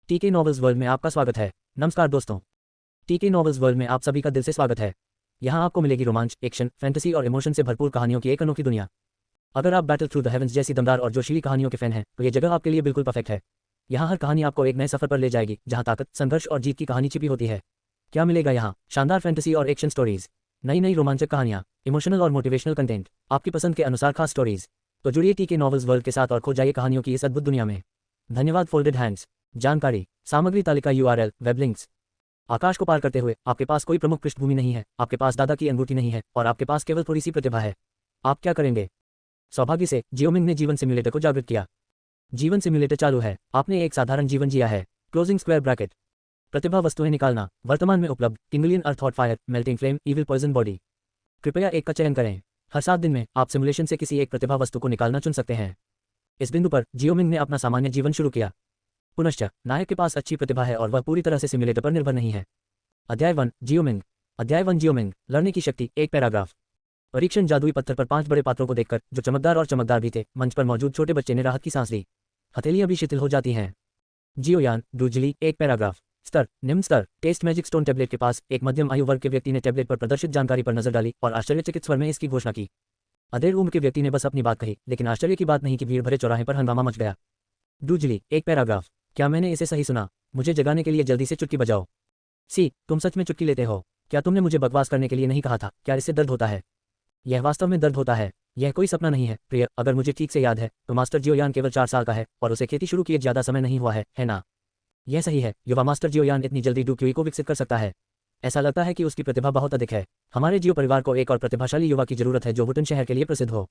टीके novels world में आपका स्वागत है। नमस्कार दोस्तों, टीके नॉवेल्स वर्ल्ड में आप सभी का दिल से स्वागत है। यहाँ आपको मिलेगी रोमांच, एक्शन, फैंटेसी और इमोशन से भरपूर कहानियों की एक अनोखी दुनिया। अगर आप बैटल थ्रू द हेवंस जैसी दमदार और जोशीली कहानियों के फैन हैं तो ये जगह आपके लिए बिल्कुल परफेक्ट है। यहाँ हर कहानी आपको एक नए सफर पर ले जाएगी जहाँ ताकत, संघर्ष और जीत की कहानी छिपी होती है। क्या मिलेगा यहाँ? शानदार फैंटेसी और एक्शन स्टोरीज, नई नई रोमांचक कहानियाँ, इमोशनल और मोटिवेशनल कंटेंट, आपकी पसंद के अनुसार खास स्टोरीज। तो जुड़िए टीके नॉवेल्स वर्ल्ड के साथ और खो जाइए कहानियों की इस अद्भुत दुनिया में। धन्यवाद। Folded hands. जानकारी, सामग्री तालिका, URL, वेब लिंक्स। आकाश को पार करते हुए आपके पास कोई प्रमुख पृष्ठभूमि नहीं है, आपके पास दादा की अंगूठी नहीं है और आपके पास केवल थोड़ी सी प्रतिभा है। आप क्या करेंगे? सौभाग्य से जियोमिंग ने जीवन सिम्युलेटर को जागृत किया। जीवन सिम्युलेटर चालू है। आपने एक साधारण जीवन जिया है। Closing square bracket. प्रतिभा वस्तुएं निकालना। वर्तमान में उपलब्ध किंगलियन अर्थ, hot fire, melting flame, evil poison body. कृपया एक का चयन करें। हर 7 दिन में आप सिमुलेशन से किसी एक प्रतिभा वस्तु को निकालना चुन सकते हैं। इस बिंदु पर जियोमिंग ने अपना सामान्य जीवन शुरू किया। पुनश्च नायक के पास अच्छी प्रतिभा है और वह पूरी तरह से सिम्युलेटर पर निर्भर नहीं है। अध्याय 1 जियोमिंग। अध्याय 1 जियोमिंग, लड़ने की शक्ति। एक पैराग्राफ। परीक्षण। जादुई पत्थर पर 5 बड़े पात्रों को देखकर, जो चमकदार भी थे, मंच पर मौजूद छोटे बच्चे ने राहत की सांस ली। हथेलियां भी शिथिल हो जाती हैं। जियोयान डूजली। एक पैराग्राफ। स्तर, निम्न स्तर। टेस्ट मैजिक स्टोन टैबलेट के पास एक मध्यम आयु वर्ग के व्यक्ति ने टैबलेट पर प्रदर्शित जानकारी पर नजर डाली और आश्चर्यचकित स्वर में इसकी घोषणा की। अधेड़ उम्र के व्यक्ति ने बस अपनी बात कही, लेकिन आश्चर्य की बात नहीं कि भीड़ भरे चौराहे पर हंगामा मच गया। डूजली। एक पैराग्राफ। क्या मैंने इसे सही सुना? मुझे जगाने के लिए जल्दी से चुटकी बजाओ। सी, तुम सच में चुटकी लेते हो? क्या तुमने मुझे बकवास करने के लिए नहीं कहा था? क्या इससे दर्द होता है? यह वास्तव में दर्द होता है। यह कोई सपना नहीं है प्रिय। अगर मुझे ठीक से याद है तो मास्टर जियोयान केवल 4 साल का है और उसे खेती शुरू किए ज्यादा समय नहीं हुआ है ना? यह सही है। युवा मास्टर जियोयान इतनी जल्दी डूक्यूई को विकसित कर सकता है। ऐसा लगता है कि उसकी प्रतिभा बहुत अधिक है। हमारे जियो परिवार को एक और प्रतिभाशाली युवा की जरूरत है जो वुटन शहर के लिए प्रसिद्ध हो।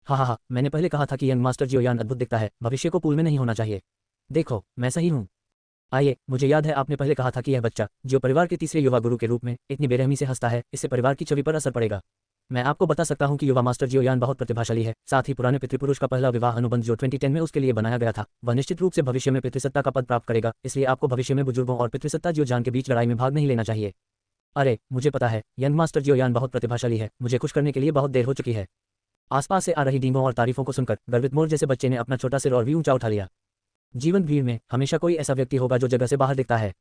हाँ, मैंने पहले कहा था कि यंग मास्टर जियोयान अद्भुत दिखता है। भविष्य को पूल में नहीं होना चाहिए। देखो, मैं सही हूँ। आइए, मुझे याद है आपने पहले कहा था कि यह बच्चा जो परिवार के तीसरे युवा गुरु के रूप में इतनी बेरहमी से हंसता है, इससे परिवार की छवि पर असर पड़ेगा। मैं आपको बता सकता हूं कि युवा मास्टर जियोयान बहुत प्रतिभाशाली है। साथ ही पुराने पितृपुरुष का पहला विवाह अनुबंध जो 2010 में उसके लिए बनाया गया था, वह निश्चित रूप से भविष्य में पितृसत्ता का पद प्राप्त करेगा। इसलिए आपको भविष्य में बुजुर्गों और पितृसत्ता जियोजान के बीच लड़ाई में भाग नहीं लेना चाहिए। अरे, मुझे पता है, यंग मास्टर जियोयान बहुत प्रतिभाशाली है। मुझे खुश करने के लिए बहुत देर हो चुकी है। आसपास से आ रही डींगों और तारीफों को सुनकर गर्वित मोर जैसे बच्चे ने अपना छोटा सिर और भी ऊंचा उठा लिया। जीवन भीड़ में हमेशा कोई ऐसा व्यक्ति होगा जो जगह से बाहर दिखता है।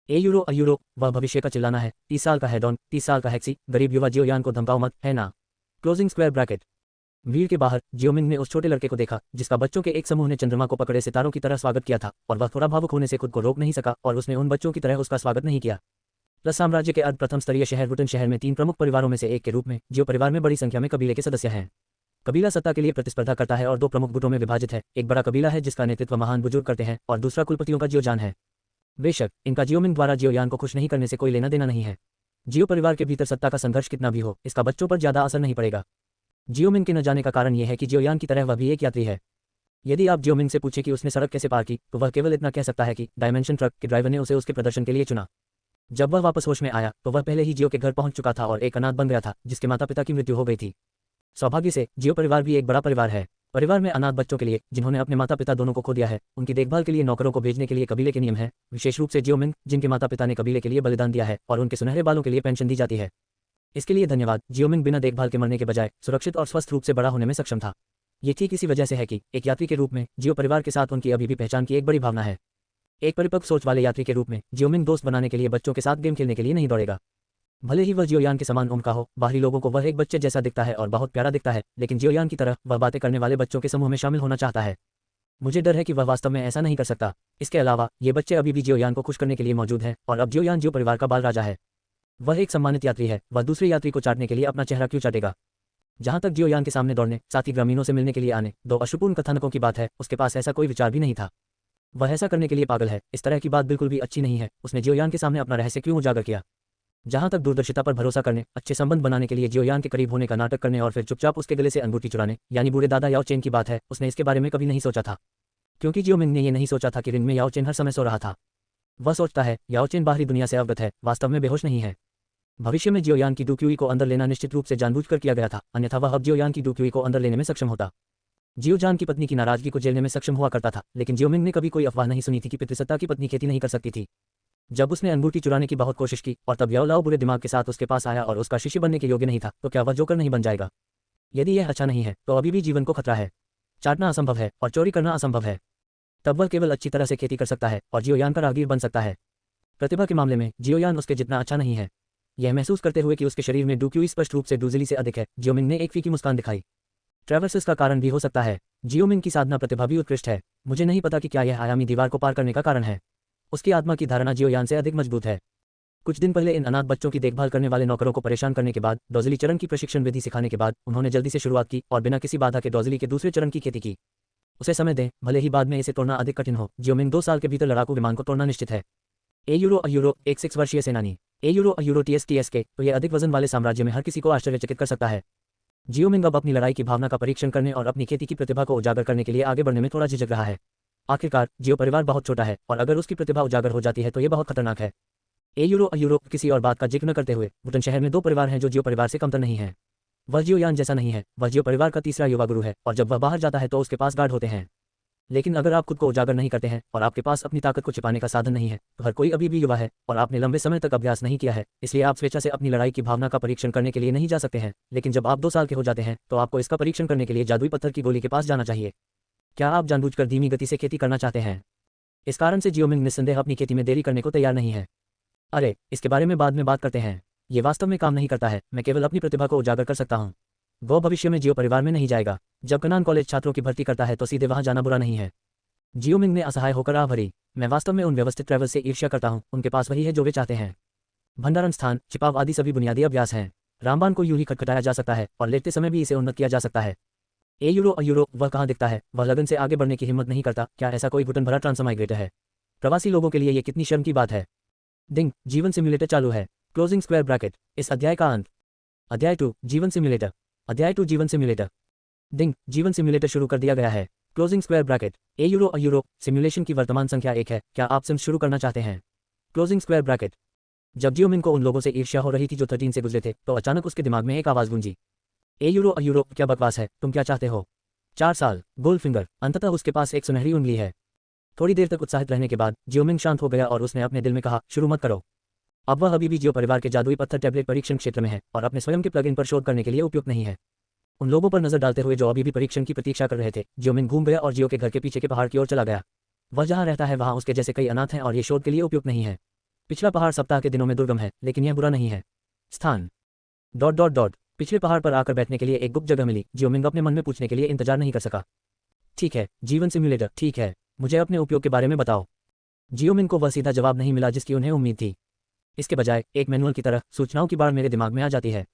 अयूरो, वह भविष्य का चिल्लाना है। 30 साल का है डॉन, 30 साल का हैक्सी। गरीब युवा जियोयान को धमकाओ मत, है ना? Closing square bracket. भीड़ के बाहर जियोमिंग ने उस छोटे लड़के को देखा जिसका बच्चों के एक समूह ने चंद्रमा को पकड़े सितारों की तरह स्वागत किया था और वह थोड़ा भावुक होने से खुद को रोक नहीं सका और उसने उन बच्चों की तरह उसका स्वागत नहीं किया। प्लस साम्राज्य के अर्ध प्रथम स्तरीय शहर वुटन शहर में 3 प्रमुख परिवारों में से एक के रूप में जियो परिवार में बड़ी संख्या में कबीले के सदस्य हैं। कबीला सत्ता के लिए प्रतिस्पर्धा करता है और 2 प्रमुख गुटों में विभाजित है। एक बड़ा कबीला है जिसका नेतृत्व महान बुजुर्ग करते हैं और दूसरा कुलपतियों का जियोजान है। बेशक इनका जियोमिंग द्वारा जियोयान को खुश नहीं करने से कोई लेना देना नहीं है। जियो परिवार के भीतर सत्ता का संघर्ष कितना भी हो, इसका बच्चों पर ज्यादा असर नहीं पड़ेगा। जियोमिंग के न जाने का कारण यह है कि जियोयान की तरह वह भी एक यात्री है। यदि आप जियोमिंग से पूछे कि उसने सड़क कैसे पार की, तो वह केवल इतना कह सकता है कि डायमेंशन ट्रक के ड्राइवर ने उसे उसके प्रदर्शन के लिए चुना। जब वह वापस होश में आया तो वह पहले ही जियो के घर पहुंच चुका था और एक अनाथ बन गया था जिसके माता पिता की मृत्यु हो गई थी। सौभाग्य से जियो परिवार भी एक बड़ा परिवार है। परिवार में अनाथ बच्चों के लिए जिन्होंने अपने माता पिता दोनों को खो दिया है, उनकी देखभाल के लिए नौकरों को भेजने के लिए कबीले के नियम हैं। विशेष रूप से जियोमिंग जिनके माता पिता ने कबीले के लिए बलिदान दिया है और उनके सुनहरे बालों के लिए पेंशन दी जाती है। इसके लिए धन्यवाद। जियोमिंग बिना देखभाल के मरने के बजाय सुरक्षित और स्वस्थ रूप से बड़ा होने में सक्षम था। ये ठीक इसी वजह से है कि एक यात्री के रूप में जियो परिवार के साथ उनकी अभी भी पहचान की एक बड़ी भावना है। एक परिपक्व सोच वाले यात्री के रूप में जियोमिंग दोस्त बनाने के लिए बच्चों के साथ गेम खेलने के लिए नहीं दौड़ेगा। भले ही वह जियोयान के समान उम्र का हो, बाहरी लोगों को वह एक बच्चे जैसा दिखता है और बहुत प्यारा दिखता है, लेकिन जियोयान की तरह वह बातें करने वाले बच्चों के समूह में शामिल होना चाहता है। मुझे डर है कि वह वास्तव में ऐसा नहीं कर सकता। इसके अलावा ये बच्चे अभी भी जियोयान को खुश करने के लिए मौजूद हैं और अब जियोयान जियो परिवार का बाल राजा है। वह एक सम्मानित यात्री है। वह दूसरे यात्री को चाटने के लिए अपना चेहरा क्यों चाटेगा? जहां तक जियोयान के सामने दौड़ने, साथ ही ग्रामीणों से मिलने के लिए आने, 2 अशुभपूर्ण कथानकों की बात है, उसके पास ऐसा कोई विचार भी नहीं था। वह ऐसा करने के लिए पागल है। इस तरह की बात बिल्कुल भी अच्छी नहीं है। उसने जियोयान के सामने अपना रहस्य क्यों उजागर किया? जहां तक दूरदर्शिता पर भरोसा करने, अच्छे संबंध बनाने के लिए जियोयान के करीब होने का नाटक करने और फिर चुपचाप उसके गले से अंगूठी चुराने, यानी बूढ़े दादा याओ चेन की बात है, उसने इसके बारे में कभी नहीं सोचा था। क्योंकि जियोमिंग ने यह नहीं सोचा था कि रिंग में याओ चेन हर समय सो रहा था। वह सोचता है याओ चेन बाहरी दुनिया से अवगत है, वास्तव में बेहोश नहीं है। भविष्य में जियोयान की डूक्यूई को अंदर लेना निश्चित रूप से जानबूझकर किया गया था, अन्यथा वह अब जियोयान की डूक्यूई को अंदर लेने में सक्षम होता। जियोजान की पत्नी की नाराजगी को झेलने में सक्षम हुआ करता था, लेकिन जियोमिंग ने कभी कोई अफवाह नहीं सुनी थी कि पितृसत्ता की पत्नी खेती नहीं कर सकती थी। जब उसने अंगूठी चुराने की बहुत कोशिश की और तब याओ लाओ बुरे दिमाग के साथ उसके पास आया और उसका शिष्य बनने के योग्य नहीं था, तो क्या वह जोकर नहीं बन जाएगा? यदि यह अच्छा नहीं है तो अभी भी जीवन को खतरा है। चाटना असंभव है और चोरी करना असंभव है। तब वह केवल अच्छी तरह से खेती कर सकता है और जियोयान का राहगीर बन सकता है। प्रतिभा के मामले में जियोयान उसके जितना अच्छा नहीं है। यह महसूस करते हुए कि उसके शरीर में डूक्यूई स्पष्ट रूप से डूजिली से अधिक है, जियोमिंग ने एक फीकी मुस्कान दिखाई। ट्रैवर्सेस का कारण भी हो सकता है। जियोमिंग की साधना प्रतिभा भी उत्कृष्ट है। मुझे नहीं पता कि क्या यह आयामी दीवार को पार करने का कारण है। उसकी आत्मा की धारणा जियोयान से अधिक मजबूत है। कुछ दिन पहले इन अनाथ बच्चों की देखभाल करने वाले नौकरों को परेशान करने के बाद, डॉजली चरण की प्रशिक्षण विधि सिखाने के बाद, उन्होंने जल्दी से शुरुआत की और बिना किसी बाधा के डॉजली के दूसरे चरण की खेती की। उसे समय दें, भले ही बाद में इसे तोड़ना अधिक कठिन हो। जियोमिंग 2 साल के भीतर लड़ाकू विमान को तोड़ना निश्चित है। यूरो एक 6 वर्षीय सेनानी। यूरो टीएस के तो यह अधिक वजन वाले साम्राज्य में हर किसी को आश्चर्यचकित कर सकता है। जियोमिंग अब अपनी लड़ाई की भावना का परीक्षण करने और अपनी खेती की प्रतिभा को उजागर करने के लिए आगे बढ़ने में थोड़ा झिझक रहा है। आखिरकार जियो परिवार बहुत छोटा है और अगर उसकी प्रतिभा उजागर हो जाती है तो यह बहुत खतरनाक है। यूरो किसी और बात का जिक्र न करते हुए, वुटन शहर में 2 परिवार हैं जो जियो परिवार से कमतर नहीं है। वह जियोयान जैसा नहीं है, वह जियो परिवार का तीसरा युवा गुरु है और जब वह बाहर जाता है तो उसके पास गार्ड होते हैं। लेकिन अगर आप खुद को उजागर नहीं करते हैं और आपके पास अपनी ताकत को छिपाने का साधन नहीं है, तो हर कोई अभी भी युवा है और आपने लंबे समय तक अभ्यास नहीं किया है, इसलिए आप स्वेच्छा से अपनी लड़ाई की भावना का परीक्षण करने के लिए नहीं जा सकते हैं। लेकिन जब आप 2 साल के हो जाते हैं तो आपको इसका परीक्षण करने के लिए जादुई पत्थर की गोली के पास जाना चाहिए। क्या आप जानबूझकर धीमी गति से खेती करना चाहते हैं? इस कारण से जियोमिंग निस्संदेह अपनी खेती में देरी करने को तैयार नहीं है। अरे, इसके बारे में बाद में बात करते हैं। ये वास्तव में काम नहीं करता है। मैं केवल अपनी प्रतिभा को उजागर कर सकता हूँ। वो भविष्य में जियो परिवार में नहीं जाएगा। जब कनान कॉलेज छात्रों की भर्ती करता है तो सीधे वहां जाना बुरा नहीं है। जियोमिंग ने असहाय होकर आह भरी। मैं वास्तव में उन व्यवस्थित ट्रैवल से ईर्ष्या करता हूँ। उनके पास वही है जो वे चाहते हैं। भंडारण स्थान, छिपाव आदि सभी बुनियादी अभ्यास हैं। रामबाण को यूं ही खटखटाया जा सकता है और लेटते समय भी इसे उन्नत किया जा सकता है। यूरो वह कहाँ दिखता है? वह लगन से आगे बढ़ने की हिम्मत नहीं करता। क्या ऐसा कोई घुटन भरा ट्रांसमाइग्रेटर है? प्रवासी लोगों के लिए ये कितनी शर्म की बात है। डिंग, जीवन सिम्युलेटर चालू है। Closing square bracket. इस अध्याय का अंत। अध्याय 2, जीवन सिम्युलेटर। अध्याय 2, जीवन सिम्युलेटर। डिंग, जीवन सिम्युलेटर शुरू कर दिया गया है। Closing square bracket. Euro simulation की वर्तमान संख्या 1 है। क्या आप सिम्स शुरू करना चाहते हैं? Closing square bracket. जब जियोमिंग को उन लोगों से ईर्ष्या हो रही थी जो 13 से गुजरे थे, तो अचानक उसके दिमाग में एक आवाज गूंजी। यूरो क्या बकवास है, तुम क्या चाहते हो? 4 साल, गोल्डफिंगर। अंततः उसके पास एक सुनहरी उंगली है। थोड़ी देर तक उत्साहित रहने के बाद जियोमिंग शांत हो गया और उसने अपने दिल में कहा, शुरू मत करो। अब वह अभी भी जियो परिवार के जादुई पत्थर टैबलेट परीक्षण क्षेत्र में है और अपने स्वयं के प्लगइन पर शोध करने के लिए उपयुक्त नहीं है। उन लोगों पर नजर डालते हुए जो अभी भी परीक्षण की प्रतीक्षा कर रहे थे, जियोमिंग घूम गया और जियो के घर के पीछे के पहाड़ की ओर चला गया। वह जहां रहता है वहां उसके जैसे कई अनाथ हैं और ये शोध के लिए उपयुक्त नहीं है। पिछला पहाड़ सप्ताह के दिनों में दुर्गम है, लेकिन यह बुरा नहीं है। स्थान पिछले पहाड़ पर आकर बैठने के लिए एक गुप्त जगह मिली। जियोमिंग अपने मन में पूछने के लिए इंतजार नहीं कर सका। ठीक है, जीवन सिम्युलेटर, ठीक है, मुझे अपने उपयोग के बारे में बताओ। जियोमिंग को वह सीधा जवाब नहीं मिला जिसकी उन्हें उम्मीद थी। इसके बजाय एक मैनुअल की तरह सूचनाओं की बाढ़ मेरे दिमाग में आ जाती है।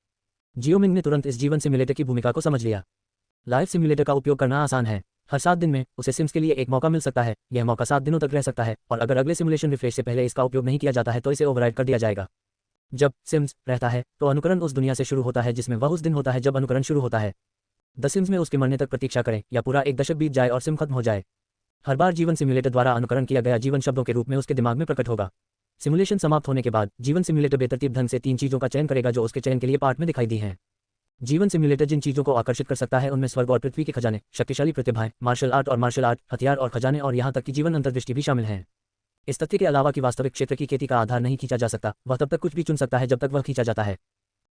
जियोमिंग ने तुरंत इस जीवन सिम्युलेटर की भूमिका को समझ लिया। लाइफ सिम्युलेटर का उपयोग करना आसान है। हर 7 दिन में उसे सिम्स के लिए एक मौका मिल सकता है। यह मौका 7 दिनों तक रह सकता है और अगर अगले सिमुलेशन रिफ्रेश से पहले इसका उपयोग नहीं किया जाता है तो इसे ओवरराइड कर दिया जाएगा। जब सिम्स रहता है तो अनुकरण उस दुनिया से शुरू होता है जिसमें वह उस दिन होता है जब अनुकरण शुरू होता है। द सिम्स में उसके मरने तक प्रतीक्षा करें या पूरा एक दशक बीत जाए और सिम खत्म हो जाए। हर बार जीवन सिम्युलेटर द्वारा अनुकरण किया गया जीवन शब्दों के रूप में उसके दिमाग में प्रकट होगा। सिमुलेशन समाप्त होने के बाद जीवन सिम्युलेटर बेतरतीब ढंग से 3 चीजों का चयन करेगा जो उसके चयन के लिए पार्ट में दिखाई दी हैं। जीवन सिम्युलेटर जिन चीजों को आकर्षित कर सकता है उनमें स्वर्ग और पृथ्वी के खजाने, शक्तिशाली प्रतिभाएं, मार्शल आर्ट, हथियार और खजाने और यहां तक कि जीवन अंतर्दृष्टि भी शामिल हैं। इस तथ्य के अलावा कि वास्तविक क्षेत्र की खेती का आधार नहीं खींचा जा सकता, वह तब तक कुछ भी चुन सकता है जब तक वह खींचा जाता है।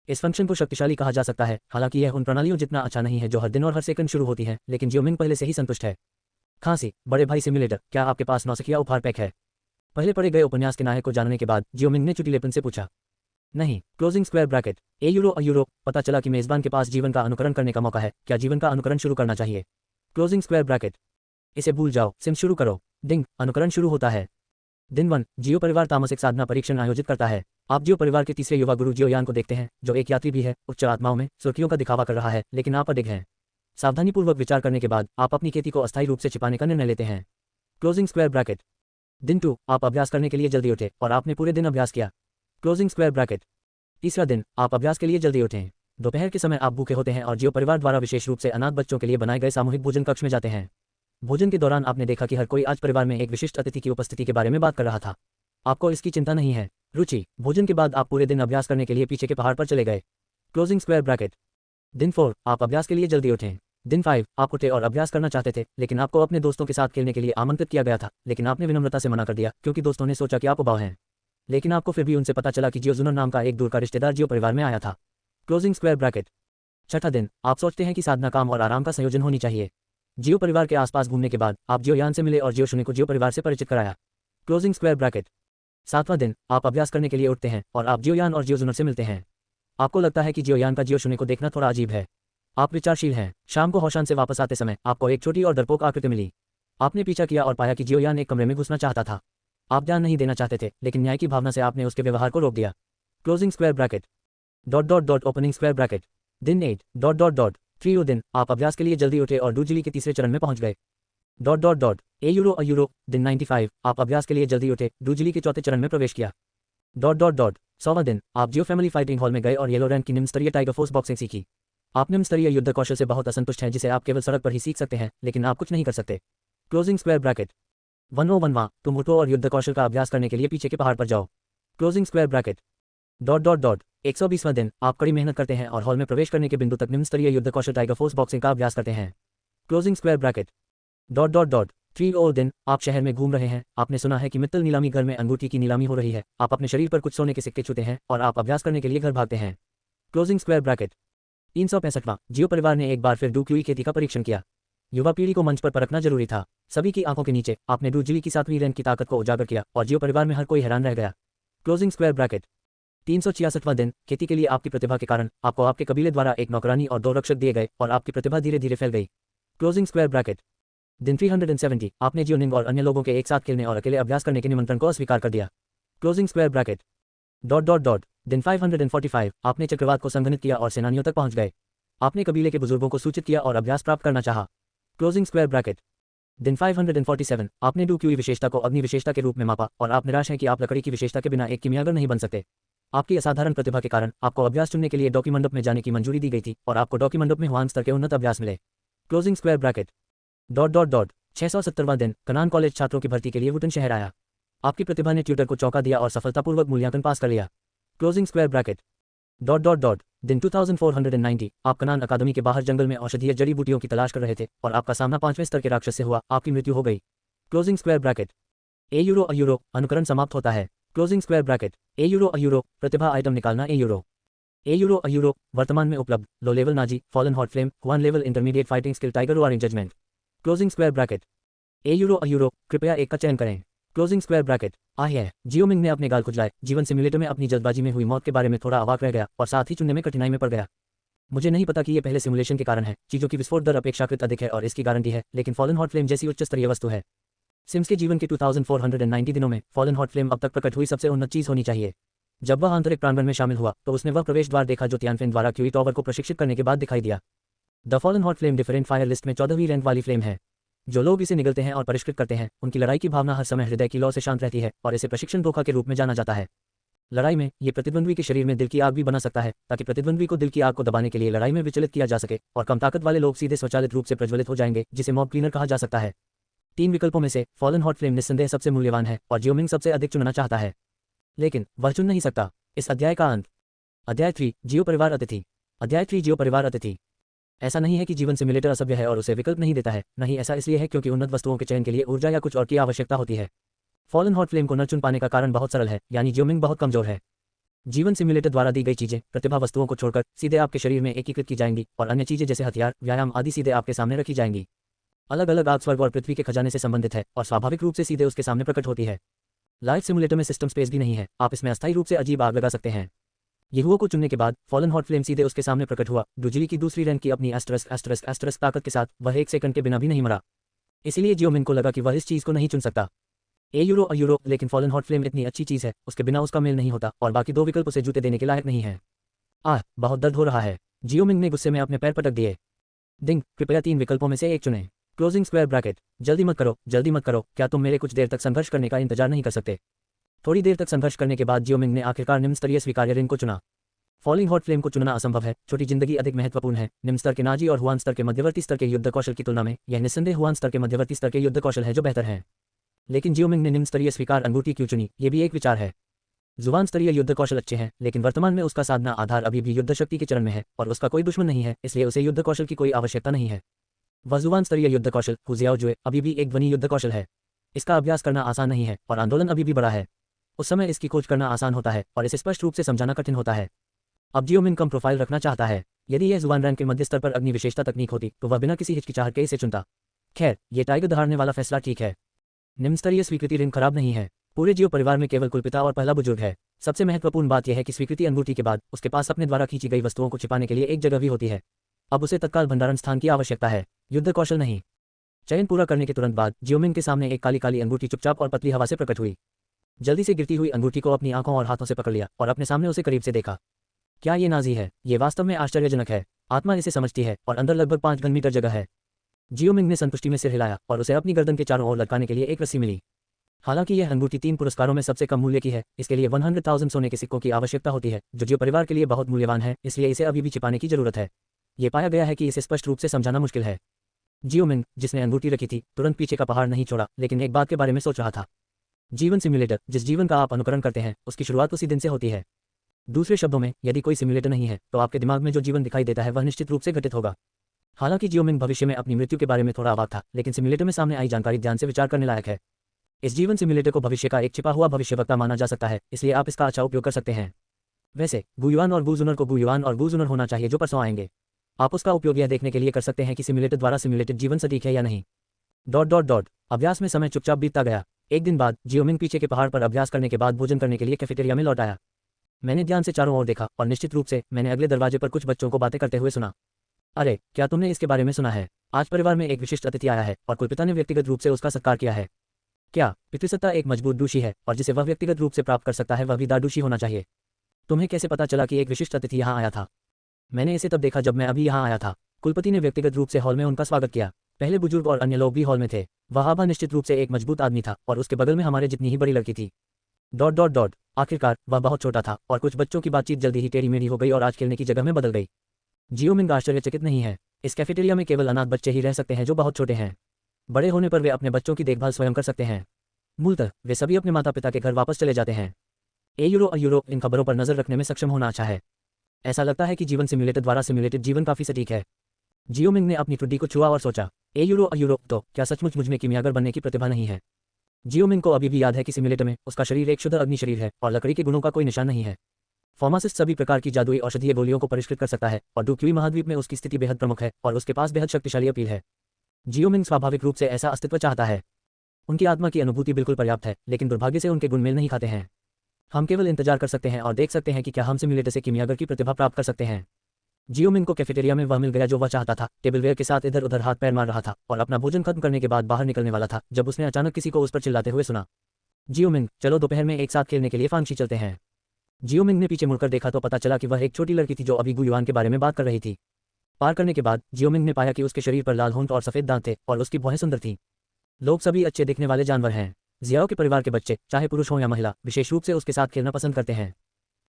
इस फंक्शन को शक्तिशाली कहा जा सकता है, हालांकि यह उन प्रणालियों जितना अच्छा नहीं है जो हर दिन और हर सेकंड शुरू होती हैं, लेकिन जियोमिंग पहले से ही संतुष्ट है। खांसी, बड़े भाई सिम्युलेटर, क्या आपके पास नौसिखिया उपहार पैक है? पहले पढ़े गए उपन्यास के नायक को जानने के बाद जियोमिंग ने चुटीलेपन से पूछा। नहीं। Closing square bracket. यूरो पता चला कि मेजबान के पास जीवन का अनुकरण करने का मौका है। क्या जीवन का अनुकरण शुरू करना चाहिए? Closing square bracket. इसे भूल जाओ, सिम शुरू करो। डिंग, अनुकरण शुरू होता है। दिन 1, जियो परिवार तामसिक साधना परीक्षण आयोजित करता है। आप जियो परिवार के तीसरे युवा गुरु जियोयान को देखते हैं, जो एक यात्री भी है, उच्च आत्माओं में सुर्खियों का दिखावा कर रहा है, लेकिन आप अडिग हैं। सावधानीपूर्वक विचार करने के बाद आप अपनी खेती को अस्थायी रूप से छिपाने का निर्णय लेते हैं। Closing square bracket. दिन 2, आप अभ्यास करने के लिए जल्दी उठे और आपने पूरे दिन अभ्यास किया। Closing square bracket. तीसरा दिन, आप अभ्यास के लिए जल्दी उठें। दोपहर के समय आप भूखे होते हैं और जियो परिवार द्वारा विशेष रूप से अनाथ बच्चों के लिए बनाए गए सामूहिक भोजन कक्ष में जाते हैं। भोजन के दौरान आपने देखा कि हर कोई आज परिवार में एक विशिष्ट अतिथि की उपस्थिति के बारे में बात कर रहा था। आपको इसकी चिंता नहीं है। रुचि, भोजन के बाद आप पूरे दिन अभ्यास करने के लिए पीछे के पहाड़ पर चले गए। Closing square bracket. दिन 4, आप अभ्यास के लिए जल्दी उठें। दिन 5, आप उठे और अभ्यास करना चाहते थे, लेकिन आपको अपने दोस्तों के साथ खेलने के लिए आमंत्रित किया गया था, लेकिन आपने विनम्रता से मना कर दिया क्योंकि दोस्तों ने सोचा कि आप उबाऊ हैं। लेकिन आपको फिर भी उनसे पता चला कि जियो जुनर नाम का एक दूर का रिश्तेदार जियो परिवार में आया था। Closing square bracket. छठा दिन, आप सोचते हैं कि साधना काम और आराम का संयोजन होनी चाहिए। जियो परिवार के आसपास घूमने के बाद आप जियो यान से मिले और जियो शुनी को जियो परिवार से परिचित कराया। Closing square bracket. 7वां दिन आप अभ्यास करने के लिए उठते हैं और आप जियो यान और जियो जुनर से मिलते हैं। आपको लगता है कि जियो यान का जियो शुनी को देखना थोड़ा अजीब है। आप विचारशील हैं। शाम को हौशान से वापस आते समय आपको एक छोटी और डरपोक आकृति मिली। आपने पीछा किया और पाया कि जियो यान एक कमरे में घुसना चाहता था। आप ध्यान नहीं देना चाहते थे, लेकिन न्याय की भावना से आपने उसके व्यवहार को रोक दिया। Closing square bracket. Opening square bracket. दिन 8 3 दिन आप अभ्यास के लिए जल्दी उठे और डूजिली के तीसरे चरण में पहुंच गए। ए यूरो दिन 95 आप अभ्यास के लिए जल्दी उठे, डूजिली के चौथे चरण में प्रवेश किया। 100वां दिन आप जियो फैमिली फाइटिंग हॉल में गए और येलो रैंक की निम्न स्तरीय टाइगर फोर्स बॉक्सिंग सीखी। आप निम्न स्तरीय युद्ध कौशल से बहुत असंतुष्ट हैं, जिसे आप केवल सड़क पर ही सीख सकते हैं, लेकिन आप कुछ नहीं कर सकते। Closing square bracket. 101वां तुम उठो और युद्ध कौशल का अभ्यास करने के लिए पीछे के पहाड़ पर जाओ। Closing square bracket. 120वां दिन आप कड़ी मेहनत करते हैं और हॉल में प्रवेश करने के बिंदु तक निम्न स्तरीय युद्ध कौशल टाइगर फोर्स बॉक्सिंग का अभ्यास करते हैं। Closing square bracket. 3 दिन आप शहर में घूम रहे हैं। आपने सुना है कि मित्तल नीलामी घर में अंगूठी की नीलामी हो रही है। आप अपने शरीर पर कुछ सोने के सिक्के छूते हैं और आप अभ्यास करने के लिए घर भागते हैं। Closing square bracket. 365वां जियो परिवार ने एक बार फिर डूक्यूई खेती का परीक्षण किया। युवा पीढ़ी को मंच पर परखना जरूरी था। सभी की आंखों के नीचे आपने डूजिली की 7वीं रैंक की ताकत को उजागर किया और जियो परिवार में हर कोई हैरान रह गया। Closing square bracket. 366वां दिन खेती के लिए आपकी प्रतिभा के कारण आपको आपके कबीले द्वारा एक नौकरानी और 2 रक्षक दिए गए और आपकी प्रतिभा धीरे धीरे फैल गई। Closing square bracket. दिन 370 आपने जियोनिंग और अन्य लोगों के एक साथ खेलने और अकेले अभ्यास करने के निमंत्रण को अस्वीकार कर दिया। Closing square bracket. दिन 545 आपने चक्रवात को संघनित किया और सेनानियों तक पहुंच गए। आपने कबीले के बुजुर्गों को सूचित किया और अभ्यास प्राप्त करना चाहा। Closing square bracket. दिन 547 आपने डूक्यूई विशेषता को अग्नि विशेषता के रूप में मापा और आप निराश हैं कि आप लकड़ी की विशेषता के बिना एक कीमियागर नहीं बन सकते। आपकी असाधारण प्रतिभा के कारण आपको अभ्यास चुनने के लिए डॉकी मंडप में जाने की मंजूरी दी गई थी और आपको डॉकी मंडप में हुआन स्तर के उन्नत अभ्यास मिले। Closing square bracket. 670वां दिन कनान कॉलेज छात्रों की भर्ती के लिए वुटन शहर आया। आपकी प्रतिभा ने ट्यूटर को चौंका दिया और सफलतापूर्वक मूल्यांकन पास कर लिया। Closing square bracket. दिन 2490 आप कनान अकादमी के बाहर जंगल में औषधीय जड़ी बूटियों की तलाश कर रहे थे और आपका सामना 5वें स्तर के राक्षस से हुआ। आपकी मृत्यु हो गई। Closing square bracket. ए यूरो अनुकरण समाप्त होता है। Closing square bracket. ए यूरो प्रतिभा आइटम निकालना। ए यूरो वर्तमान में उपलब्ध लो लेवल नाजी फॉलन हॉट फ्लेम हुआन level intermediate fighting skill tiger warring judgment. Closing square bracket. ए यूरो कृपया एक का चयन करें। Closing square bracket. जियोमिंग ने अपने गाल खुजलाए। जीवन सिम्युलेटर में अपनी जल्दबाजी में हुई मौत के बारे में थोड़ा अवाक रह गया और साथ ही चुनने में कठिनाई में पड़ गया। मुझे नहीं पता कि ये पहले सिमुलेशन के कारण है। चीजों की विस्फोट दर अपेक्षाकृत अधिक है और इसकी गारंटी है, लेकिन फॉलन हॉट फ्लेम जैसी उच्च स्तरीय वस्तु है। सिम्स के जीवन के 2490 दिनों में फॉलन हॉट फ्लेम अब तक प्रकट हुई सबसे उन्नत चीज होनी चाहिए। जब वह आंतरिक प्रांगण में शामिल हुआ तो उसने वह प्रवेश द्वार देखा जो तियानफेन द्वारा क्यूई टॉवर को प्रशिक्षित करने के बाद दिखाई दिया। The fallen hot flame different fire list में 14वीं रैंक वाली फ्लेम है। जो लोग इसे निगलते हैं और परिष्कृत करते हैं, उनकी लड़ाई की भावना हर समय हृदय की लौ से शांत रहती है और इसे प्रशिक्षण धोखा के रूप में जाना जाता है। लड़ाई में ये प्रतिद्वंद्वी के शरीर में दिल की आग भी बना सकता है, ताकि प्रतिद्वंद्वी को दिल की आग को दबाने के लिए लड़ाई में विचलित किया जा सके और कम ताकत वाले लोग सीधे स्वचालित रूप से प्रज्वलित हो जाएंगे, जिसे मॉब क्लीनर कहा जा सकता है। 3 विकल्पों में से फॉलन हॉट फ्लेम निस्संदेह सबसे मूल्यवान है और जियोमिंग सबसे अधिक चुनना चाहता है, लेकिन वह चुन नहीं सकता। इस अध्याय का अंत। अध्याय 3 जियो परिवार अतिथि। अध्याय 3 जियो परिवार अतिथि। ऐसा नहीं है कि जीवन सिम्युलेटर असभ्य है और उसे विकल्प नहीं देता है। नहीं, ऐसा इसलिए है क्योंकि उन्नत वस्तुओं के चयन के लिए ऊर्जा या कुछ और की आवश्यकता होती है। फॉलन हॉट फ्लेम को न चुन पाने का कारण बहुत सरल है, यानी जियोमिंग बहुत कमजोर है। जीवन सिम्युलेटर द्वारा दी गई चीजें प्रतिभा वस्तुओं को छोड़कर सीधे आपके शरीर में एकीकृत की जाएंगी और अन्य चीजें जैसे हथियार, व्यायाम आदि सीधे आपके सामने रखी जाएंगी। अलग अलग आग स्वर्ग और पृथ्वी के खजाने से संबंधित है और स्वाभाविक रूप से सीधे उसके सामने प्रकट होती है। लाइफ सिम्युलेटर में सिस्टम स्पेस भी नहीं है। आप इसमें अस्थायी रूप से अजीब आग लगा सकते हैं। यहुओ को चुनने के बाद फॉलन हॉट फ्लेम सीधे उसके सामने प्रकट हुआ। डूजिली की दूसरी रैंक की अपनी एस्टरस्क ताकत के साथ वह 1 सेकंड के बिना भी नहीं मरा। इसलिए जियोमिंग को लगा कि वह इस चीज को नहीं चुन सकता। ए यूरो लेकिन फॉलन हॉट फ्लेम इतनी अच्छी चीज है, उसके बिना उसका मेल नहीं होता और बाकी 2 विकल्प उसे जूते देने के लायक नहीं है। बहुत दर्द हो रहा है। जियोमिंग ने गुस्से में अपने पैर पटक दिए। डिंग, कृपया 3 विकल्पों में से एक चुनें। Closing square bracket. जल्दी मत करो। क्या तुम मेरे कुछ देर तक संघर्ष करने का इंतजार नहीं कर सकते? थोड़ी देर तक संघर्ष करने के बाद जियोमिंग ने आखिरकार निम्न स्तरीय स्वीकार्य रिंग को चुना। फॉलिंग हॉट फ्लेम को चुनना असंभव है। छोटी जिंदगी अधिक महत्वपूर्ण है। निम्न स्तर के नाजी और हुआन स्तर के मध्यवर्ती स्तर के युद्ध कौशल की तुलना में यह निस्संदेह हुआन स्तर के मध्यवर्ती स्तर के युद्ध कौशल है जो बेहतर है। लेकिन जियोमिंग ने निम्न स्तरीय स्वीकार अंगूठी क्यों चुनी, ये भी एक विचार है। जुबान स्तरीय युद्ध कौशल अच्छे हैं, लेकिन वर्तमान में उसका साधना आधार अभी भी युद्ध शक्ति के चरण में है और उसका कोई दुश्मन नहीं है, इसलिए उसे युद्ध कौशल की कोई आवश्यकता नहीं है। वह जुबान स्तरीय युद्ध कौशल हुजियाओ जुए अभी भी एक ध्वनि युद्ध कौशल है। इसका अभ्यास करना आसान नहीं है और आंदोलन अभी भी बड़ा है। उस समय इसकी खोज करना आसान होता है और इसे स्पष्ट रूप से समझाना कठिन होता है। अब जियोमिंग कम प्रोफाइल रखना चाहता है। यदि यह जुबान रैंक के मध्य स्तर पर अग्नि विशेषता तकनीक होती तो वह बिना किसी हिचकिचाहट के इसे चुनता। खैर, ये टाइगर दहाड़ने वाला फैसला ठीक है। निम्न स्तरीय स्वीकृति रिंग खराब नहीं है। पूरे जियो परिवार में केवल कुलपिता और पहला बुजुर्ग है। सबसे महत्वपूर्ण बात यह है कि स्वीकृति अंगूठी के बाद उसके पास अपने द्वारा खींची गई वस्तुओं को छिपाने के लिए एक जगह भी होती है। अब उसे तत्काल भंडारण स्थान की आवश्यकता है, युद्ध कौशल नहीं। चयन पूरा करने के तुरंत बाद जियोमिंग के सामने एक काली काली अंगूठी चुपचाप और पतली हवा से प्रकट हुई। जल्दी से गिरती हुई अंगूठी को अपनी आंखों और हाथों से पकड़ लिया और अपने सामने उसे करीब से देखा। क्या ये नाजी है? ये वास्तव में आश्चर्यजनक है। आत्मा इसे समझती है और अंदर लगभग 5 घन मीटर जगह है। जियोमिंग ने संतुष्टि में सिर हिलाया और उसे अपनी गर्दन के चारों ओर लटकाने के लिए एक रस्सी मिली। हालांकि यह अंगूठी 3 पुरस्कारों में सबसे कम मूल्य की है, इसके लिए 100,000 सोने के सिक्कों की आवश्यकता होती है, जो जियो परिवार के लिए बहुत मूल्यवान है, इसलिए इसे अभी भी छिपाने की जरूरत है। ये पाया गया है कि इसे स्पष्ट रूप से समझाना मुश्किल है। जियोमिंग, जिसने अंगूठी रखी थी, तुरंत पीछे का पहाड़ नहीं छोड़ा, लेकिन एक बात के बारे में सोच रहा था। जीवन सिम्युलेटर, जिस जीवन का आप अनुकरण करते हैं, उसकी शुरुआत उसी दिन से होती है। दूसरे शब्दों में, यदि कोई सिम्युलेटर नहीं है, तो आपके दिमाग में जो जीवन दिखाई देता है वह निश्चित रूप से घटित होगा। हालांकि जियोमिंग भविष्य में अपनी मृत्यु के बारे में थोड़ा अवाक था, लेकिन सिम्युलेटर में सामने आई जानकारी ध्यान से विचार करने लायक है। इस जीवन सिम्युलेटर को भविष्य का एक छिपा हुआ भविष्यवक्ता माना जा सकता है, इसलिए आप इसका अच्छा उपयोग कर सकते हैं। वैसे गुयुआन और गुजुनर को गुयुआन और गुजुनर होना चाहिए जो परसों आएंगे। आप उसका उपयोग यह देखने के लिए कर सकते हैं कि सिम्युलेटर द्वारा सिम्युलेटेड जीवन सटीक है या नहीं। ... अभ्यास में समय चुपचाप बीतता गया। एक दिन बाद जियोमिंग पीछे के पहाड़ पर अभ्यास करने के बाद भोजन करने के लिए कैफेटेरिया में लौट आया। मैंने ध्यान से चारों ओर देखा और निश्चित रूप से मैंने अगले दरवाजे पर कुछ बच्चों को बातें करते हुए सुना। अरे, क्या तुमने इसके बारे में सुना है? आज परिवार में एक विशिष्ट अतिथि आया है और कुलपिता ने व्यक्तिगत रूप से उसका सत्कार किया है। क्या पितृसत्ता एक मजबूत दूषी है और जिसे वह व्यक्तिगत रूप से प्राप्त कर सकता है वह भी दादूषी होना चाहिए? तुम्हें कैसे पता चला कि एक विशिष्ट अतिथि यहाँ आया था? मैंने इसे तब देखा जब मैं अभी यहाँ आया था। कुलपति ने व्यक्तिगत रूप से हॉल में उनका स्वागत किया। पहले बुजुर्ग और अन्य लोग भी हॉल में थे। वह आभा निश्चित रूप से एक मजबूत आदमी था और उसके बगल में हमारे जितनी ही बड़ी लड़की थी। ... आखिरकार वह बहुत छोटा था और कुछ बच्चों की बातचीत जल्दी ही टेढ़ी मेढ़ी हो गई और आज खेलने की जगह में बदल गई। जियोमिंग आश्चर्यचकित नहीं है। इस कैफेटेरिया में केवल अनाथ बच्चे ही रह सकते हैं जो बहुत छोटे हैं। बड़े होने पर वे अपने बच्चों की देखभाल स्वयं कर सकते हैं। मूलतः वे सभी अपने माता पिता के घर वापस चले जाते हैं। यूरो इन खबरों पर नजर रखने में सक्षम होना अच्छा है। ऐसा लगता है कि जीवन सिम्युलेटर द्वारा सिम्युलेटेड जीवन काफी सटीक है। जियोमिंग ने अपनी ठुड्डी को छुआ और सोचा, यूरो तो क्या सचमुच मुझ में कीमियागर बनने की प्रतिभा नहीं है? जियोमिंग को अभी भी याद है कि सिम्युलेटर में उसका शरीर एक शुद्ध अग्नि शरीर है और लकड़ी के गुणों का कोई निशान नहीं है। फार्मासिस्ट सभी प्रकार की जादुई औषधीय गोलियों को परिष्कृत कर सकता है और डुक्यूई महाद्वीप में उसकी स्थिति बेहद प्रमुख है और उसके पास बेहद शक्तिशाली अपील है। जियोमिंग स्वाभाविक रूप से ऐसा अस्तित्व चाहता है। उनकी आत्मा की अनुभूति बिल्कुल पर्याप्त है, लेकिन दुर्भाग्य से उनके गुण मेल नहीं खाते हैं। हम केवल इंतजार कर सकते हैं और देख सकते हैं कि क्या हम सिम्युलेटर से कीमियागर की प्रतिभा प्राप्त कर सकते हैं। जियोमिंग को कैफेटेरिया में वह मिल गया जो वह चाहता था। टेबलवेयर के साथ इधर उधर हाथ पैर मार रहा था और अपना भोजन खत्म करने के बाद बाहर निकलने वाला था जब उसने अचानक किसी को उस पर चिल्लाते हुए सुना, जियोमिंग, चलो दोपहर में एक साथ खेलने के लिए फांसी चलते हैं। जियोमिंग ने पीछे मुड़कर देखा तो पता चला कि वह एक छोटी लड़की थी जो अभी गुयुआन के बारे में बात कर रही थी। पार करने के बाद जियोमिंग ने पाया कि उसके शरीर पर लाल होंठ और सफेद दांत थे और उसकी भौहें सुंदर थीं। लोग सभी अच्छे दिखने वाले जानवर हैं। जियाओ के परिवार के बच्चे, चाहे पुरुष हो या महिला, विशेष रूप से उसके साथ खेलना पसंद करते हैं।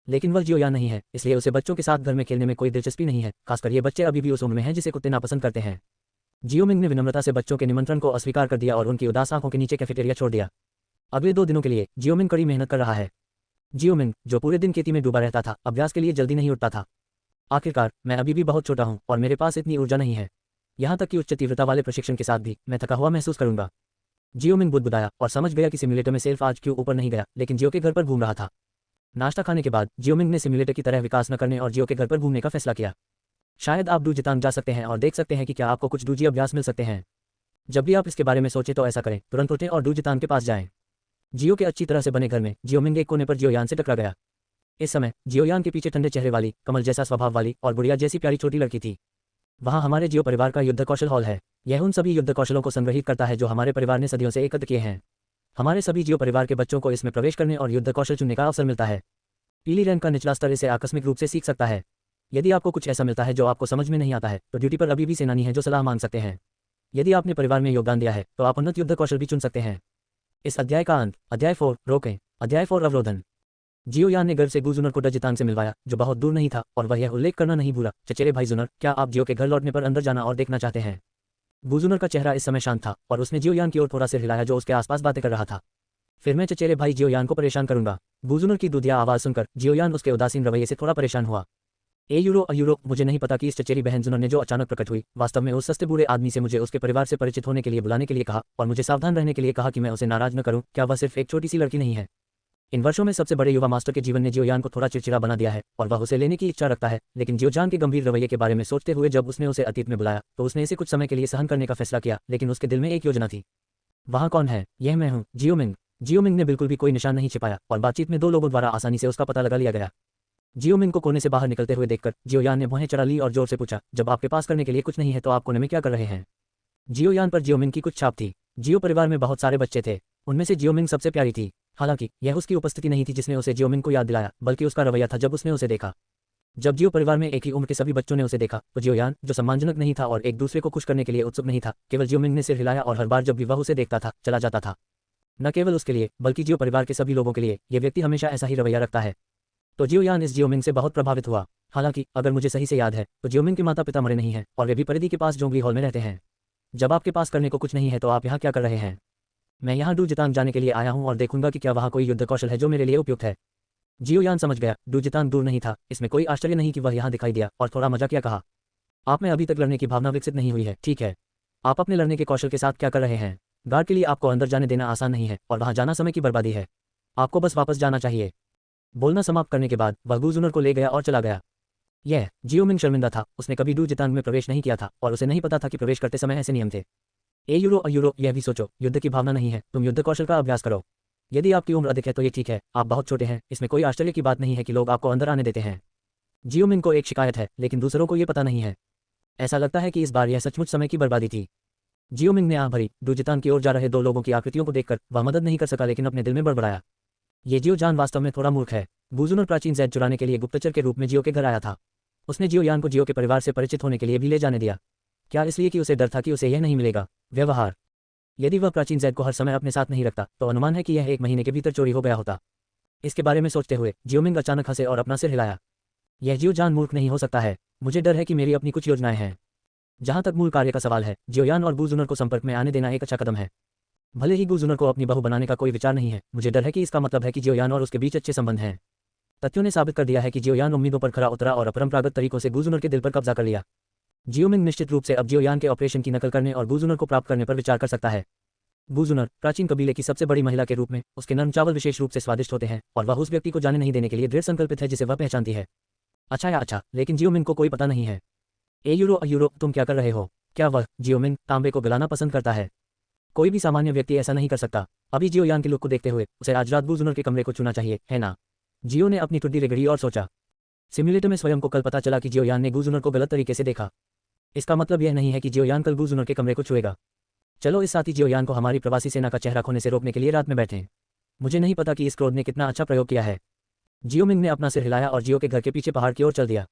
लेकिन वह जियोयान नहीं है, इसलिए उसे बच्चों के साथ घर में खेलने में कोई दिलचस्पी नहीं है, खासकर ये बच्चे अभी भी उस उम्र में हैं जिसे कुत्ते नापसंद करते हैं। जियोमिंग ने विनम्रता से बच्चों के निमंत्रण को अस्वीकार कर दिया और उनकी उदास आंखों के नीचे कैफेटेरिया छोड़ दिया। अगले 2 दिनों के लिए जियोमिंग कड़ी मेहनत कर रहा है। जियोमिंग, जो पूरे दिन खेती में डूबा रहता था, अभ्यास के लिए जल्दी नहीं उठता था। आखिरकार मैं अभी भी बहुत छोटा हूँ और मेरे पास इतनी ऊर्जा नहीं है। यहाँ तक कि उच्च तीव्रता वाले प्रशिक्षण के साथ भी मैं थका हुआ महसूस करूंगा। जियोमिंग बुदबुदाया और समझ गया कि सिम्युलेटर में सेल्फ आज क्यों ऊपर नहीं गया, लेकिन जियो के घर पर घूम रहा था। नाश्ता खाने के बाद जियोमिंग ने सिम्युलेटर की तरह विकास न करने और जियो के घर पर घूमने का फैसला किया। शायद आप डूजितांग जा सकते हैं और देख सकते हैं कि क्या आपको कुछ डूजी अभ्यास मिल सकते हैं। जब भी आप इसके बारे में सोचें तो ऐसा करें, तुरंत उठें और डूजितांग के पास जाएं। जियो के अच्छी तरह से बने घर में जियोमिंग एक कोने पर जियोयान से टकरा गया। इस समय जियोयान के पीछे ठंडे चेहरे वाली, कमल जैसा स्वभाव वाली और बुढ़िया जैसी प्यारी छोटी लड़की थी। वहाँ हमारे जियो परिवार का युद्ध कौशल हॉल है। यह उन सभी युद्ध कौशलों को संग्रहित करता है जो हमारे परिवार ने सदियों से एकत्र किए हैं। हमारे सभी जियो परिवार के बच्चों को इसमें प्रवेश करने और युद्ध कौशल चुनने का अवसर मिलता है। पीली रैंक का निचला स्तर इसे आकस्मिक रूप से सीख सकता है। यदि आपको कुछ ऐसा मिलता है जो आपको समझ में नहीं आता है, तो ड्यूटी पर अभी भी सेनानी है जो सलाह मांग सकते हैं। यदि आपने परिवार में योगदान दिया है तो आप उन्नत युद्ध कौशल भी चुन सकते हैं। इस अध्याय का अंत, अध्याय 4 रोकें। अध्याय 4 अवरोधन। जियोयान ने गर्व से गुजुनर को डजितांग से मिलवाया जो बहुत दूर नहीं था और वह यह उल्लेख करना नहीं भूला, चचेरे भाई जुनर, क्या आप जियो के घर लौटने पर अंदर जाना और देखना चाहते हैं? गुजुनर का चेहरा इस समय शांत था और उसने जियोयान की ओर थोड़ा सिर हिलाया जो उसके आसपास बातें कर रहा था। फिर मैं चचेरे भाई जियोयान को परेशान करूंगा। गुजुनर की दूधिया आवाज सुनकर जियोयान उसके उदासीन रवैये से थोड़ा परेशान हुआ। यूरो, मुझे नहीं पता कि इस चचेरी बहन जुनर ने जो अचानक प्रकट हुई, वास्तव में उस सस्ते बुरे आदमी से मुझे उसके परिवार से परिचित होने के लिए बुलाने के लिए कहा और मुझे सावधान रहने के लिए कहा कि मैं उसे नाराज न करूं। क्या वह सिर्फ एक छोटी सी लड़की नहीं है? इन वर्षों में सबसे बड़े युवा मास्टर के जीवन ने जियोयान को थोड़ा चिड़चिड़ा बना दिया है और वह उसे लेने की इच्छा रखता है, लेकिन जियोजान के गंभीर रवैये के बारे में सोचते हुए जब उसने उसे अतीत में बुलाया तो उसने इसे कुछ समय के लिए सहन करने का फैसला किया, लेकिन उसके दिल में एक योजना थी। वहाँ कौन है? यह मैं हूँ, जियोमिंग। जियोमिंग ने बिल्कुल भी कोई निशान नहीं छिपाया और बातचीत में दो लोगों द्वारा आसानी से उसका पता लगा लिया गया। जियोमिंग को कोने से बाहर निकलते हुए देखकर जियोयान ने भौहें चढ़ा ली और जोर से पूछा, जब आपके पास करने के लिए कुछ नहीं है तो आप कोने में क्या कर रहे हैं? जियोयान पर जियोमिंग की कुछ छाप थी। जियो परिवार में बहुत सारे बच्चे थे, उनमें से जियोमिंग सबसे प्यारी थी। हालांकि यह उसकी उपस्थिति नहीं थी जिसने उसे जियोमिंग को याद दिलाया, बल्कि उसका रवैया था जब उसने उसे देखा। जब जियो परिवार में एक ही उम्र के सभी बच्चों ने उसे देखा तो जियोयान, जो सम्मानजनक नहीं था और एक दूसरे को खुश करने के लिए उत्सुक नहीं था, केवल जियोमिंग ने सिर हिलाया और हर बार जब भी वह उसे देखता था चला जाता था। न केवल उसके लिए बल्कि जियो परिवार के सभी लोगों के लिए ये व्यक्ति हमेशा ऐसा ही रवैया रखता है। तो जियोयान इस जियोमिंग से बहुत प्रभावित हुआ। हालांकि अगर मुझे सही से याद है तो जियोमिंग के माता पिता मरे नहीं हैं और वे भी परिधि के पास जोंगली हॉल में रहते हैं। जब आपके पास करने को कुछ नहीं है तो आप यहाँ क्या कर रहे हैं? मैं यहाँ डूजितांग जाने के लिए आया हूँ और देखूंगा कि क्या वहाँ कोई युद्ध कौशल है जो मेरे लिए उपयुक्त है। जियोयान समझ गया डूजितांग दूर नहीं था, इसमें कोई आश्चर्य नहीं कि वह यहाँ दिखाई दिया और थोड़ा मजा किया कहा, आप में अभी तक लड़ने की भावना विकसित नहीं हुई है, ठीक है? आप अपने लड़ने के कौशल के साथ क्या कर रहे हैं? गार्ड के लिए आपको अंदर जाने देना आसान नहीं है और वहाँ जाना समय की बर्बादी है। आपको बस वापस जाना चाहिए। बोलना समाप्त करने के बाद वह गुजुनर को ले गया और चला गया। यह जियोमिंग शर्मिंदा था, उसने कभी डूजितांग में प्रवेश नहीं किया था और उसे नहीं पता था कि प्रवेश करते समय ऐसे नियम थे। यूरो यह भी सोचो, युद्ध की भावना नहीं है, तुम युद्ध कौशल का अभ्यास करो। यदि आपकी उम्र अधिक है तो ये ठीक है, आप बहुत छोटे हैं, इसमें कोई आश्चर्य की बात नहीं है कि लोग आपको अंदर आने देते हैं। जियोमिंग को एक शिकायत है, लेकिन दूसरों को ये पता नहीं है। ऐसा लगता है कि इस बार यह सचमुच समय की बर्बादी थी। जियोमिंग ने आह भरी। डूजितांग की ओर जा रहे दो लोगों की आकृतियों को देखकर वह मदद नहीं कर सका, लेकिन अपने दिल में बड़बड़ाया, ये जियोजान वास्तव में थोड़ा मूर्ख है। गुजुनर प्राचीन जैद चुराने के लिए गुप्तचर के रूप में जियो के घर आया था। उसने जियोयान को जियो के परिवार से परिचित होने के लिए भी ले जाने दिया। क्या इसलिए कि उसे डर था कि उसे यह नहीं मिलेगा? व्यवहार। यदि वह प्राचीन जैद को हर समय अपने साथ नहीं रखता तो अनुमान है कि यह 1 महीने के भीतर चोरी हो गया होता। इसके बारे में सोचते हुए जियोमिंग अचानक हंसे और अपना सिर हिलाया। यह जियोजान मूर्ख नहीं हो सकता है। मुझे डर है कि मेरी अपनी कुछ योजनाएं हैं। जहां तक मूल कार्य का सवाल है, जियोयान और गुजुनर को संपर्क में आने देना एक अच्छा कदम है। भले ही गुजुनर को अपनी बहू बनाने का कोई विचार नहीं है, मुझे डर है कि इसका मतलब है कि जियोयान और उसके बीच अच्छे संबंध हैं। तथ्यों ने साबित कर दिया है कि जियोयान उम्मीदों पर खरा उतरा और अपरंपरागत तरीकों से गुजुनर के दिल पर कब्जा कर लिया। जियोमिंग निश्चित रूप से अब जियोयान के ऑपरेशन की नकल करने और गुजुनर को प्राप्त करने पर विचार कर सकता है। गुजुनर प्राचीन कबीले की सबसे बड़ी महिला के रूप में उसके नरम चावल विशेष रूप से स्वादिष्ट होते हैं और वह उस व्यक्ति को जाने नहीं देने के लिए दृढ़ संकल्पित है जिसे वह पहचानती है। अच्छा, लेकिन जियोमिंग को कोई पता नहीं है। यूरो तुम क्या कर रहे हो? क्या वह जियोमिंग तांबे को गलाना पसंद करता है? कोई भी सामान्य व्यक्ति ऐसा नहीं कर सकता। अभी जियोयान के लुक को देखते हुए उसे आज रात गुजुनर के कमरे को चुना चाहिए, है ना? जियो ने अपनी टुड्डी रगड़ी और सोचा। सिम्युलेटर में स्वयं को कल पता चला कि जियोयान ने गुजुनर को गलत तरीके से देखा। इसका मतलब यह नहीं है कि जियोयान कल गुजुनर के कमरे को छुएगा। चलो इस साथ ही जियोयान को हमारी प्रवासी सेना का चेहरा खोने से रोकने के लिए रात में बैठें। मुझे नहीं पता कि इस क्रोध ने कितना अच्छा प्रयोग किया है। जियोमिंग ने अपना सिर हिलाया और जियो के घर के पीछे पहाड़ की ओर चल दिया।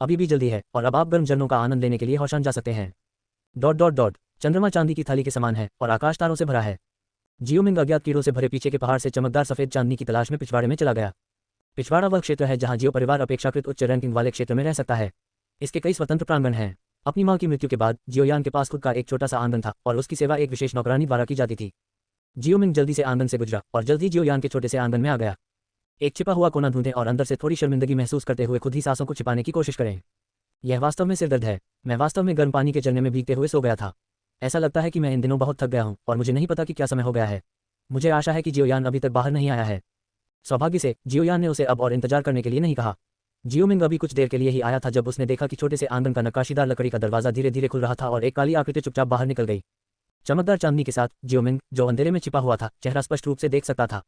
अभी भी जल्दी है और अब आप गर्म झरनों का आनंद लेने के लिए होशान जा सकते हैं। चंद्रमा चांदी की थाली के समान है और आकाश तारों से भरा है। जियोमिंग अज्ञात कीड़ों से भरे पीछे के पहाड़ से चमकदार सफेद चांदनी की तलाश में पिछवाड़े में चला गया। पिछवाड़ा वह क्षेत्र है जहां जियो परिवार अपेक्षाकृत उच्च रैंकिंग वाले क्षेत्र में रह सकता है। इसके कई स्वतंत्र प्रांगण हैं। अपनी मां की मृत्यु के बाद जियोयान के पास खुद का एक छोटा सा आंगन था और उसकी सेवा एक विशेष नौकरानी द्वारा की जाती थी। जियोमिंग जल्दी से आंगन से गुजरा और जल्द ही जियोयान के छोटे से आंगन में आ गया। एक छिपा हुआ कोना ढूंढें और अंदर से थोड़ी शर्मिंदगी महसूस करते हुए खुद ही सांसों को छिपाने की कोशिश करें। यह वास्तव में सिरदर्द है। मैं वास्तव में गर्म पानी के चलने में भीगते हुए सो गया था। ऐसा लगता है कि मैं इन दिनों बहुत थक गया हूं और मुझे नहीं पता कि क्या समय हो गया है। मुझे आशा है कि जियोयान अभी तक बाहर नहीं आया है। सौभाग्य से जियोयान ने उसे अब और इंतजार करने के लिए नहीं कहा। जियोमिंग अभी कुछ देर के लिए ही आया था जब उसने देखा कि छोटे से आंगन का नक्काशीदार लकड़ी का दरवाजा धीरे धीरे खुल रहा था और एक काली आकृति चुपचाप बाहर निकल गई। चमकदार चांदनी के साथ जियोमिंग, जो अंधेरे में छिपा हुआ था, चेहरा स्पष्ट रूप से देख सकता था।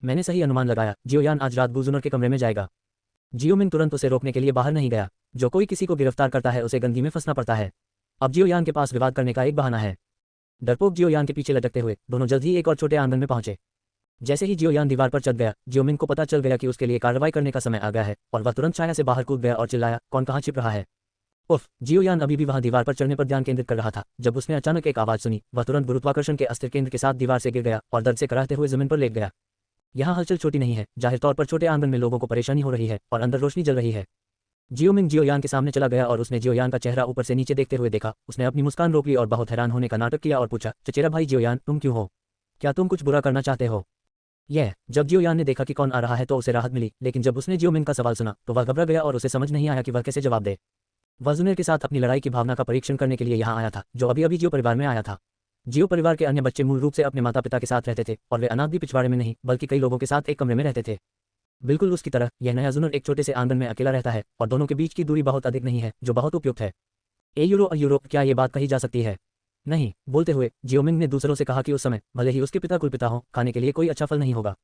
मैंने सही अनुमान लगाया, जियोयान आज रात गुजुनर के कमरे में जाएगा। जियोमिंग तुरंत उसे रोकने के लिए बाहर नहीं गया। जो कोई किसी को गिरफ्तार करता है उसे गंदगी में फंसना पड़ता है। अब जियोयान के पास विवाद करने का एक बहाना है। डरपोक जियोयान के पीछे लटकते हुए दोनों जल्द ही एक और छोटे आंगन में पहुंचे। जैसे ही जियोयान दीवार पर चढ़ गया, जियोमिंग को पता चल गया कि उसके लिए कार्रवाई करने का समय आ गया है और वह तुरंत छाया से बाहर कूद गया और चिल्लाया, कौन कहाँ छिप रहा है? उफ! जियोयान अभी भी वहां दीवार पर चढ़ने पर ध्यान केंद्रित कर रहा था जब उसने अचानक एक आवाज सुनी। वह तुरंत गुरुत्वाकर्षण के अस्थिर केंद्र के साथ दीवार से गिर गया और दर्द से कराहते हुए जमीन पर लेट गया। यहाँ हलचल छोटी नहीं है। जाहिर तौर पर छोटे आंगन में लोगों को परेशानी हो रही है और अंदर रोशनी जल रही है। जियोमिंग जियोयान के सामने चला गया और उसने जियोयान का चेहरा ऊपर से नीचे देखते हुए देखा। उसने अपनी मुस्कान रोक ली और बहुत हैरान होने का नाटक किया और पूछा, चचेरा भाई जियोयान, तुम क्यों हो? क्या तुम कुछ बुरा करना चाहते हो? जब जियोयान ने देखा कि कौन आ रहा है तो उसे राहत मिली, लेकिन जब उसने जियोमिंग का सवाल सुना तो वह घबरा गया और उसे समझ नहीं आया कि वह कैसे जवाब दे। वह जुनेर के साथ अपनी लड़ाई की भावना का परीक्षण करने के लिए यहाँ आया था, जो अभी अभी जियो परिवार में आया था। जियो परिवार के अन्य बच्चे मूल रूप से अपने माता पिता के साथ रहते थे और वे अनाथ भी पिछवाड़े में नहीं बल्कि कई लोगों के साथ एक कमरे में रहते थे। बिल्कुल उसकी तरह यह नया जुनर एक छोटे से आंगन में अकेला रहता है और दोनों के बीच की दूरी बहुत अधिक नहीं है, जो बहुत उपयुक्त है। यूरो क्या ये बात कही जा सकती है? नहीं, बोलते हुए जियोमिंग ने दूसरों से कहा कि उस समय भले ही उसके पिता कुलपिता हों, खाने के लिए कोई अच्छा फल नहीं होगा।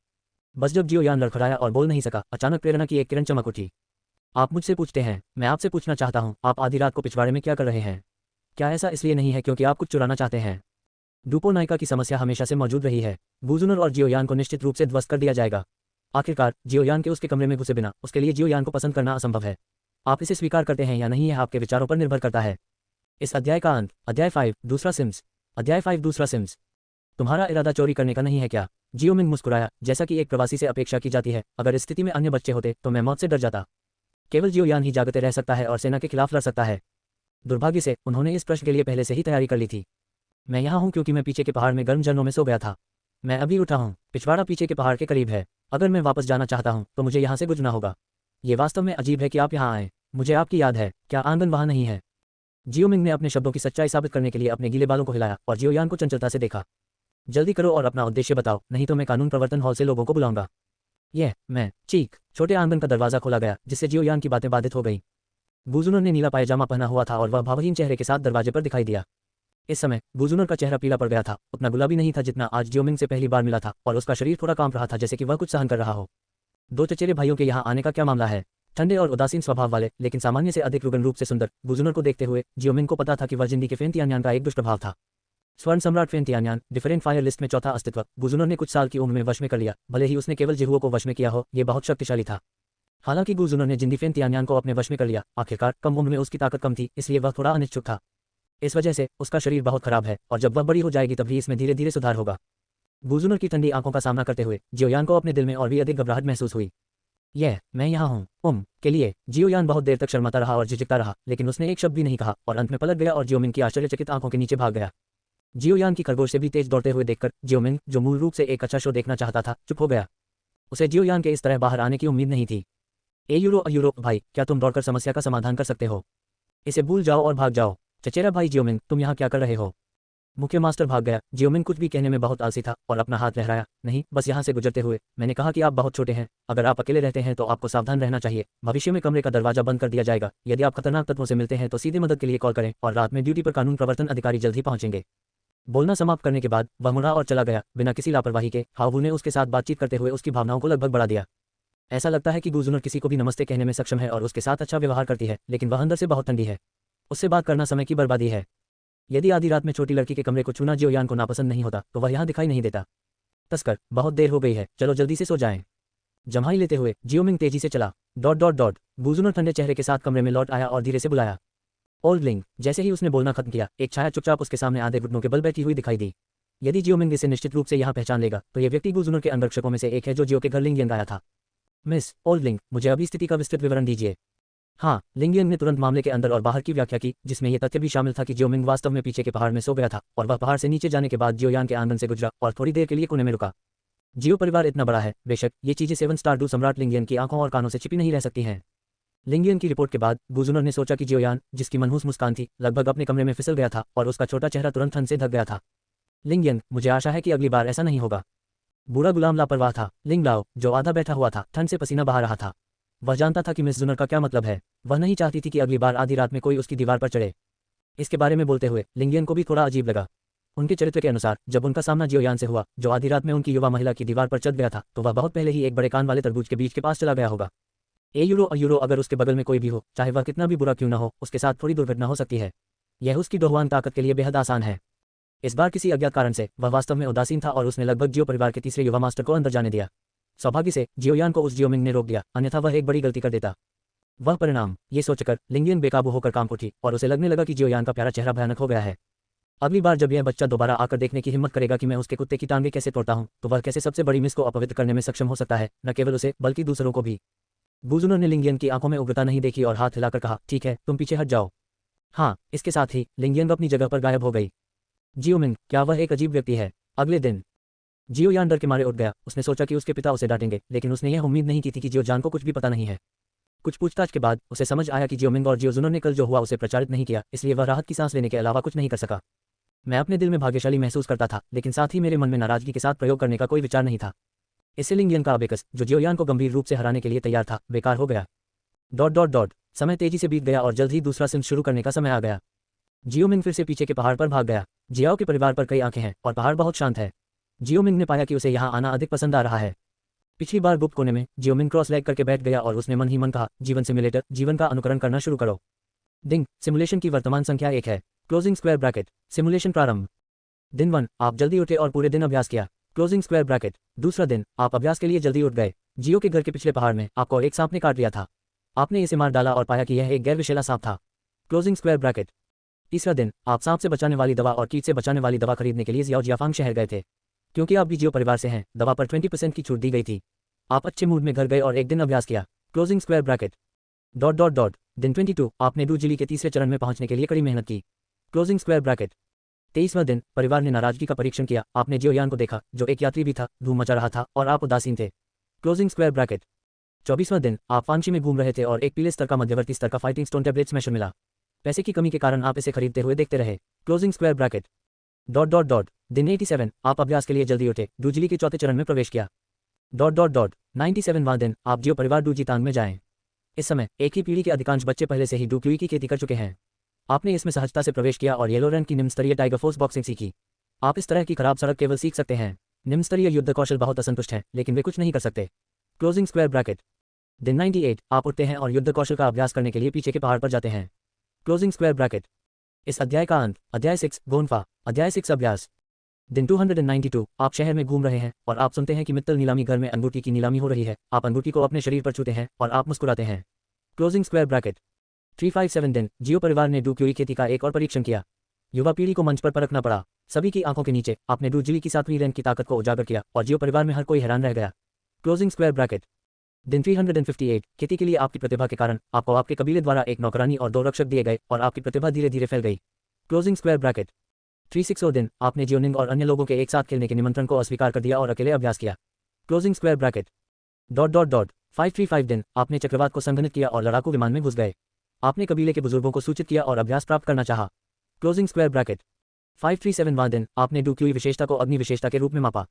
बस जब जियो यान लड़खड़ाया और बोल नहीं सका, अचानक प्रेरणा की एक किरण चमक उठी। आप मुझसे पूछते हैं, मैं आपसे पूछना चाहता हूँ, आप आधी रात को पिछवाड़े में क्या कर रहे हैं? क्या ऐसा इसलिए नहीं है क्योंकि आप कुछ चुराना चाहते हैं? डुपो नायिका की समस्या हमेशा से मौजूद रही है। बूजुनर और जियोयान को निश्चित रूप से ध्वस्त कर दिया जाएगा। आखिरकार जियोयान के उसके कमरे में घुसे बिना उसके लिए जियोयान को पसंद करना असंभव है। आप इसे स्वीकार करते हैं या नहीं, यह आपके विचारों पर निर्भर करता है। इस अध्याय का अंत। अध्याय 5 दूसरा सिम्स। अध्याय 5 दूसरा सिम्स। तुम्हारा इरादा चोरी करने का नहीं है क्या? जियोमिंग मुस्कुराया, जैसा कि एक प्रवासी से अपेक्षा की जाती है। अगर इस स्थिति में अन्य बच्चे होते तो मैं मौत से डर जाता। केवल जियोयान ही जागते रह सकता है और सेना के खिलाफ लड़ सकता है। दुर्भाग्य से उन्होंने इस प्रश्न के लिए पहले से ही तैयारी कर ली थी। मैं यहाँ हूँ क्योंकि मैं पीछे के पहाड़ में गर्म झरनों में सो गया था। मैं अभी उठा हूँ। पिछवाड़ा पीछे के पहाड़ के करीब है। अगर मैं वापस जाना चाहता हूँ तो मुझे यहाँ से गुजरना होगा। ये वास्तव में अजीब है कि आप यहाँ आए। मुझे आपकी याद है। क्या आंगन वहाँ नहीं है? जियोमिंग ने अपने शब्दों की सच्चाई साबित करने के लिए अपने गीले बालों को हिलाया और जियोयान को चंचलता से देखा। जल्दी करो और अपना उद्देश्य बताओ, नहीं तो मैं कानून प्रवर्तन हॉल से लोगों को बुलाऊंगा। मैं चीख। छोटे आंगन का दरवाजा खोला गया, जिससे जियोयान की बातें बाधित हो गईं। बूजुनर ने नीला पायजामा पहना हुआ था और वह भावहीन चेहरे के साथ दरवाजे पर दिखाई दिया। इस समय बूजुनर का चेहरा पीला पड़ गया था, उतना गुलाबी नहीं था जितना आज जियोमिंग से पहली बार मिला था, और उसका शरीर थोड़ा कांप रहा था जैसे कि वह कुछ सहन कर रहा हो। दो चचेरे भाइयों के यहाँ आने का क्या मामला है? ठंडे और उदासीन स्वभाव वाले लेकिन सामान्य से अधिक रुग्ण रूप से सुंदर बूजुनर को देखते हुए जियोमिंग को पता था कि वह जिंदी के फेन तियान्यान का एक दुष्ट प्रभाव था। स्वर्ण सम्राट फेन तियान्यान डिफरेंट फायर लिस्ट में चौथा अस्तित्व बूजुनर ने कुछ साल की उम्र में वश में कर लिया। भले ही उसने केवल जिहुओं को वश में किया हो, यह बहुत शक्तिशाली था। हालांकि बूजुनर ने जिंदी फेन तियान्यान को अपने वश में कर लिया। आखिरकार कम उम्र में उसकी ताकत कम थी, इसलिए वह थोड़ा अनिच्छुक था। इस वजह से उसका शरीर बहुत खराब है और जब वह बड़ी हो जाएगी तभी इसमें धीरे धीरे सुधार होगा। बूजुनर की ठंडी आंखों का सामना करते हुए जियोयान को अपने दिल में और भी अधिक घबराहट महसूस हुई। मैं यहाँ हूँ के लिए जियोयान बहुत देर तक शर्माता रहा और झिझकता रहा, लेकिन उसने एक शब्द भी नहीं कहा और अंत में पलट गया और जियोमिंग की आश्चर्यचकित आंखों के नीचे भाग गया। जियोयान की खरगोश से भी तेज दौड़ते हुए देखकर जियोमिंग, जो मूल रूप से एक अच्छा शो देखना चाहता था, चुप हो गया। उसे जियोयान के इस तरह बाहर आने की उम्मीद नहीं थी। यूरो भाई, क्या तुम दौड़कर समस्या का समाधान कर सकते हो? इसे भूल जाओ और भाग जाओ। चचेरा भाई जियोमिंग, तुम यहाँ क्या कर रहे हो? मुख्य मास्टर भाग गया। जियोमिंग कुछ भी कहने में बहुत आलसी था और अपना हाथ लहराया। नहीं, बस यहाँ से गुजरते हुए मैंने कहा कि आप बहुत छोटे हैं। अगर आप अकेले रहते हैं तो आपको सावधान रहना चाहिए। भविष्य में कमरे का दरवाजा बंद कर दिया जाएगा। यदि आप खतरनाक तत्वों से मिलते हैं तो सीधे मदद के लिए कॉल करें और रात में ड्यूटी पर कानून प्रवर्तन अधिकारी जल्द ही पहुंचेंगे। बोलना समाप्त करने के बाद वह मुड़ा और चला गया, बिना किसी लापरवाही के। हावू ने उसके साथ बातचीत करते हुए उसकी भावनाओं को लगभग बढ़ा दिया। ऐसा लगता है कि बूजुनर किसी को भी नमस्ते कहने में सक्षम है और उसके साथ अच्छा व्यवहार करती है, लेकिन वह अंदर से बहुत ठंडी है। उससे बात करना समय की बर्बादी है। यदि आधी रात में छोटी लड़की के कमरे को छूना जियोयान को नापसंद नहीं होता तो वह यहाँ दिखाई नहीं देता। तस्कर, बहुत देर हो गई है, चलो जल्दी से सो जाएं। जम्हाई लेते हुए जियोमिंग तेजी से चला। बूजुनर ठंडे चेहरे के साथ कमरे में लौट आया और धीरे से बुलाया, ओल्ड लिंग। जैसे ही उसने बोलना खत्म किया, एक छाया चुपचाप उसके सामने आधे घुटनों के बल बैठी हुई दिखाई दी। यदि जियोमिंग इसे निश्चित रूप से यहाँ पहचान लेगा तो यह व्यक्ति बूजुनर के अंगरक्षकों में से एक है जो जियो के घर लिंगियन आया था। मिस ओल्ड लिंग, मुझे अभी स्थिति का विस्तृत विवरण दीजिए। हाँ, लिंगियन ने तुरंत मामले के अंदर और बाहर की व्याख्या की, जिसमें यह तथ्य भी शामिल था कि जियोमिंग वास्तव में पीछे के पहाड़ में सो गया था और वह पहाड़ से नीचे जाने के बाद जियोयान के आंगन से गुजरा और थोड़ी देर के लिए कोने में रुका। जियो परिवार इतना बड़ा है, बेशक ये चीजें 7 स्टार डू सम्राट लिंगियन की आंखों और कानों से छिपी नहीं रह सकती हैं। लिंगियन की रिपोर्ट के बाद बूजुनर ने सोचा कि जियोयान, जिसकी मनहूस मुस्कान थी, लगभग अपने कमरे में फिसल गया था और उसका छोटा चेहरा तुरंत ठंड से ढक गया था। लिंगियन, मुझे आशा है कि अगली बार ऐसा नहीं होगा। बूढ़ा गुलाम लापरवाह था। लिंग लाओ, जो आधा बैठा हुआ था, ठंड से पसीना बहा रहा था। वह जानता था कि मिस जुनर का क्या मतलब है। वह नहीं चाहती थी कि अगली बार आधी रात में कोई उसकी दीवार पर चढ़े। इसके बारे में बोलते हुए लिंगियन को भी थोड़ा अजीब लगा। उनके चरित्र के अनुसार जब उनका सामना जियोयान से हुआ, जो आधी रात में उनकी युवा महिला की दीवार पर चढ़ गया था, तो वह बहुत पहले ही एक बड़े कान वाले तरबूज के बीच के पास चला गया होगा। यूरो अगर उसके बगल में कोई भी हो, चाहे वह कितना भी बुरा क्यों न हो, उसके साथ थोड़ी दुर्घटना हो सकती है। यह उसकी डोहवान ताकत के लिए बेहद आसान है। इस बार किसी अज्ञात कारण से वह वास्तव में उदासीन था और उसने लगभग जियो परिवार के तीसरे युवा मास्टर को अंदर जाने दिया। सौभाग्य से जियोयान को उस जियोमिंग ने रोक दिया, अन्यथा वह एक बड़ी गलती कर देता। वह परिणाम, ये सोचकर लिंगियन बेकाबू होकर कांप उठी और उसे लगने लगा कि जियोयान का प्यारा चेहरा भयानक हो गया है। अगली बार जब यह बच्चा दोबारा आकर देखने की हिम्मत करेगा कि मैं उसके कुत्ते की टांगे कैसे तोड़ता हूं, तो वह कैसे सबसे बड़ी मिस को अपवित्र करने में सक्षम हो सकता है, न केवल उसे बल्कि दूसरों को भी। बूजुनर ने लिंगियन की आंखों में उग्रता नहीं देखी और हाथ हिलाकर कहा, ठीक है, तुम पीछे हट जाओ। हाँ, इसके साथ ही लिंगियन अपनी जगह पर गायब हो गई। जियोमिंग, क्या वह एक अजीब व्यक्ति है? अगले दिन जियोयान डर के मारे उठ गया। उसने सोचा कि उसके पिता उसे डांटेंगे, लेकिन उसने यह उम्मीद नहीं की थी कि जियोजान को कुछ भी पता नहीं है। कुछ पूछताछ के बाद उसे समझ आया कि जियोमिंग और जियोजुनर ने कल जो हुआ उसे प्रचारित नहीं किया, इसलिए वह राहत की सांस लेने के अलावा कुछ नहीं कर सका। मैं अपने दिल में भाग्यशाली महसूस करता था, लेकिन साथ ही मेरे मन में नाराजगी के साथ प्रयोग करने का कोई विचार नहीं था। इससे लिंगियन का अबेकस, जो जियोयान को गंभीर रूप से हराने के लिए तैयार था, बेकार हो गया। समय तेजी से बीत गया और जल्द ही दूसरा सिम शुरू करने का समय आ गया। जियोमिंग फिर से पीछे के पहाड़ पर भाग गया। जियाओ के परिवार पर कई आंखें हैं और पहाड़ बहुत शांत है। जियोमिंग ने पाया कि उसे यहाँ आना अधिक पसंद आ रहा है। पिछली बार गुप्त कोने में जियोमिंग क्रॉस लेग करके बैठ गया और उसने मन ही मन कहा, जीवन सिमुलेटर, जीवन का अनुकरण करना शुरू करो। डिंग, सिमुलेशन की वर्तमान संख्या 1 है। क्लोजिंग स्क्वायर ब्रैकेट, सिमुलेशन प्रारंभ। दिन 1, आप जल्दी उठे और पूरे दिन अभ्यास किया। Closing square bracket. दूसरा दिन, आप अभ्यास के लिए जल्दी उठ गए। जियो के घर के पिछले पहाड़ में आपको एक सांप ने काट लिया था। आपने इसे मार डाला और पाया कि यह एक गैर विषैला सांप था। Closing square bracket. तीसरा दिन, आप सांप से बचाने वाली दवा और कीट से बचाने वाली दवा खरीदने के लिए जियाओ जियाफांग शहर गए थे। क्योंकि आप भी जियो परिवार से हैं, दवा पर 20% की छूट दी गई थी। आप अच्छे मूड में घर गए और एक दिन अभ्यास किया। Closing square bracket. दिन 22, आपने डूजिली के तीसरे चरण में पहुंचने के लिए कड़ी मेहनत की। Closing square bracket. 23वां दिन, परिवार ने नाराजगी का परीक्षण किया। आपने जियोयान को देखा, जो एक यात्री भी था, धूम मचा रहा था और आप उदासीन थे। Closing square bracket. 24वां दिन, आप फांची में घूम रहे थे और एक पीले स्तर का मध्यवर्ती स्तर का फाइटिंग स्टोन टैबलेट स्मैशर मिला। पैसे की कमी के कारण आप इसे खरीदते हुए देखते रहे। Closing square bracket. दिन 87, आप अभ्यास के लिए जल्दी उठे, डूजिली के चौथे चरण में प्रवेश किया। 97वां दिन, आप जियो परिवार डूजीतांग में जाएं। इस समय एक ही पीढ़ी के अधिकांश बच्चे पहले से ही डूक्यूई की खेती कर चुके हैं। आपने इसमें सहजता से प्रवेश किया और येलो रैंक की निम्न स्तरीय टाइगर फोर्स बॉक्सिंग सीखी। आप इस तरह की खराब सड़क केवल सीख सकते हैं। निम्न स्तरीय युद्ध कौशल बहुत असंतुष्ट हैं, लेकिन वे कुछ नहीं कर सकते। Closing square bracket. दिन 98, आप उठते हैं और युद्ध कौशल का अभ्यास करने के लिए पीछे के पहाड़ पर जाते हैं। Closing square bracket. इस अध्याय का अंत। अध्याय 6, गोनफा। अध्याय 6, अभ्यास। दिन 292, आप शहर में घूम रहे हैं और आप सुनते हैं कि मित्तल नीलामी घर में अंगूठी की नीलामी हो रही है। आप अंगूठी को अपने शरीर पर छूते हैं और आप मुस्कुराते हैं। Closing square bracket. 357 दिन, जियो परिवार ने डूक्यूई खेती का एक और परीक्षण किया। युवा पीढ़ी को मंच पर परखना पड़ा। सभी की आंखों के नीचे आपने डूजिली की 7वीं रैंक की ताकत को उजागर किया और जियो परिवार में हर कोई हैरान रह गया। Closing square bracket. दिन 358, खेती के लिए आपकी प्रतिभा के कारण आपको आपके कबीले द्वारा एक नौकरानी और 2 रक्षक दिए गए और आपकी प्रतिभा धीरे धीरे फैल गई। Closing square bracket. 360 दिन, आपने जियोनिंग और अन्य लोगों के एक साथ खेलने के निमंत्रण को अस्वीकार कर दिया और अकेले अभ्यास किया। Closing square bracket. 535 दिन, आपने चक्रवात को संघनित किया और लड़ाकू विमान में घुस गए। आपने कबीले के बुजुर्गों को सूचित किया और अभ्यास प्राप्त करना चाहा। Closing square bracket. 537वां दिन, आपने डूक्यूई विशेषता को अग्नि विशेषता के रूप में मापा।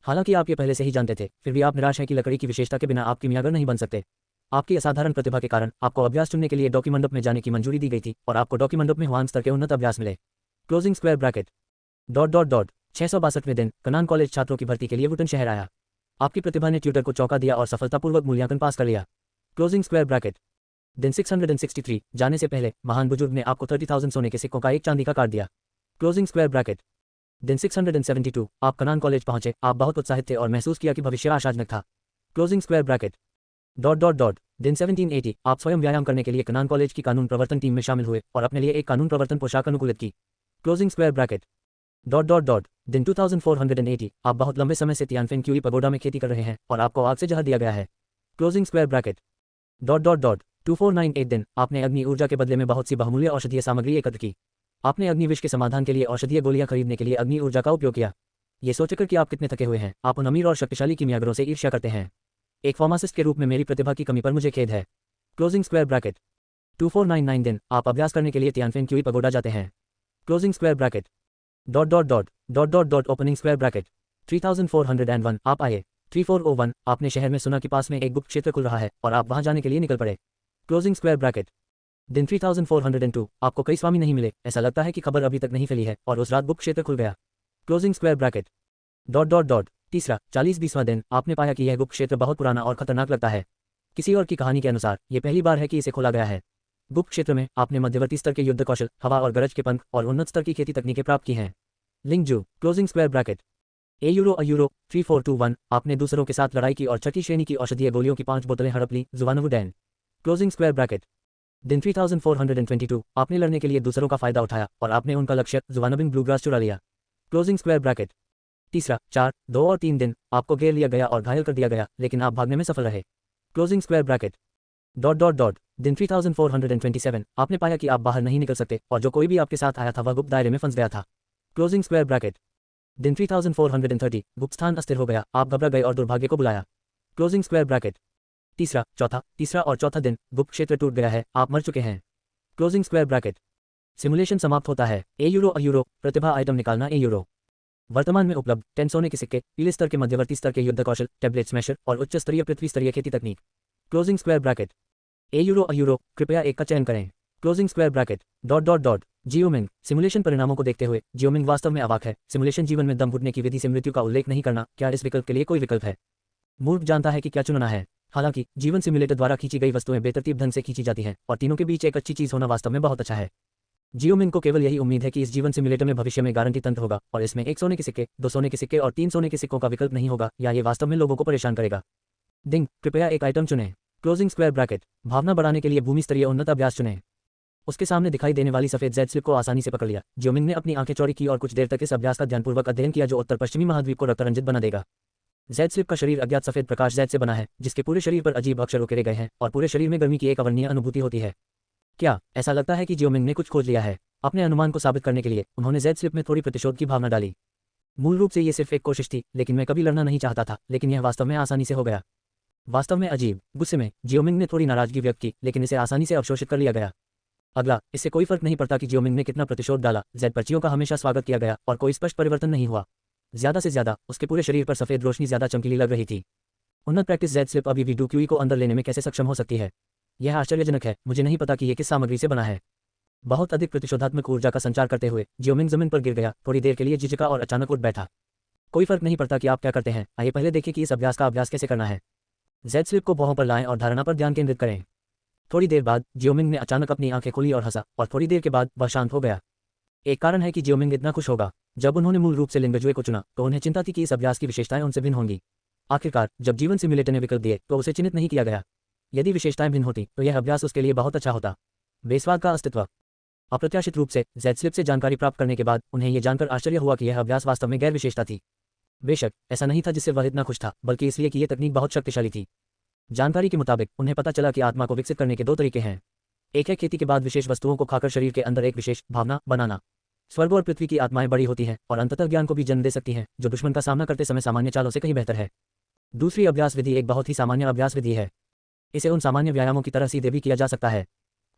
हालांकि आप ये पहले से ही जानते थे, फिर भी आप निराश हैं कि लकड़ी की विशेषता के बिना आप कीमियागर नहीं बन सकते। आपकी असाधारण प्रतिभा के कारण आपको अभ्यास चुनने के लिए डॉकी मंडप में जाने की मंजूरी दी गई थी और आपको डॉकी मंडप में हुआंग स्तर के उन्नत अभ्यास मिले। Closing square bracket. 662वें दिन, कनान कॉलेज छात्रों की भर्ती के लिए वुटन शहर आया। आपकी प्रतिभा ने ट्यूटर को चौंका दिया और सफलतापूर्वक मूल्यांकन पास कर लिया। Closing square bracket. दिन 663, जाने से पहले महान बुजुर्ग ने आपको 30,000 सोने के सिक्कों का एक चांदी का कार्ड दिया। Closing square bracket. दिन 672, आप कनान कॉलेज पहुंचे। आप बहुत उत्साहित थे और महसूस किया कि भविष्य आशाजनक था। Closing square bracket. दिन 1780, आप स्वयं व्यायाम करने के लिए कनान कॉलेज की कानून प्रवर्तन टीम में शामिल हुए और अपने लिए एक कानून प्रवर्तन पोशाक अनुकूलित की। Closing square bracket. दिन 2480, आप बहुत लंबे समय से तियानफेन क्यूई पगोडा में खेती कर रहे हैं और आपको आग से जहर दिया गया है। Closing square bracket. 2498 दिन, आपने अग्नि ऊर्जा के बदले में बहुत सी बहुमूल्य औषधीय सामग्री एकत्र की। आपने अग्नि विष के समाधान के लिए औषधीय गोलियां खरीदने के लिए अग्नि ऊर्जा का उपयोग किया। ये सोचकर कि आप कितने थके हुए हैं, आप उन अमीर और शक्तिशाली कीमियागरों से ईर्ष्या करते हैं। एक फार्मासिस्ट के रूप में मेरी प्रतिभा की कमी पर मुझे खेद है। Closing square bracket. 2499 दिन, आप अभ्यास करने के लिए तियानफेन क्यूई पगोडा जाते हैं। Closing square bracket. Opening square bracket. 3401, आप आए। 3401, आपने शहर में सुना कि पास में एक गुप्त क्षेत्र खुल रहा है और आप वहां जाने के लिए निकल पड़े। Closing square bracket. दिन 3402, आपको कई स्वामी नहीं मिले। ऐसा लगता है कि खबर अभी तक नहीं फैली है और उस रात गुप्त क्षेत्र खुल गया। Closing square bracket. तीसरा 40वां दिन, आपने पाया कि यह गुप्त क्षेत्र बहुत पुराना और खतरनाक लगता है। किसी और की कहानी के अनुसार यह पहली बार है कि इसे खोला गया है। गुप्त क्षेत्र में आपने मध्यवर्ती स्तर के युद्ध कौशल, हवा और गरज के पंख और उन्नत स्तर की खेती तकनीकें प्राप्त की हैं। लिंगजू। Closing square bracket. यूरो 3421, आपने दूसरों के साथ लड़ाई की और छठी श्रेणी की औषधीय गोलियों की 5 बोतलें हड़प ली। जुवानवु डैन। Closing square bracket. दिन 3422, आपने लड़ने के लिए दूसरों का फायदा उठाया और आपने उनका लक्ष्य जुवानबिंग ब्लूग्रास चुरा लिया। Closing square bracket. तीसरा 4, 2 और 3 दिन, आपको घेर लिया गया और घायल कर दिया गया, लेकिन आप भागने में सफल रहे। Closing square bracket. दिन 3427, आपने पाया कि आप बाहर नहीं निकल सकते और जो कोई भी आपके साथ आया था वह गुप्त दायरे में फंस गया था। Closing square bracket. दिन 3430, गुप्त स्थान अस्थिर हो गया, आप घबरा गए और दुर्भाग्य को बुलाया। Closing square bracket. तीसरा और चौथा दिन, गुप्त क्षेत्र टूट गया है, आप मर चुके हैं। Closing square bracket. सिमुलेशन समाप्त होता है। €1 प्रतिभा आइटम निकालना €1। वर्तमान में उपलब्ध 10 सोने के सिक्के, पीले स्तर के मध्यवर्ती स्तर के युद्ध कौशल, टैबलेट स्मैशर और उच्च स्तरीय पृथ्वी स्तरीय खेती तकनीक। क्लोजिंग स्क्वायर ब्रैकेट €1 कृपया एक का चयन करें। क्लोजिंग स्क्वायर ब्रैकेट जियोमिंग सिमुलेशन परिणामों को देखते हुए जियोमिंग वास्तव में अवाक है। सिमुलेशन जीवन में दम घुटने की विधि से मृत्यु का उल्लेख नहीं करना, क्या इस विकल्प के लिए कोई विकल्प है? मूर्ख जानता है कि क्या चुनना है। हालांकि जीवन सिमुलेटर द्वारा खींची गई वस्तुएं बेतरतीब ढंग से खींची जाती हैं और तीनों के बीच एक अच्छी चीज होना वास्तव में बहुत अच्छा है। जियोमिंग को केवल यही उम्मीद है कि इस जीवन सिमुलेटर में भविष्य में गारंटी तंत्र होगा और इसमें 1 सोने के सिक्के, 2 सोने के सिक्के और 3 सोने के सिक्कों का विकल्प नहीं होगा, या ये वास्तव में लोगों को परेशान करेगा। डिंग कृपया एक आइटम चुनें। क्लोजिंग स्क्वायर ब्रैकेट भावना बढ़ाने के लिए भूमि स्तरीय उन्नत अभ्यास चुनें। उसके सामने दिखाई देने वाली सफेद जेड स्लिप को आसानी से पकड़ लिया। जियोमिंग ने अपनी आंखें चौड़ी की और कुछ देर तक इस अभ्यास का ध्यानपूर्वक अध्ययन किया जो उत्तर पश्चिमी महाद्वीप को रक्तरंजित बना देगा। जेड स्लिप का शरीर अज्ञात सफेद प्रकाश जेड से बना है, जिसके पूरे शरीर पर अजीब अक्षर उकेरे गए हैं और पूरे शरीर में गर्मी की एक अवर्णीय अनुभूति होती है। क्या ऐसा लगता है कि जियोमिंग ने कुछ खोज लिया है? अपने अनुमान को साबित करने के लिए उन्होंने जेड स्लिप में थोड़ी प्रतिशोध की भावना डाली। मूल रूप से ये सिर्फ एक कोशिश थी, लेकिन मैं कभी लड़ना नहीं चाहता था, लेकिन यह वास्तव में आसानी से हो गया। वास्तव में अजीब। गुस्से में जियोमिंग ने थोड़ी नाराजगी व्यक्त की, लेकिन इसे आसानी से अवशोषित कर लिया गया। अगला, इससे कोई फर्क नहीं पड़ता कि जियोमिंग ने कितना प्रतिशोध डाला, जेड पर्चियों का हमेशा स्वागत किया गया और कोई स्पष्ट परिवर्तन नहीं हुआ। ज्यादा से ज्यादा उसके पूरे शरीर पर सफेद रोशनी ज्यादा चमकीली लग रही थी। उन्नत प्रैक्टिस जेड स्लिप अभी भी डूक्यूई को अंदर लेने में कैसे सक्षम हो सकती है? यह आश्चर्यजनक है। मुझे नहीं पता कि यह किस सामग्री से बना है। बहुत अधिक प्रतिशोधात्मक ऊर्जा का संचार करते हुए जियोमिंग जमीन पर गिर गया, थोड़ी देर के लिए झिझका और अचानक उठ बैठा। कोई फर्क नहीं पड़ता कि आप क्या करते हैं, आइए पहले देखें कि इस अभ्यास का अभ्यास कैसे करना है। जेड स्लिप को बाहों पर लाएं और धारणा पर ध्यान केंद्रित करें। थोड़ी देर बाद जियोमिंग ने अचानक अपनी आंखें खोली और हंसा, और थोड़ी देर के बाद वह शांत हो गया। एक कारण है कि जियोमिंग इतना खुश होगा। जब उन्होंने मूल रूप से लिंगजुए को चुना तो उन्हें चिंता थी कि इस अभ्यास की विशेषताएं उनसे भिन्न होंगी। आखिरकार जब जीवन सिमुलेटर ने विकल्प दिए तो उसे चिन्हित नहीं किया गया। यदि विशेषताएं भिन्न होती तो यह अभ्यास उसके लिए बहुत अच्छा होता। बेस्वाद का अस्तित्व। अप्रत्याशित रूप से जेड स्लिप से जानकारी प्राप्त करने के बाद उन्हें यह जानकर आश्चर्य हुआ कि यह अभ्यास वास्तव में गैर विशेषता थी। बेशक ऐसा नहीं था जिससे वह इतना खुश था, बल्कि इसलिए कि यह तकनीक बहुत शक्तिशाली थी। जानकारी के मुताबिक उन्हें पता चला कि आत्मा को विकसित करने के 2 तरीके हैं। एक है खेती के बाद विशेष वस्तुओं को खाकर शरीर के अंदर एक विशेष भावना बनाना। स्वर्ग और पृथ्वी की आत्माएं बड़ी होती हैं और अंततः ज्ञान को भी जन्म दे सकती हैं, जो दुश्मन का सामना करते समय सामान्य चालों से कहीं बेहतर है। दूसरी अभ्यास विधि एक बहुत ही सामान्य अभ्यास विधि है। इसे उन सामान्य व्यायामों की तरह सीधे भी किया जा सकता है।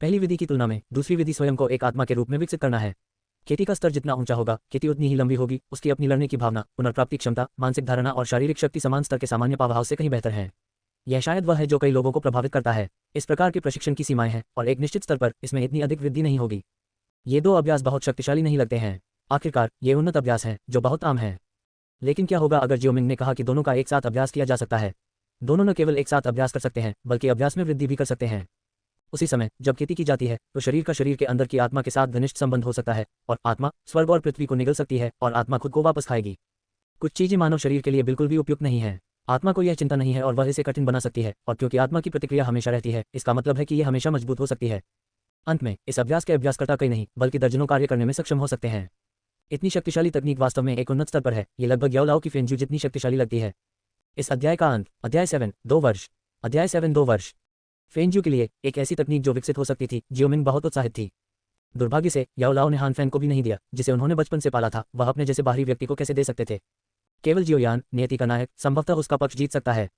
पहली विधि की तुलना में दूसरी विधि स्वयं को एक आत्मा के रूप में विकसित करना है। खेती का स्तर जितना ऊंचा होगा, खेती उतनी ही लंबी होगी। उसकी अपनी लड़ने की भावना, पुनर्प्राप्ति क्षमता, मानसिक धारणा और शारीरिक शक्ति समान स्तर के सामान्य पावभाव से कहीं बेहतर है। यह शायद वह है जो कई लोगों को प्रभावित करता है। इस प्रकार के प्रशिक्षण की सीमाएं हैं और एक निश्चित स्तर पर इसमें इतनी अधिक वृद्धि नहीं होगी। ये 2 अभ्यास बहुत शक्तिशाली नहीं लगते हैं। आखिरकार ये उन्नत अभ्यास हैं जो बहुत आम है। लेकिन क्या होगा अगर जियोमिंग ने कहा कि दोनों का एक साथ अभ्यास किया जा सकता है? दोनों न केवल एक साथ अभ्यास कर सकते हैं, बल्कि अभ्यास में वृद्धि भी कर सकते हैं। उसी समय जब खेती की जाती है तो शरीर का शरीर के अंदर की आत्मा के साथ घनिष्ठ संबंध हो सकता है और आत्मा स्वर्ग और पृथ्वी को निगल सकती है और आत्मा खुद को वापस खाएगी। कुछ चीजें मानव शरीर के लिए बिल्कुल भी उपयुक्त नहीं है। आत्मा को यह चिंता नहीं है और वह इसे कठिन बना सकती है, और क्योंकि आत्मा की प्रतिक्रिया हमेशा रहती है, इसका मतलब है कि यह हमेशा मजबूत हो सकती है। अंत में इस अभ्यास के अभ्यासकर्ता कई नहीं बल्कि दर्जनों कार्य करने में सक्षम हो सकते हैं। इतनी शक्तिशाली तकनीक वास्तव में एक उन्नत स्तर पर है। ये लगभग याओलाओ की फेंज्यू जितनी शक्तिशाली लगती है। इस अध्याय का अंत। अध्याय 7 2 वर्ष। अध्याय 7 2 वर्ष। फेंज्यू के लिए एक ऐसी तकनीक जो विकसित हो सकती थी। जियोमिंग बहुत उत्साहित थी। दुर्भाग्य से याओलाओ ने हान फैन को भी नहीं दिया, जिसे उन्होंने बचपन से पाला था। वह अपने जैसे बाहरी व्यक्ति को कैसे दे सकते थे? केवल जियोयान, नियति का नायक, संभवतः उसका पक्ष जीत सकता है।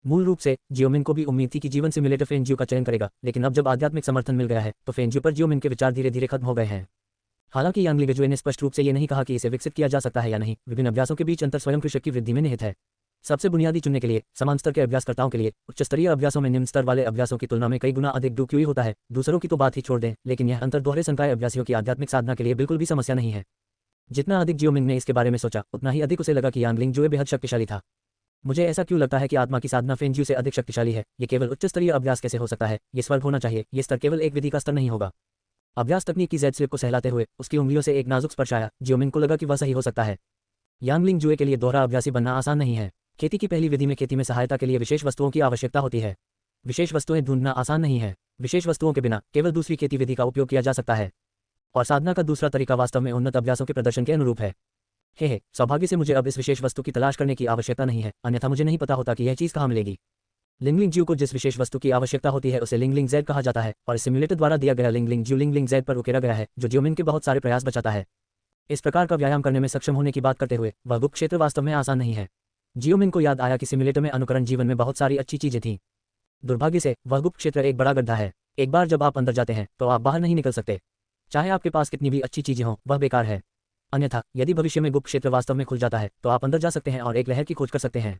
मूल रूप से जियोमिंग को भी उम्मीद थी कि जीवन सिमुलेटर फेंज्यू का चयन करेगा, लेकिन अब जब आध्यात्मिक समर्थन मिल गया है तो फेंज्यू पर जियोमिंग के विचार धीरे धीरे खत्म हो गए हैं। हालांकि यांग लिगजुए ने स्पष्ट रूप से ये नहीं कहा कि इसे विकसित किया जा सकता है या नहीं। विभिन्न अभ्यासों के बीच अंतर स्वयं कृषक की वृद्धि में निहित है। सबसे बुनियादी चुनने के लिए समान स्तर के अभ्यासकर्ताओं के लिए उच्च स्तरीय अभ्यासों में निम्न स्तर वाले अभ्यासों की तुलना में कई गुना अधिक डूक्यूई होता है। दूसरों की तो बात ही छोड़ दें, लेकिन यह अंतर दोहरे संकाय अभ्यासियों की आध्यात्मिक साधना के लिए बिल्कुल भी समस्या नहीं है। जितना अधिक जियोमिंग ने इसके बारे में सोचा, उतना ही अधिक उसे लगा कि यांग लिंगजुए बेहद शक्तिशाली था। मुझे ऐसा क्यों लगता है कि आत्मा की साधना फेंज्यू से अधिक शक्तिशाली है? ये केवल उच्च स्तरीय अभ्यास कैसे हो सकता है? ये स्वर्ग होना चाहिए। ये स्तर केवल एक विधि का स्तर नहीं होगा। अभ्यास तकनीक की जेड स्लिप को सहलाते हुए उसकी उंगलियों से एक नाजुक स्पर्श आया। जियोमिंग को लगा कि वह सही हो सकता है। यांग लिंगजुए के लिए दोहरा अभ्यासी बनना आसान नहीं है। खेती की पहली विधि में खेती में सहायता के लिए विशेष वस्तुओं की आवश्यकता होती है। विशेष वस्तुएं ढूंढना आसान नहीं है। विशेष वस्तुओं के बिना केवल दूसरी खेती विधि का उपयोग किया जा सकता है। और साधना का दूसरा तरीका वास्तव में उन्नत अभ्यासों के प्रदर्शन के अनुरूप है। हे सौभाग्य से मुझे अब इस विशेष वस्तु की तलाश करने की आवश्यकता नहीं है, अन्यथा मुझे नहीं पता होता कि यह चीज़ कहाँ मिलेगी। लिंगलिंग ज्यू को जिस विशेष वस्तु की आवश्यकता होती है उसे लिंगलिंग जेड कहा जाता है, और इस सिम्युलेटर द्वारा दिया गया लिंगलिंग ज्यू लिंगलिंग जेड पर उकेरा गया है, जो जियोमिंग के बहुत सारे प्रयास बचाता है। इस प्रकार का व्यायाम करने में सक्षम होने की बात करते हुए वह गुप्त क्षेत्र वास्तव में आसान नहीं है। जियोमिंग को याद आया कि सिम्युलेटर में अनुकरण जीवन में बहुत सारी अच्छी चीजें थीं। दुर्भाग्य से वह गुप्त क्षेत्र एक बड़ा गड्ढा है। एक बार जब आप अंदर जाते हैं तो आप बाहर नहीं निकल सकते। चाहे आपके पास कितनी भी अच्छी चीजें हों, वह बेकार है। अन्यथा यदि भविष्य में गुप्त क्षेत्र वास्तव में खुल जाता है तो आप अंदर जा सकते हैं और एक लहर की खोज कर सकते हैं।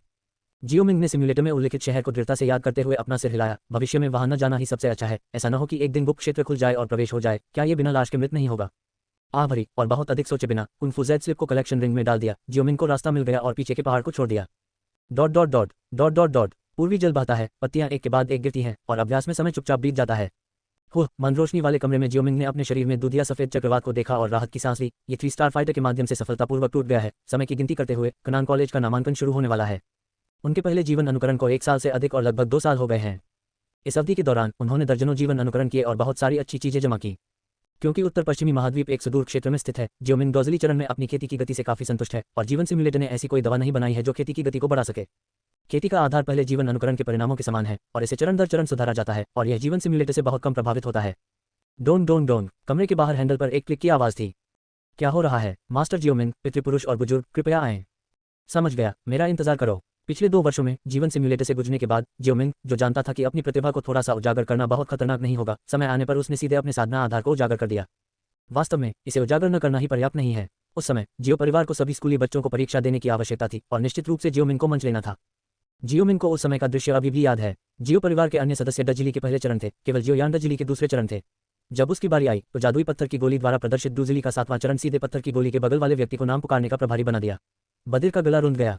जियोमिंग ने सिम्युलेटर में उल्लिखित शहर को दृढ़ता से याद करते हुए अपना सिर हिलाया। भविष्य में वहां न जाना ही सबसे अच्छा है। ऐसा न हो कि एक दिन गुप्त क्षेत्र खुल जाए और प्रवेश हो जाए। क्या ये बिना लाश के मृत नहीं होगा? भरी और बहुत अधिक सोचे बिना कुंग फू जेड स्लिप को कलेक्शन रिंग में डाल दिया। जियोमिंग को रास्ता मिल गया और पीछे के पहाड़ को छोड़ दिया। Dot dot dot dot dot dot पूर्वी जल बहता है, पत्तियां एक के बाद एक गिरती हैं और अभ्यास में समय चुपचाप बीत जाता है। मन रोशनी वाले कमरे में जियोमिंग ने अपने शरीर में दूधिया सफेद चक्रवात को देखा और राहत की सांस ली। ये 3 स्टार फाइटर के माध्यम से सफलतापूर्वक टूट गया है। समय की गिनती करते हुए कनान कॉलेज का नामांकन शुरू होने वाला है। उनके पहले जीवन अनुकरण को 1 साल से अधिक और लगभग 2 साल हो गए हैं। इस अवधि के दौरान उन्होंने दर्जनों जीवन अनुकरण किए और बहुत सारी अच्छी चीजें जमा की। क्योंकि उत्तर पश्चिमी महाद्वीप एक सुदूर क्षेत्र में स्थित है, जियोमिंग डोजली चरण में अपनी खेती की गति से काफी संतुष्ट है और जीवन सिम्युलेटर ने ऐसी कोई दवा नहीं बनाई है जो खेती की गति को बढ़ा सके। खेती का आधार पहले जीवन अनुकरण के परिणामों के समान है और इसे चरण दर चरण सुधारा जाता है और यह जीवन सिम्युलेटर से बहुत कम प्रभावित होता है। डोंग डोंग डोंग कमरे के बाहर हैंडल पर एक क्लिक की आवाज थी। क्या हो रहा है मास्टर जियोमिंग? पितृपुरुष और बुजुर्ग कृपया आएं। समझ गया, मेरा इंतजार करो। पिछले 2 वर्षों में जीवन सिम्युलेटर से गुजरने के बाद जियोमिंग, जो जानता था कि अपनी प्रतिभा को थोड़ा सा उजागर करना बहुत खतरनाक नहीं होगा, समय आने पर उसने सीधे अपने साधना आधार को उजागर कर दिया। वास्तव में इसे उजागर न करना ही पर्याप्त नहीं है। उस समय जियो परिवार को सभी स्कूली बच्चों को परीक्षा देने की आवश्यकता थी और निश्चित रूप से जियोमिंग को मंच लेना था। जियोमिंग को उस समय का दृश्य अभी भी याद है। जियो परिवार के अन्य सदस्य डजिली के पहले चरण थे, केवल जियोयान डजिली के दूसरे चरण थे। जब उसकी बारी आई तो जादुई पत्थर की गोली द्वारा प्रदर्शित डुजिली का 7वां चरण सीधे पत्थर की गोली के बगल वाले व्यक्ति को नाम पुकारने का प्रभारी बना दिया। बदिर का गला रुंध गया।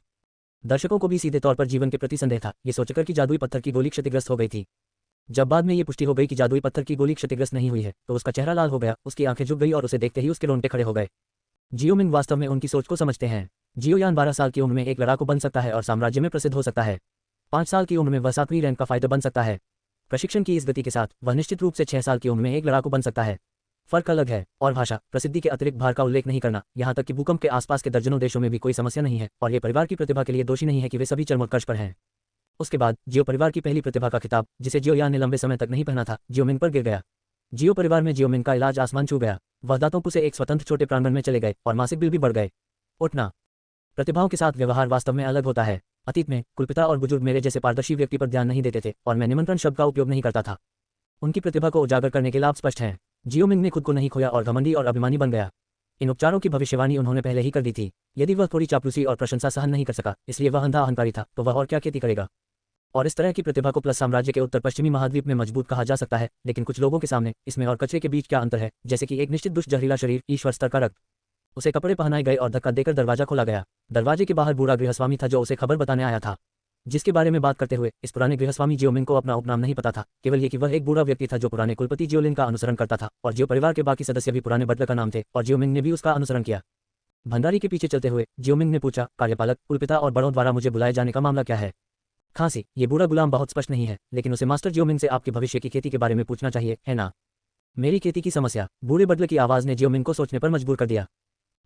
दर्शकों को भी सीधे तौर पर जीवन के प्रति संदेह था, ये सोचकर कि जादुई पत्थर की गोली क्षतिग्रस्त हो गई थी। जब बाद में ये पुष्टि हो गई कि जादुई पत्थर की गोली क्षतिग्रस्त नहीं हुई है तो उसका चेहरा लाल हो गया, उसकी आंखें झुक गई और उसे देखते ही उसके रोंगटे खड़े हो गए। जियोमिंग वास्तव में उनकी सोच को समझते हैं। जियोयान 12 साल की उम्र में एक लड़ाकू बन सकता है और साम्राज्य में प्रसिद्ध हो सकता है। 5 साल की उम्र में वह 7वीं रैंक का फाइटर बन सकता है। प्रशिक्षण की इस गति के साथ वह निश्चित रूप से 6 साल की उम्र में एक लड़ाकू बन सकता है। फर्क अलग है। और भाषा, प्रसिद्धि के अतिरिक्त भार का उल्लेख नहीं करना, यहाँ तक कि भूकंप के आसपास के दर्जनों देशों में भी कोई समस्या नहीं है और ये परिवार की प्रतिभा के लिए दोषी नहीं है कि वे सभी चरमोत्कर्ष पर हैं। उसके बाद जियो परिवार की पहली प्रतिभा का खिताब, जिसे जियोयान ने लंबे समय तक नहीं पहना था, जियोमिंग पर गिर गया। जियो परिवार में जियोमिंग का इलाज आसमान छू गया। वह दांतों से एक स्वतंत्र छोटे प्रांगण में चले गए और मासिक बिल भी बढ़ गए। उठना। प्रतिभाओं के साथ व्यवहार वास्तव में अलग होता है। अतीत में कुलपिता और बुजुर्ग मेरे जैसे पारदर्शी व्यक्ति पर ध्यान नहीं देते थे और मैं निमंत्रण शब्द का उपयोग नहीं करता था। उनकी प्रतिभा को उजागर करने के लाभ स्पष्ट हैं। जियोमिंग ने खुद को नहीं खोया और घमंडी और अभिमानी बन गया। इन उपचारों की भविष्यवाणी उन्होंने पहले ही कर दी थी। यदि वह थोड़ी चापलूसी और प्रशंसा सहन नहीं कर सका, इसलिए वह अंधा अहंकारी था, तो वह और क्या खेती करेगा? और इस तरह की प्रतिभा को प्लस साम्राज्य के उत्तर पश्चिमी महाद्वीप में मजबूत कहा जा सकता है, लेकिन कुछ लोगों के सामने इसमें और कचरे के बीच क्या अंतर है? जैसे कि एक निश्चित दुष्ट जहरीला शरीर, ईश्वर स्तर का रक्त। उसे कपड़े पहनाए गए और धक्का देकर दरवाजा खोला गया। दरवाजे के बाहर बूढ़ा गृहस्वामी था जो उसे खबर बताने आया था। जिसके बारे में बात करते हुए इस पुराने गृहस्वामी जियोमिंग को अपना उपनाम नहीं पता था, केवल ये कि वह एक बूढ़ा व्यक्ति था जो पुराने कुलपति जियोलिन का अनुसरण करता था और जियो परिवार के बाकी सदस्य भी पुराने बटलर का नाम थे और जियोमिंग ने भी उसका अनुसरण किया। भंडारी के पीछे चलते हुए जियोमिंग ने पूछा, कार्यपालक, कुलपिता और बड़ों द्वारा मुझे बुलाए जाने का मामला क्या है? खांसी। ये बूढ़ा गुलाम बहुत स्पष्ट नहीं है, लेकिन उसे मास्टर जियोमिंग से आपके भविष्य की खेती के बारे में पूछना चाहिए, है ना? मेरी खेती की समस्या। बूढ़े बटलर की आवाज ने जियोमिंग को सोचने पर मजबूर कर दिया।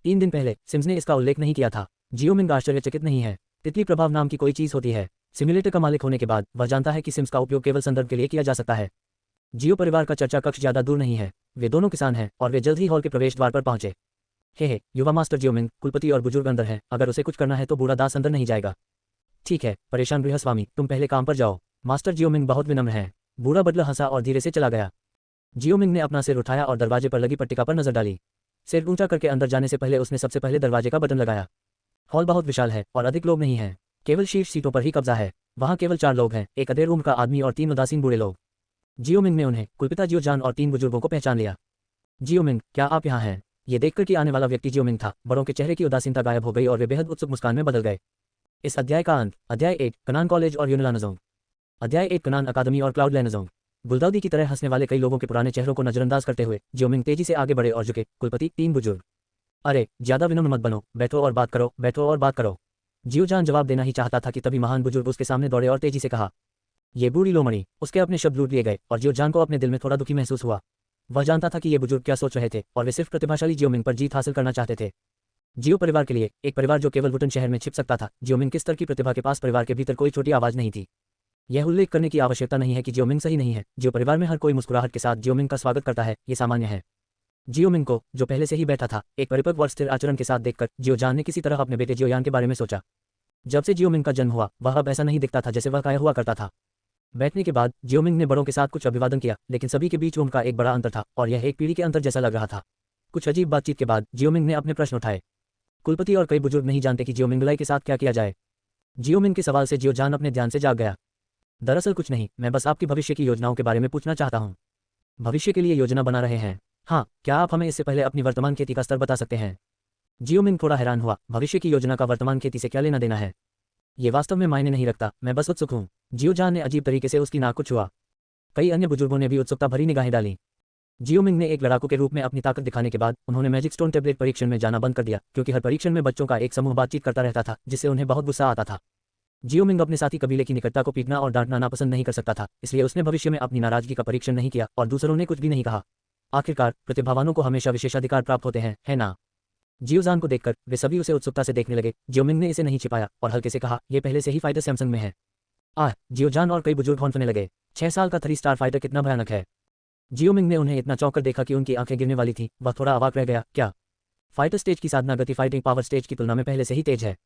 3 दिन पहले सिम्स ने इसका उल्लेख नहीं किया था। जियोमिंग आश्चर्यचकित नहीं है। तितली प्रभाव नाम की कोई चीज होती है। सिम्युलेटर का मालिक होने के बाद वह जानता है कि सिम्स का उपयोग केवल संदर्भ के लिए किया जा सकता है। जियो परिवार का चर्चा कक्ष ज्यादा दूर नहीं है। वे दोनों किसान हैं और वे जल्द ही हॉल के प्रवेश द्वार पर पहुंचे। हे युवा मास्टर जियोमिंग, कुलपति और बुजुर्ग अंदर हैं। अगर उसे कुछ करना है तो बूढ़ा दास अंदर नहीं जाएगा। ठीक है, परेशान गृहस्वामी, तुम पहले काम पर जाओ। मास्टर जियोमिंग बहुत विनम्र है। बूढ़ा बटलर हंसा और धीरे से चला गया। जियोमिंग ने अपना सिर उठाया और दरवाजे पर लगी पट्टिका पर नजर डाली। सिर ऊंचा करके अंदर जाने से पहले उसने सबसे पहले दरवाजे का बटन लगाया। हॉल बहुत विशाल है और अधिक लोग नहीं हैं। केवल शीर्ष सीटों पर ही कब्जा है। वहां केवल 4 लोग हैं, एक अधेड़ उम्र का आदमी और 3 उदासीन बूढ़े लोग। जियोमिंग ने उन्हें, कुलपिता जियोजान और 3 बुजुर्गों को पहचान लिया। जियोमिंग, क्या आप यहाँ हैं? ये देखकर कि आने वाला व्यक्ति जियोमिंग था, बड़ों के चेहरे की उदासीनता गायब हो गई और वे बेहद उत्सुक मुस्कान में बदल गए। इस अध्याय का अंत। अध्याय 8, कनान कॉलेज और यूनिलानजोंग। अध्याय 8, कनान अकादमी और क्लाउड लैनजोंग। गुलदाउदी की तरह हंसने वाले कई लोगों के पुराने चेहरों को नजरअंदाज करते हुए जियोमिंग तेजी से आगे बढ़े और झुके। कुलपति, 3 बुजुर्ग। अरे ज्यादा विनम्र मत बनो, बैठो और बात करो, बैठो और बात करो। जियोजान जवाब देना ही चाहता था कि तभी महान बुजुर्ग उसके सामने दौड़े और तेजी से कहा, ये बूढ़ी लोमड़ी। उसके अपने शब्द लूट लिए गए और जियोजान को अपने दिल में थोड़ा दुखी महसूस हुआ। वह जानता था कि ये बुजुर्ग क्या सोच रहे थे और वे सिर्फ प्रतिभाशाली जियोमिंग पर जीत हासिल करना चाहते थे। जियो परिवार के लिए, एक परिवार जो केवल वुटन शहर में छिप सकता था, जियोमिंग किस स्तर की प्रतिभा के पास परिवार के भीतर कोई छोटी आवाज नहीं थी। यह उल्लेख करने की आवश्यकता नहीं है कि जियोमिंग सही नहीं है। जियो परिवार में हर कोई मुस्कुराहट के साथ जियोमिंग का स्वागत करता है, ये सामान्य है। जियोमिंग को, जो पहले से ही बैठा था, एक परिपक्व और स्थिर आचरण के साथ देखकर जियोजान ने किसी तरह अपने बेटे जियोयान के बारे में सोचा। जब से जियोमिंग का जन्म हुआ, वह अब ऐसा नहीं दिखता था जैसे वह काया हुआ करता था। बैठने के बाद जियोमिंग ने बड़ों के साथ कुछ अभिवादन किया, लेकिन सभी के बीच उनका एक बड़ा अंतर था और यह एक पीढ़ी के अंतर जैसा लग रहा था। कुछ अजीब बातचीत के बाद जियोमिंग ने अपने प्रश्न उठाए। कुलपति और कई बुजुर्ग नहीं जानते कि जियोमिंगलाई के साथ क्या किया जाए। जियोमिंग के सवाल से जियोजान अपने ध्यान से जाग गया। दरअसल कुछ नहीं, मैं बस आपकी भविष्य की योजनाओं के बारे में पूछना चाहता हूँ। भविष्य के लिए योजना बना रहे हैं? हाँ, क्या आप हमें इससे पहले अपनी वर्तमान खेती का स्तर बता सकते हैं? जियोमिंग थोड़ा हैरान हुआ, भविष्य की योजना का वर्तमान खेती से क्या लेना देना है? ये वास्तव में मायने नहीं रखता, मैं बस उत्सुक हूँ। जियोजान ने अजीब तरीके से उसकी नाक को छुआ। कई अन्य बुजुर्गों ने भी उत्सुकता भरी निगाहें डाली। जियोमिंग ने एक लड़ाकू के रूप में अपनी ताकत दिखाने के बाद उन्होंने मैजिक स्टोन टैबलेट परीक्षण में जाना बंद कर दिया, क्योंकि हर परीक्षण में बच्चों का एक समूह बातचीत करता रहता था, जिससे उन्हें बहुत गुस्सा आता था। जियोमिंग अपने साथी कबीले की निकटता को पीटना और डांटना नापसंद नहीं कर सकता था, इसलिए उसने भविष्य में अपनी नाराजगी का परीक्षण नहीं किया और दूसरों ने कुछ भी नहीं कहा। आखिरकार प्रतिभावानों को हमेशा विशेषाधिकार प्राप्त होते हैं, है ना? जियोजान को देखकर वे सभी उसे उत्सुकता से देखने लगे। जियोमिंग ने इसे नहीं छिपाया और हल्के से कहा, यह पहले से ही फाइटर सैमसंग में है। जियोजान और कई बुजुर्ग हौंसने लगे। 6 साल का 3 स्टार फाइटर कितना भयानक है। जियोमिंग ने उन्हें इतना चौंक कर देखा कि उनकी आंखें गिरने वाली थी। वह थोड़ा अवाक रह गया। क्या फाइटर स्टेज की साधना गति फाइटिंग पावर स्टेज की तुलना में पहले से ही तेज है?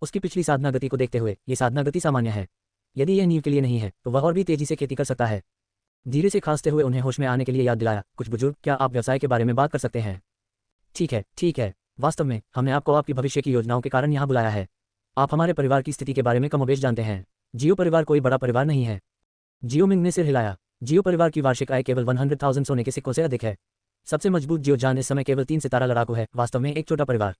उसकी पिछली साधना गति को देखते हुए ये साधना गति सामान्य है। यदि यह नींव के लिए नहीं है तो वह और भी तेजी से खेती कर सकता है। धीरे से खांसते हुए उन्हें होश में आने के लिए याद दिलाया, कुछ बुजुर्ग, क्या आप व्यवसाय के बारे में बात कर सकते हैं? ठीक है। वास्तव में हमने आपको आपकी भविष्य की योजनाओं के कारण यहाँ बुलाया है। आप हमारे परिवार की स्थिति के बारे में कमोबेश जानते हैं। जियो परिवार कोई बड़ा परिवार नहीं है। जियोमिंग ने सिर हिलाया। जियो परिवार की वार्षिक आय केवल 100,000 सोने के सिक्कों से अधिक है। सबसे मजबूत जियोजान इस समय केवल 3 सितारा लड़ाकू है, वास्तव में एक छोटा परिवार।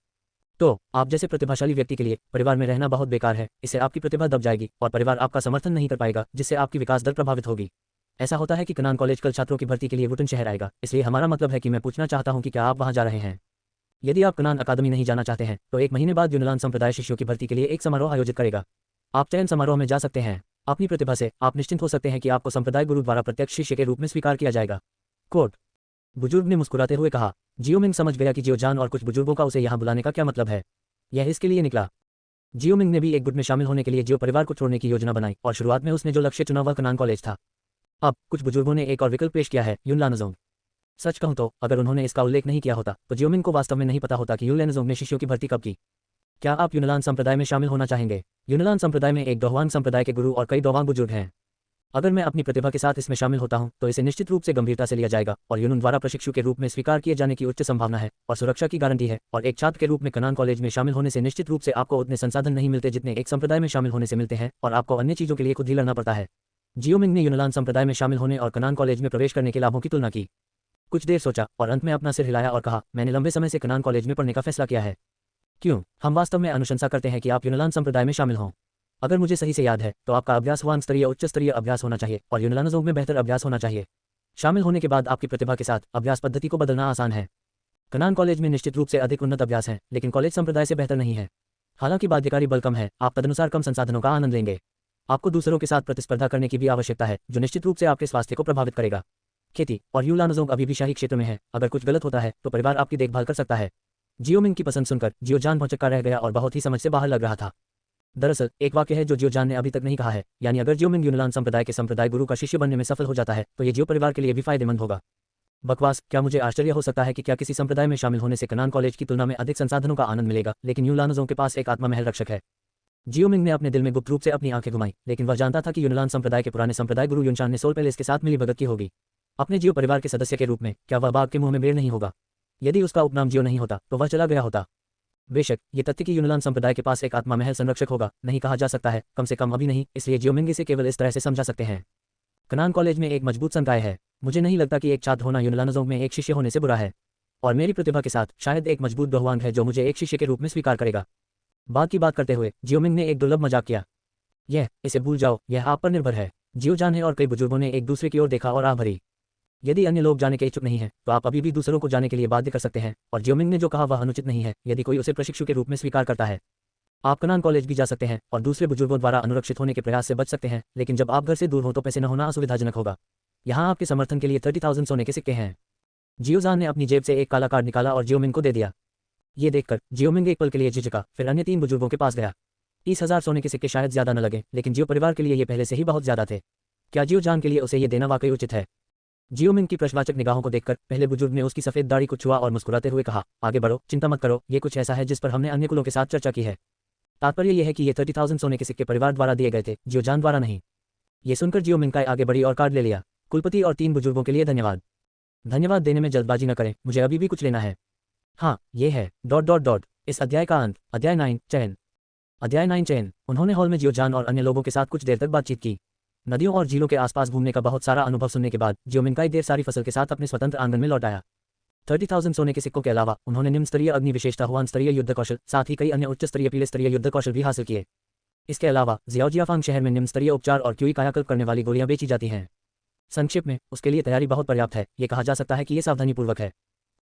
तो आप जैसे प्रतिभाशाली व्यक्ति के लिए परिवार में रहना बहुत बेकार है। इससे आपकी प्रतिभा दब जाएगी और परिवार आपका समर्थन नहीं कर पाएगा, जिससे आपकी विकास दर प्रभावित होगी। ऐसा होता है कि कनान कॉलेज कल छात्रों की भर्ती के लिए वुटन शहर आएगा, इसलिए हमारा मतलब है कि मैं पूछना चाहता हूं कि क्या आप वहां जा रहे हैं? यदि आप कनान अकादमी नहीं जाना चाहते हैं तो 1 महीने बाद यूनान संप्रदाय शिष्यों की भर्ती के लिए एक समारोह आयोजित करेगा। आप चयन समारोह में जा सकते हैं। अपनी प्रतिभा से आप निश्चिंत हो सकते हैं कि आपको संप्रदाय गुरु द्वारा प्रत्यक्ष शिष्य के रूप में स्वीकार किया जाएगा। कोट। बुजुर्ग ने मुस्कुराते हुए कहा। जियोमिंग समझ गया कि जियोजान और कुछ बुजुर्गों का उसे यहाँ बुलाने का क्या मतलब है। यह इसके लिए निकला। जियोमिंग ने भी एक गुट में शामिल होने के लिए जियो परिवार को छोड़ने की योजना बनाई और शुरुआत में उसने जो लक्ष्य चुना वह कनान कॉलेज था। अब कुछ बुजुर्गों ने एक और विकल्प पेश किया है, यूनलानज़ोंग। सच कहूं तो अगर उन्होंने इसका उल्लेख नहीं किया होता तो जियोमिंग को वास्तव में नहीं पता होता कि यूनलानज़ोंग ने शिष्यों की भर्ती कब की। क्या आप यूनलान संप्रदाय में शामिल होना चाहेंगे? यूनलान संप्रदाय में एक डोहवांग संप्रदाय के गुरु और कई डोवांग बुजुर्ग हैं। अगर मैं अपनी प्रतिभा के साथ इसमें शामिल होता हूं तो इसे निश्चित रूप से गंभीरता से लिया जाएगा और यूनुन द्वारा प्रशिक्षु के रूप में स्वीकार किए जाने की उच्च संभावना है और सुरक्षा की गारंटी है। और एक छात्र के रूप में कनान कॉलेज में शामिल होने से निश्चित रूप से आपको उतने संसाधन नहीं मिलते जितने एक संप्रदाय में शामिल होने से मिलते हैं और आपको अन्य चीजों के लिए खुद ही लड़ना पड़ता है। जियोमिंग ने यूनलान संप्रदाय में शामिल होने और कनान कॉलेज में प्रवेश करने के लाभों की तुलना की। कुछ देर सोचा और अंत में अपना सिर हिलाया और कहा, मैंने लंबे समय से कनान कॉलेज में पढ़ने का फैसला किया है। क्यों? हम वास्तव में अनुशंसा करते हैं कि आप यूनलान संप्रदाय में शामिल हों। अगर मुझे सही से याद है तो आपका अभ्यास वान स्तरीय उच्च स्तरीय अभ्यास होना चाहिए और यूनलानज़ोंग में बेहतर अभ्यास होना चाहिए। शामिल होने के बाद आपकी प्रतिभा के साथ अभ्यास पद्धति को बदलना आसान है। कनान कॉलेज में निश्चित रूप से अधिक उन्नत अभ्यास है, लेकिन कॉलेज संप्रदाय से बेहतर नहीं है। हालांकि बाध्यकारी बल कम है, आप तदनुसार कम संसाधनों का आनंद लेंगे। आपको दूसरों के साथ प्रतिस्पर्धा करने की भी आवश्यकता है, जो निश्चित रूप से आपके स्वास्थ्य को प्रभावित करेगा। खेती और यूनलानज़ोंग अभी भी शाही क्षेत्र में है। अगर कुछ गलत होता है तो परिवार आपकी देखभाल कर सकता है। जियोमिंग की पसंद सुनकर जियोजान भौचक्का रह गया और बहुत ही समझ से बाहर लग रहा था। दरअसल एक वाक्य है जो जियोजान ने अभी तक नहीं कहा है, यानी अगर जियोमिंग यूनलान संप्रदाय के संप्रदाय गुरु का शिष्य बनने में सफल हो जाता है तो ये जियो परिवार के लिए भी फायदेमंद होगा। बकवास। क्या मुझे आश्चर्य हो सकता है कि क्या किसी संप्रदाय में शामिल होने से कनान कॉलेज की तुलना में अधिक संसाधनों का आनंद मिलेगा, लेकिन यूनलानज़ोंग के पास एक आत्मा महल रक्षक है। जियोमिंग ने अपने दिल में गुप्त रूप से अपनी आंखें घुमाई, लेकिन वह जानता था कि यूनलान संप्रदाय के पुराने संप्रदाय गुरु यूनचान ने सोल पैलेस के साथ मिली भगत की होगी। अपने जियो परिवार के सदस्य के रूप में क्या वह बाघ के मुंह में बेर नहीं होगा? यदि उसका उपनाम जियो नहीं होता तो वह चला गया होता। बेशक ये तथ्य कि यूनलान संप्रदाय के पास एक आत्मा महल संरक्षक होगा नहीं कहा जा सकता है, कम से कम अभी नहीं, इसलिए जियोमिंग इसे केवल इस तरह से समझा सकते हैं। कनान कॉलेज में एक मजबूत संकाय है। मुझे नहीं लगता कि एक छात्र होना यूनलानज़ोंग में एक शिष्य होने से बुरा है, और मेरी प्रतिभा के साथ शायद एक मजबूत डोहवांग है जो मुझे एक शिष्य के रूप में स्वीकार करेगा। बात की बात करते हुए जियोमिंग ने एक दुर्लभ मजाक किया। इसे भूल जाओ, यह आप पर निर्भर है। जियोजान है और कई बुजुर्गों ने एक दूसरे की ओर देखा और आह भरी। यदि अन्य लोग जाने के इच्छुक नहीं हैं तो आप अभी भी दूसरों को जाने के लिए बाध्य कर सकते हैं, और जियोमिंग ने जो कहा वह अनुचित नहीं है यदि कोई उसे प्रशिक्षु के रूप में स्वीकार करता है। आप कनान कॉलेज भी जा सकते हैं और दूसरे बुजुर्गों द्वारा अनुरक्षित होने के प्रयास से बच सकते हैं, लेकिन जब आप घर से दूर हो तो पैसे न होना असुविधाजनक होगा। यहाँ आपके समर्थन के लिए 30,000 सोने के सिक्के हैं। जियोजान ने अपनी जेब से एक काला कार्ड निकाला और जियोमिंग को दे दिया। ये देखकर जियोमिंग एक पल के लिए झिझका, फिर अन्य 3 बुजुर्गों के पास गया। 30,000 सोने के सिक्के शायद ज्यादा न लगे, लेकिन जियो परिवार के लिए ये पहले से ही बहुत ज्यादा थे। क्या जियोजान के लिए उसे ये देना वाकई उचित है? जियोमिंग की प्रश्नवाचक निगाहों को देखकर पहले बुजुर्ग ने उसकी सफेद दाढ़ी को छुआ और मुस्कुराते हुए कहा, आगे बढ़ो, चिंता मत करो, ये कुछ ऐसा है जिस पर हमने अन्य कुलों के साथ चर्चा की है। तात्पर्य यह है कि ये 30,000 सोने के सिक्के परिवार द्वारा दिए गए थे, जियोजान द्वारा नहीं। ये सुनकर जियो मिंगकाई आगे बढ़ी और कार्ड ले लिया। कुलपति और 3 बुजुर्गों के लिए धन्यवाद। धन्यवाद देने में जल्दबाजी न करें, मुझे अभी भी कुछ लेना है। हाँ, ये है इस अध्याय का अंत। अध्याय 9 चयन। अध्याय 9 चयन। उन्होंने हॉल में जियो जान और अन्य लोगों के साथ कुछ देर तक बातचीत की। नदियों और झीलों के आसपास घूमने का बहुत सारा अनुभव सुनने के बाद जियो मिंगकाई देर सारी फसल के साथ अपने स्वतंत्र आंगन में लौट आया। 30,000 सोने के सिक्कों के अलावा उन्होंने निम्न स्तरीय अग्नि विशेषता हुआन स्तरीय युद्ध कौशल, साथ ही कई अन्य उच्च स्तरीय पीले स्तरीय युद्ध कौशल भी हासिल किए। इसके अलावा जियाओजियाफांग शहर में निम्न स्तरीय उपचार और क्यूई कायाकल्प करने वाली गोलियां बेची जाती हैं। संक्षेप में, उसके लिए तैयारी बहुत पर्याप्त है। ये कहा जा सकता है कि ये सावधानीपूर्वक है।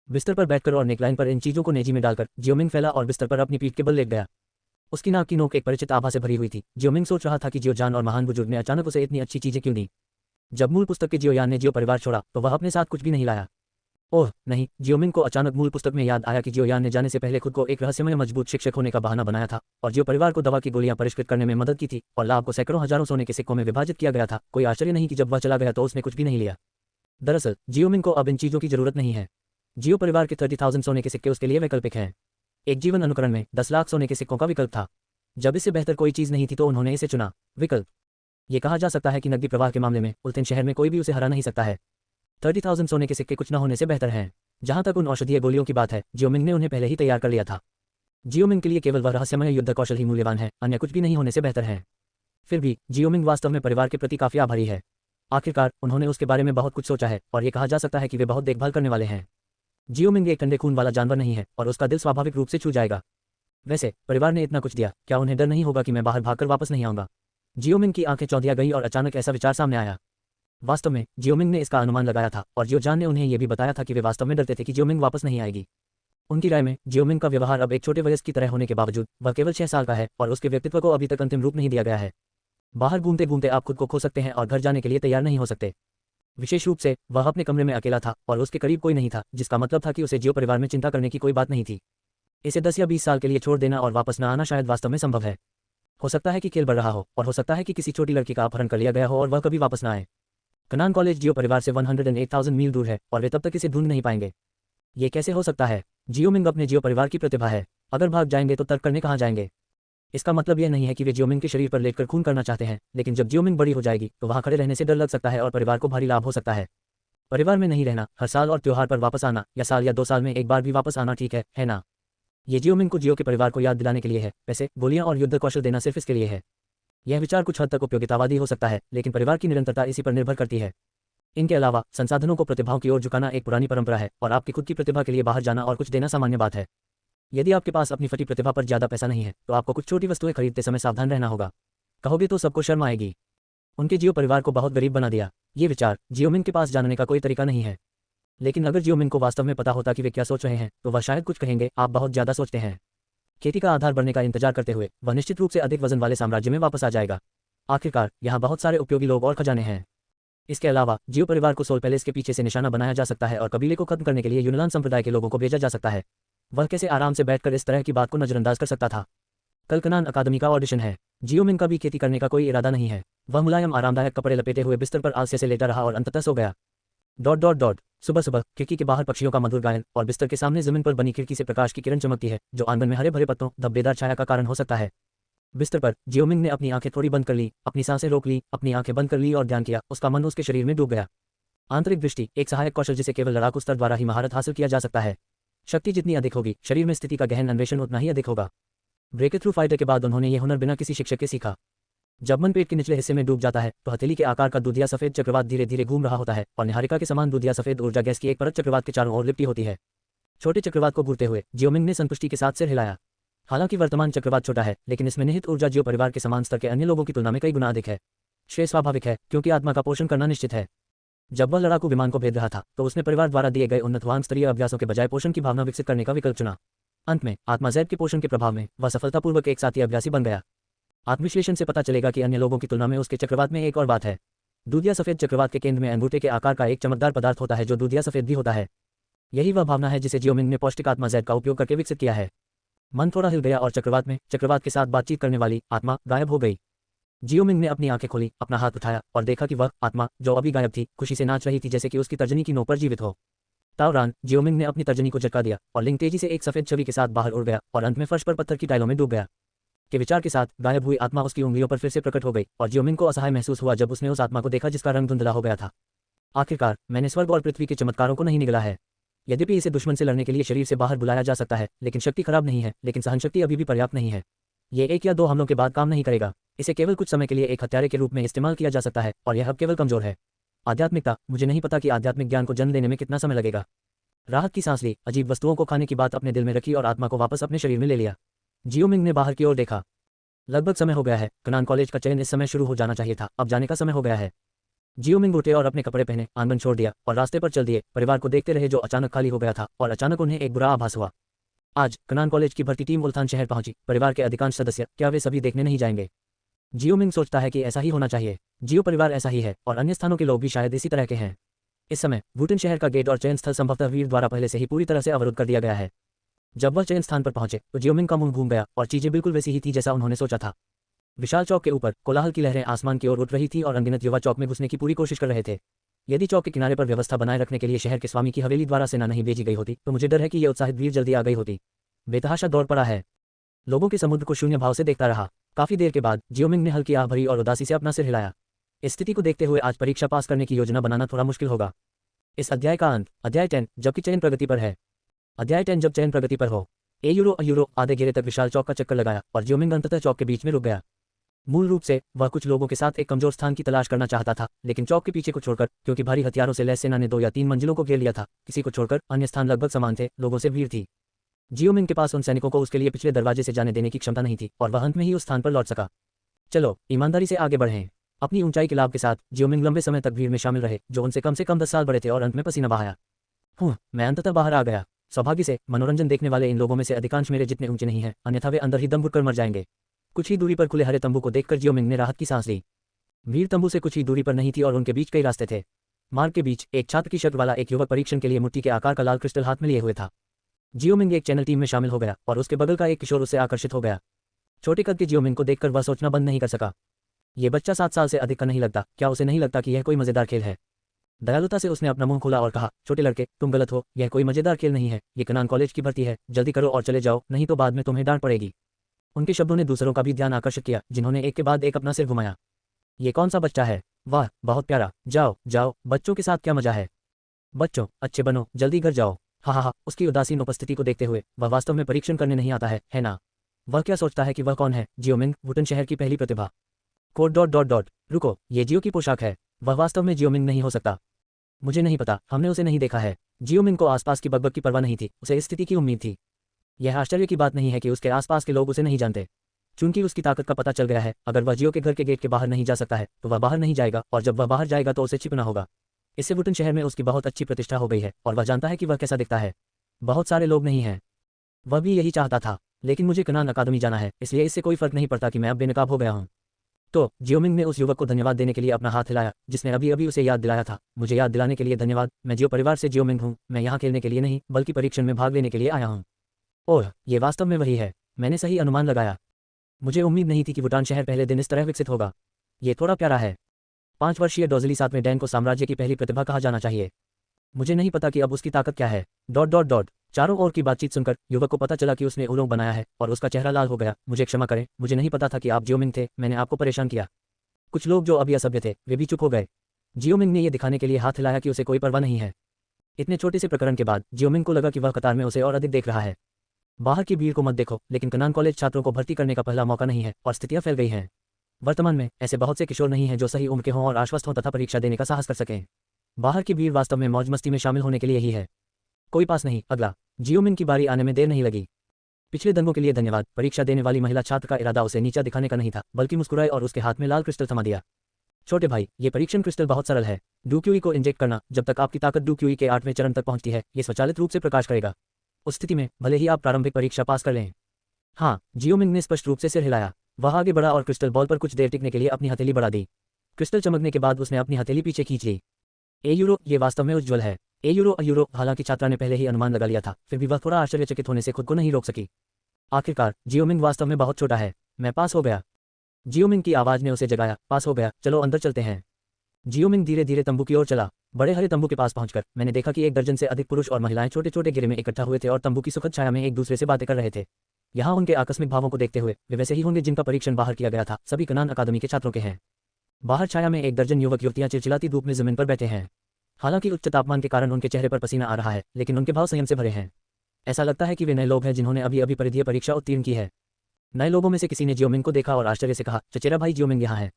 बिस्तर पर बैठकर और नेकलाइन पर इन चीजों को नेजी में डालकर जियोमिंग फैला और बिस्तर पर अपनी पीठ के बल लेट गया। उसकी नाक की नोक एक परिचित आभा से भरी हुई थी। जियोमिंग सोच रहा था कि जियो जान और महान बुजुर्ग ने अचानक उसे इतनी अच्छी चीजें क्यों दी। जब मूल पुस्तक के जियोयान ने जियो परिवार छोड़ा तो वह अपने साथ कुछ भी नहीं लाया। ओह नहीं, जियोमिंग को अचानक मूल पुस्तक में याद आया कि जियोयान ने जाने से पहले खुद को एक रहस्यमय मजबूत शिक्षक होने का बहाना बनाया था और जियो परिवार को दवा की गोलियां परिष्कृत करने में मदद की थी और लाभ को सैकड़ों हजारों सोने के सिक्कों में विभाजित किया गया था। कोई आश्चर्य नहीं कि जब वह चला गया तो उसने कुछ भी नहीं लिया। दरअसल जियोमिंग को अब इन चीजों की जरूरत नहीं है। जियो परिवार के 30,000 सोने के सिक्के उसके लिए वैकल्पिक हैं। एक जीवन अनुकरण में 10 लाख सोने के सिक्कों का विकल्प था। जब इससे बेहतर कोई चीज नहीं थी तो उन्होंने इसे चुना। विकल्प। ये कहा जा सकता है कि नकदी प्रवाह के मामले में उल्टेन शहर में कोई भी उसे हरा नहीं सकता है। 30,000 सोने के सिक्के कुछ न होने से बेहतर हैं। जहां तक उन औषधीय गोलियों की बात है, जियोमिंग ने उन्हें पहले ही तैयार कर लिया था। जियोमिंग के लिए केवल वह रहस्यमय युद्ध कौशल ही मूल्यवान है, अन्य कुछ भी नहीं होने से बेहतर है। फिर भी जियोमिंग वास्तव में परिवार के प्रति काफी आभारी है। आखिरकार उन्होंने उसके बारे में बहुत कुछ सोचा है और ये कहा जा सकता है कि वे बहुत देखभाल करने वाले हैं। जियोमिंग एक ठंडे खून वाला जानवर नहीं है और उसका दिल स्वाभाविक रूप से छू जाएगा। वैसे परिवार ने इतना कुछ दिया, क्या उन्हें डर नहीं होगा कि मैं बाहर भागकर वापस नहीं आऊंगा? जियोमिंग की आंखें चौंधिया गई और अचानक ऐसा विचार सामने आया। वास्तव में जियोमिंग ने इसका अनुमान लगाया था और जियो जान ने उन्हें यह भी बताया था कि वे वास्तव में डरते थे कि जियोमिंग वापस नहीं आएगी। उनकी राय में जियोमिंग का व्यवहार अब एक छोटे वयस्क की तरह होने के बावजूद वह केवल 6 साल का है और उसके व्यक्तित्व को अभी तक अंतिम रूप नहीं दिया गया है। बाहर घूमते घूमते आप खुद को खो सकते हैं और घर जाने के लिए तैयार नहीं हो सकते। विशेष रूप से वह अपने कमरे में अकेला था और उसके करीब कोई नहीं था, जिसका मतलब था कि उसे जियो परिवार में चिंता करने की कोई बात नहीं थी। इसे 10 या 20 साल के लिए छोड़ देना और वापस न आना शायद वास्तव में संभव है। हो सकता है कि खेल बढ़ रहा हो और हो सकता है कि किसी छोटी लड़की का अपहरण कर लिया गया हो और वह कभी वापस न आए। कनान कॉलेज जियो परिवार से 108,000 मील दूर है और वे तब तक इसे ढूंढ नहीं पाएंगे। ये कैसे हो सकता है? जियोमिंग अपने जियो परिवार की प्रतिभा है। अगर भाग जाएंगे तो तर्क करने कहाँ जाएंगे? इसका मतलब यह नहीं है कि वे जियोमिंग के शरीर पर लेटकर खून करना चाहते हैं, लेकिन जब जियोमिंग बड़ी हो जाएगी तो वहाँ खड़े रहने से डर लग सकता है और परिवार को भारी लाभ हो सकता है। परिवार में नहीं रहना, हर साल और त्योहार पर वापस आना या साल या 2 साल में एक बार भी वापस आना ठीक है ना? ये जियोमिंग को जियो के परिवार को याद दिलाने के लिए है। पैसे, गोलियां और युद्ध कौशल देना सिर्फ इसके लिए है। यह विचार कुछ हद तक उपयोगितावादी हो सकता है, लेकिन परिवार की निरंतरता इसी पर निर्भर करती है। इनके अलावा संसाधनों को प्रतिभाओं की ओर झुकाना एक पुरानी परंपरा है और आपकी खुद की प्रतिभा के लिए बाहर जाना और कुछ देना सामान्य बात है। यदि आपके पास अपनी फटी प्रतिभा पर ज्यादा पैसा नहीं है तो आपको कुछ छोटी वस्तुएं खरीदते समय सावधान रहना होगा। कहोगे तो सबको शर्म आएगी। उनके जियो परिवार को बहुत गरीब बना दिया। ये विचार जियोमिंग के पास जानने का कोई तरीका नहीं है। लेकिन अगर जियोमिंग को वास्तव में पता होता कि वे क्या सोच रहे हैं तो वह शायद कुछ कहेंगे, आप बहुत ज्यादा सोचते हैं। खेती का आधार बढ़ने का इंतजार करते हुए वह निश्चित रूप से अधिक वजन वाले साम्राज्य में वापस आ जाएगा। आखिरकार यहाँ बहुत सारे उपयोगी लोग और खजाने हैं। इसके अलावा जियो परिवार को सोल पैलेस के पीछे से निशाना बनाया जा सकता है और कबीले को खत्म करने के लिए यूनान संप्रदाय के लोगों को भेजा जा सकता है। वह कैसे आराम से बैठकर इस तरह की बात को नजरअंदाज कर सकता था? कल कनान अकादमी का ऑडिशन है। जियोमिंग का भी खेती करने का कोई इरादा नहीं है। वह मुलायम आरामदायक कपड़े लपेटे हुए बिस्तर पर आलस्य से लेटा रहा और अंततः सो गया। सुबह सुबह खिड़की के बाहर पक्षियों का मधुर गायन और बिस्तर के सामने जमीन पर बनी खिड़की से प्रकाश की किरण चमकती है, जो आंगन में हरे भरे पत्तों, धब्बेदार छाया का कारण हो सकता है। बिस्तर पर जियोमिंग ने अपनी आंखें थोड़ी बंद कर ली, अपनी सांसें रोक ली, अपनी आंखें बंद कर ली और ध्यान किया। उसका मन उसके शरीर में डूब गया। आंतरिक दृष्टि एक सहायक कौशल जिसे केवल लड़ाकू स्तर द्वारा ही महारत हासिल किया जा सकता है। शक्ति जितनी अधिक होगी, शरीर में स्थिति का गहन अन्वेषण उतना ही अधिक होगा। ब्रेक थ्रू फाइटर के बाद उन्होंने यह हुनर बिना किसी शिक्षक के सीखा। जब मन पेट के निचले हिस्से में डूब जाता है तो हथेली के आकार का दूधिया सफेद चक्रवात धीरे धीरे घूम रहा होता है और निहारिका के समान दूधिया सफेद ऊर्जा गैस की एक परत चक्रवात के चारों ओर लिपटी होती है। छोटे चक्रवात को घूरते हुए जियोमिंग ने संतुष्टि के साथ सिर हिलाया। हालांकि वर्तमान चक्रवात छोटा है, लेकिन इसमें निहित ऊर्जा जियो परिवार के समान स्तर के अन्य लोगों की तुलना में कई गुना अधिक है। श्रेय स्वाभाविक है क्योंकि आत्मा का पोषण करना निश्चित है। जब वह लड़ाकू विमान को भेज रहा था तो उसने परिवार द्वारा दिए गए उन्नत वांग स्तरीय अभ्यासों के बजाय पोषण की भावना विकसित करने का विकल्प चुना। अंत में आत्मा जैब के पोषण के प्रभाव में वह सफलतापूर्वक एक साथी अभ्यासी बन गया। आत्मविश्लेषण से पता चलेगा कि अन्य लोगों की तुलना में उसके चक्रवात में एक और बात है। दूधिया सफेद चक्रवात के केंद्र में अंगूठे के आकार का एक चमकदार पदार्थ होता है जो दूधिया सफेद भी होता है। यही वह भावना है जिसे जियोमिंग ने पौष्टिक आत्मा जैब का उपयोग करके विकसित किया है। मन थोड़ा हिल गया और चक्रवात के साथ बातचीत करने वाली आत्मा गायब हो गई। जियोमिंग ने अपनी आंखें खोली, अपना हाथ उठाया और देखा कि वह आत्मा जो अभी गायब थी खुशी से नाच रही थी, जैसे कि उसकी तर्जनी की नोक पर जीवित हो। तावरान जियोमिंग ने अपनी तर्जनी को झटका दिया और लिंग तेजी से एक सफेद छवि के साथ बाहर उड़ गया और अंत में फर्श पर पत्थर की टाइलों में डूब गया। के विचार के साथ गायब हुई आत्मा उसकी उंगलियों पर फिर से प्रकट हो गई और जियोमिंग को असहाय महसूस हुआ जब उसने उस आत्मा को देखा जिसका रंग धुंधला हो गया था। आखिरकार मैंने स्वर्ग और पृथ्वी के चमत्कारों को नहीं निगला है। यद्यपि इसे दुश्मन से लड़ने के लिए शरीर से बाहर बुलाया जा सकता है, लेकिन शक्ति खराब नहीं है, लेकिन सहनशक्ति अभी भी पर्याप्त नहीं है। ये 1 या 2 हमलों के बाद काम नहीं करेगा। इसे केवल कुछ समय के लिए एक हत्यारे के रूप में इस्तेमाल किया जा सकता है और यह अब केवल कमजोर है। आध्यात्मिकता, मुझे नहीं पता कि आध्यात्मिक ज्ञान को जन्म देने में कितना समय लगेगा। राहत की सांस ली, अजीब वस्तुओं को खाने की बात अपने दिल में रखी और आत्मा को वापस अपने शरीर में ले लिया। जियोमिंग ने बाहर की ओर देखा। लगभग समय हो गया है। कनान कॉलेज का चयन इस समय शुरू हो जाना चाहिए था। अब जाने का समय हो गया है। जियोमिंग उठे और अपने कपड़े पहने, आंगन छोड़ दिया और रास्ते पर चल दिए। परिवार को देखते रहे जो अचानक खाली हो गया था और अचानक उन्हें एक बुरा आभास हुआ। आज कनान कॉलेज की भर्ती टीम उल्थान शहर पहुंची। परिवार के अधिकांश सदस्य, क्या वे सभी देखने नहीं जाएंगे? जियोमिंग सोचता है कि ऐसा ही होना चाहिए। जियो परिवार ऐसा ही है और अन्य स्थानों के लोग भी शायद इसी तरह के हैं। इस समय वुटन शहर का गेट और चयन स्थल संभवतः वीर द्वारा पहले से ही पूरी तरह से अवरुद्ध कर दिया गया है। जब वह चयन स्थान पर पहुंचे तो जियोमिंग का मुंह घूम गया और चीजें बिल्कुल वैसी ही थी जैसा उन्होंने सोचा था। विशाल चौक के ऊपर कोलाहल की लहरें आसमान की ओर उठ रही थी और अनगिनत युवा चौक में घुसने की पूरी कोशिश कर रहे थे। यदि चौक के किनारे पर व्यवस्था बनाए रखने के लिए शहर के स्वामी की हवेली द्वारा सेना नहीं भेजी गई होती तो मुझे डर है कि यह उत्साहित भीड़ जल्दी आ गई होती। बेतहाशा दौड़ पड़ा है। लोगों के समुद्र को शून्य भाव से देखता रहा। काफी देर के बाद जियोमिंग ने हल्की आह भरी और उदासी से अपना सिर हिलाया। इस स्थिति को देखते हुए आज परीक्षा पास करने की योजना बनाना थोड़ा मुश्किल होगा। इस अध्याय का अंत अध्याय 10 जबकि चयन प्रगति पर है। अध्याय 10 जब चयन प्रगति पर हो। यूरो आधे घेरे तक विशाल चौक का चक्कर लगाया और जियोमिंग अंततः चौक के बीच में रुक गया। मूल रूप से वह कुछ लोगों के साथ एक कमजोर स्थान की तलाश करना चाहता था, लेकिन चौक के पीछे को छोड़कर, क्योंकि भारी हथियारों से लैस सेना ने 2 या 3 मंजिलों को घेर लिया था, किसी को छोड़कर अन्य स्थान लगभग समान थे। लोगों से भीड़ थी। जियोमिंग के पास उन सैनिकों को उसके लिए पिछले दरवाजे से जाने देने की क्षमता नहीं थी और वह अंत में ही उस स्थान पर लौट सका। चलो ईमानदारी से आगे बढ़ें। अपनी ऊंचाई के लाभ के साथ जियोमिंग लंबे समय तक भीड़ में शामिल रहे जो उनसे कम से कम 10 साल बड़े थे और अंत में पसीना बहाया। मैं अंततः बाहर आ गया। सौभाग्य से मनोरंजन देखने वाले इन लोगों में से अधिकांश मेरे जितने ऊंचे नहीं हैं, अन्यथा वे अंदर ही दम घुटकर मर जाएंगे। कुछ ही दूरी पर खुले हरे तंबू को देखकर जियोमिंग ने राहत की सांस ली। भीड़ तंबू से कुछ ही दूरी पर नहीं थी और उनके बीच कई रास्ते थे। मार्ग के बीच एक छात्र की शक्ल वाला एक युवक परीक्षण के लिए मुट्ठी के आकार का लाल क्रिस्टल हाथ में लिए हुए था। जियोमिंग एक चैनल टीम में शामिल हो गया और उसके बगल का एक किशोर उससे आकर्षित हो गया। छोटे कद के जियोमिंग को देखकर वह सोचना बंद नहीं कर सका, ये बच्चा 7 साल से अधिक का नहीं लगता। क्या उसे नहीं लगता कि यह कोई मजेदार खेल है? दयालुता से उसने अपना मुंह खोला और कहा, छोटे लड़के, तुम गलत हो। यह कोई मजेदार खेल नहीं है। ये कनान कॉलेज की भर्ती है। जल्दी करो और चले जाओ, नहीं तो बाद में तुम्हें डांट पड़ेगी। उनके शब्दों ने दूसरों का भी ध्यान आकर्षित किया, जिन्होंने एक के बाद एक अपना सिर घुमाया। ये कौन सा बच्चा है? वाह, बहुत प्यारा। जाओ जाओ, बच्चों के साथ क्या मजा है। बच्चों, अच्छे बनो, जल्दी घर जाओ। हा। उसकी उदासीन उपस्थिति को देखते हुए वह वास्तव में परीक्षण करने नहीं आता है ना? वह क्या सोचता है कि वह कौन है? जियोमिंग, वुटन शहर की पहली प्रतिभा। कोड ... रुको, ये जियो की पोशाक है। वह वास्तव में जियोमिंग नहीं हो सकता। मुझे नहीं पता, हमने उसे नहीं देखा है। जियोमिंग को आसपास की बकबक की परवाह नहीं थी, उसे इस स्थिति की उम्मीद थी। यह आश्चर्य की बात नहीं है कि उसके आसपास के लोग उसे नहीं जानते। चूंकि उसकी ताकत का पता चल गया है, अगर वह जियो के घर के गेट के बाहर नहीं जा सकता है तो वह बाहर नहीं जाएगा, और जब वह बाहर जाएगा तो उसे छिपना होगा। इससे वुटन शहर में उसकी बहुत अच्छी प्रतिष्ठा हो गई है और वह जानता है कि वह कैसा दिखता है। बहुत सारे लोग नहीं हैं। वह भी यही चाहता था, लेकिन मुझे कनान अकादमी जाना है, इसलिए इससे कोई फर्क नहीं पड़ता कि मैं अब बेनकाब हो गया हूँ। तो जियोमिंग ने उस युवक को धन्यवाद देने के लिए अपना हाथ हिलाया जिसने अभी अभी उसे याद दिलाया था। मुझे याद दिलाने के लिए धन्यवाद। मैं जियो परिवार से जियोमिंग हूँ। मैं यहाँ खेलने के लिए नहीं बल्कि परीक्षण में भाग लेने के लिए आया हूँ। ओह, ये वास्तव में वही है। मैंने सही अनुमान लगाया। मुझे उम्मीद नहीं थी कि वुटान शहर पहले दिन इस तरह विकसित होगा। ये थोड़ा प्यारा है। 5 वर्षीय डोजली 7वें डैन को साम्राज्य की पहली प्रतिभा कहा जाना चाहिए। मुझे नहीं पता कि अब उसकी ताकत क्या है। ... चारों ओर की बातचीत सुनकर युवक को पता चला कि उसने उलोंग बनाया है और उसका चेहरा लाल हो गया। मुझे क्षमा करें, मुझे नहीं पता था कि आप जियोमिंग थे। मैंने आपको परेशान किया। कुछ लोग जो अभी असभ्य थे वे भी चुप हो गए। जियोमिंग ने यह दिखाने के लिए हाथ हिलाया कि उसे कोई परवाह नहीं है। इतने छोटे से प्रकरण के बाद जियोमिंग को लगा कि वह कतार में उसे और अधिक देख रहा है। बाहर की भीड़ को मत देखो, लेकिन कनान कॉलेज छात्रों को भर्ती करने का पहला मौका नहीं है और स्थितियां फैल गई हैं। वर्तमान में ऐसे बहुत से किशोर नहीं हैं जो सही उम्र के हों और आश्वस्त हों तथा परीक्षा देने का साहस कर सकें। बाहर की भीड़ वास्तव में मौज मस्ती में शामिल होने के लिए ही है। कोई पास नहीं, अगला। जियोमिंग की बारी आने में देर नहीं लगी। पिछले दंगों के लिए धन्यवाद। परीक्षा देने वाली महिला छात्र का इरादा उसे नीचा दिखाने का नहीं था, बल्कि मुस्कुराए और उसके हाथ में लाल क्रिस्टल थमा दिया। छोटे भाई, ये परीक्षण क्रिस्टल बहुत सरल है। डूक्यूई को इंजेक्ट करना। जब तक आपकी ताकत डूक्यूई के 8वें चरण तक पहुंचती है, ये स्वचालित रूप से प्रकाश करेगा। उस स्थिति में भले ही आप प्रारंभिक परीक्षा पास कर लें। हाँ, जियोमिंग ने स्पष्ट रूप से सिर हिलाया। वह आगे बढ़ा और क्रिस्टल बॉल पर कुछ देर टिकने के लिए अपनी हथेली बढ़ा दी। क्रिस्टल चमकने के बाद उसने अपनी हथेली पीछे खींच ली। ये वास्तव में उज्ज्वल है। यूरो। हालांकि छात्रा ने पहले ही अनुमान लगा लिया था, फिर भी वह थोड़ा आश्चर्यचकित होने से खुद को नहीं रोक सकी। आखिरकार जियोमिंग वास्तव में बहुत छोटा है। मैं पास हो गया। जियोमिंग की आवाज ने उसे जगाया। पास हो गया, चलो अंदर चलते हैं। जियोमिंग धीरे धीरे तंबू की ओर चला। बड़े हरे तंबू के पास पहुंचकर मैंने देखा कि 1 दर्जन से अधिक पुरुष और महिलाएं छोटे छोटे घेरे में इकट्ठा हुए थे और तंबू की सुखद छाया में एक दूसरे से बातें कर रहे थे। यहाँ उनके आकस्मिक भावों को देखते हुए वे वैसे ही होंगे जिनका परीक्षण बाहर किया गया था, सभी कनान अकादमी के छात्रों के हैं। बाहर छाया में एक दर्जन युवक युवतियां चिलचिलाती धूप में जमीन पर बैठे हैं। हालांकि उच्च तापमान के कारण उनके चेहरे पर पसीना आ रहा है, लेकिन उनके भाव संयम से भरे हैं। ऐसा लगता है कि वे नए लोग हैं जिन्होंने अभी अभी परिधीय परीक्षा उत्तीर्ण की है। नए लोगों में से किसी ने जियोमिंग को देखा और आश्चर्य से कहा, चचेरा भाई जियोमिंग यहाँ है।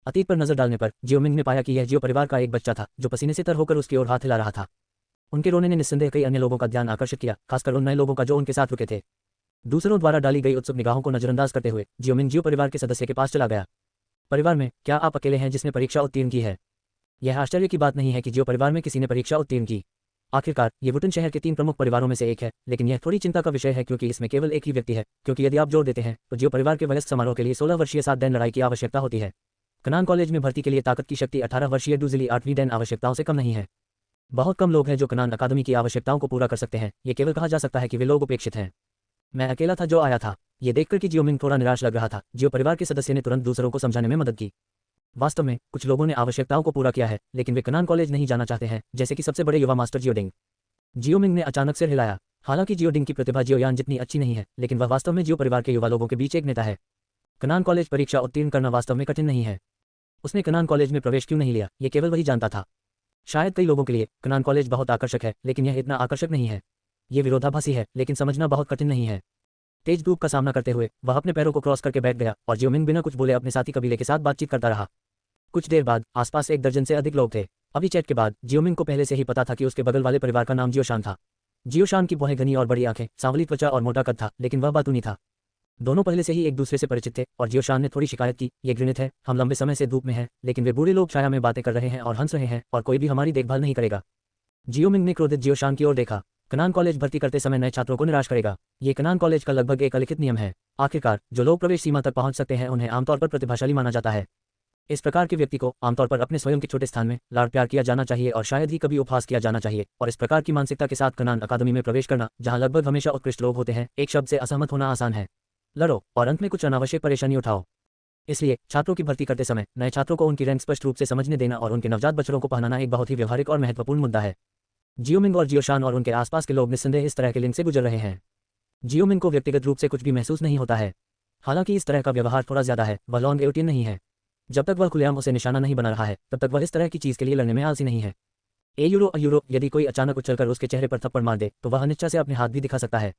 अतीत पर नजर डालने पर जियोमिंग ने पाया कि यह जियो परिवार का एक बच्चा था जो पसीने से तर होकर उसकी ओर हाथ हिला रहा था। उनके रोने ने निस्संदेह कई अन्य लोगों का ध्यान आकर्षित किया, खासकर उन नए लोगों का जो उनके साथ रुके थे। दूसरों द्वारा डाली गई उत्सुक निगाहों को नजरअंदाज करते हुए जियोमिंग जियो परिवार के सदस्य के पास चला गया। परिवार में क्या आप अकेले हैं जिसने परीक्षा उत्तीर्ण की है? यह आश्चर्य की बात नहीं है कि जियो परिवार में किसी ने परीक्षा उत्तीर्ण की। आखिरकार ये वुटन शहर के 3 प्रमुख परिवारों में से एक है, लेकिन यह थोड़ी चिंता का विषय है क्योंकि इसमें केवल एक ही व्यक्ति है। क्योंकि यदि आप जोर देते हैं तो जियो परिवार के वयस्क समारोह के लिए 16 वर्षीय 7 डैन लड़ाई की आवश्यकता होती है। कनान कॉलेज में भर्ती के लिए ताकत की शक्ति 18 वर्षीय डूजली 8वीं डैन आवश्यकताओं से कम नहीं है। बहुत कम लोग हैं जो कनान अकादमी की आवश्यकताओं को पूरा कर सकते हैं। ये केवल कहा जा सकता है कि वे लोग उपेक्षित हैं। मैं अकेला था जो आया था। ये देखकर कि जियोमिंग थोड़ा निराश लग रहा था, जियो परिवार के सदस्य ने तुरंत दूसरों को समझाने में मदद की। वास्तव में कुछ लोगों ने आवश्यकताओं को पूरा किया है, लेकिन वे कनान कॉलेज नहीं जाना चाहते हैं, जैसे कि सबसे बड़े युवा मास्टर जियोडिंग। जियोमिंग ने अचानक सिर हिलाया। हालांकि जियोडिंग की प्रतिभा जियोयान जितनी अच्छी नहीं है, लेकिन वह वास्तव में जियो परिवार के युवा लोगों के बीच एक नेता है। कनान कॉलेज परीक्षा उत्तीर्ण करना वास्तव में कठिन नहीं है। उसने कनान कॉलेज में प्रवेश क्यों नहीं लिया, ये केवल वही जानता था। शायद कई लोगों के लिए कनान कॉलेज बहुत आकर्षक है, लेकिन यह इतना आकर्षक नहीं है। ये विरोधाभासी है, लेकिन समझना बहुत कठिन नहीं है। तेज धूप का सामना करते हुए वह अपने पैरों को क्रॉस करके बैठ गया और जियोमिंग बिना कुछ बोले अपने साथी कबीले के साथ बातचीत करता रहा। कुछ देर बाद आसपास 1 दर्जन से अधिक लोग थे। अभी चैट के बाद जियोमिंग को पहले से ही पता था कि उसके बगल वाले परिवार का नाम जियोशान था। जियोशान की भौहें घनी और बड़ी आंखें, सांवली त्वचा और मोटा कद था, लेकिन वह बातूनी था। दोनों पहले से ही एक दूसरे से परिचित थे और जियोशान ने थोड़ी शिकायत की, ये घृणित है, हम लंबे समय से धूप में हैं, लेकिन वे बूढ़े लोग छाया में बातें कर रहे हैं और हंस रहे हैं और कोई भी हमारी देखभाल नहीं करेगा। जियोमिंग ने क्रोधित जियोशान की ओर देखा। कनान कॉलेज भर्ती करते समय नए छात्रों को निराश करेगा। ये कनान कॉलेज का लगभग एक अलिखित नियम है। आखिरकार जो लोग प्रवेश सीमा तक पहुंच सकते हैं उन्हें आमतौर पर प्रतिभाशाली माना जाता है। इस प्रकार के व्यक्ति को आमतौर पर अपने स्वयं के छोटे स्थान में लाड़ प्यार किया जाना चाहिए और शायद ही कभी उपहास किया जाना चाहिए। और इस प्रकार की मानसिकता के साथ कनान अकादमी में प्रवेश करना, जहां लगभग हमेशा उत्कृष्ट लोग होते हैं, एक शब्द से असहमत होना आसान है। लड़ो और अंत में कुछ अनावश्यक परेशानी उठाओ। इसलिए छात्रों की भर्ती करते समय नए छात्रों को उनकी रैंक स्पष्ट रूप से समझने देना और उनके नवजात बच्चों को पहनाना एक बहुत ही व्यवहारिक और महत्वपूर्ण मुद्दा है। जियोमिंग और जियोशान और उनके आसपास के लोग निस्संदेह इस तरह के लिंक से गुजर रहे हैं। जियोमिंग को व्यक्तिगत रूप से कुछ भी महसूस नहीं होता है। हालांकि इस तरह का व्यवहार थोड़ा ज्यादा है। वह लॉन्ग एयोटियन नहीं है। जब तक वह खुलेआम उसे निशाना नहीं बना रहा है, तब तक वह इस तरह की चीज के लिए लड़ने में आलसी नहीं है। ए यूरो यदि कोई अचानक उछलकर उसके चेहरे पर थप्पड़ मार दे तो वह अनिच्छा से अपने हाथ भी दिखा सकता है।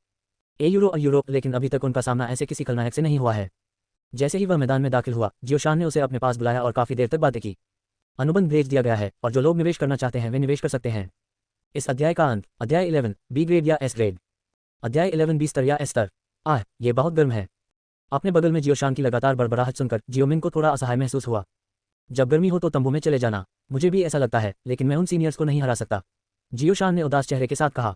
ए यूरो, लेकिन अभी तक उनका सामना ऐसे किसी खलनायक से नहीं हुआ है। जैसे ही वह मैदान में दाखिल हुआ, जियोशान ने उसे अपने पास बुलाया और काफी देर तक बातें की। अनुबंध भेज दिया गया है और जो लोग निवेश करना चाहते हैं वे निवेश कर सकते हैं। इस अध्याय का अंत। अध्याय 11 बी ग्रेड या एस ग्रेड। अध्याय 11 बी स्तर या एस स्तर। ये बहुत गर्म है। अपने बगल में जियोशान की लगातार बड़बड़ाहट सुनकर जियोमिंग को थोड़ा असहाय महसूस हुआ। जब गर्मी हो तो तंबू में चले जाना। मुझे भी ऐसा लगता है, लेकिन मैं उन सीनियर्स को नहीं हरा सकता, जियोशान ने उदास चेहरे के साथ कहा।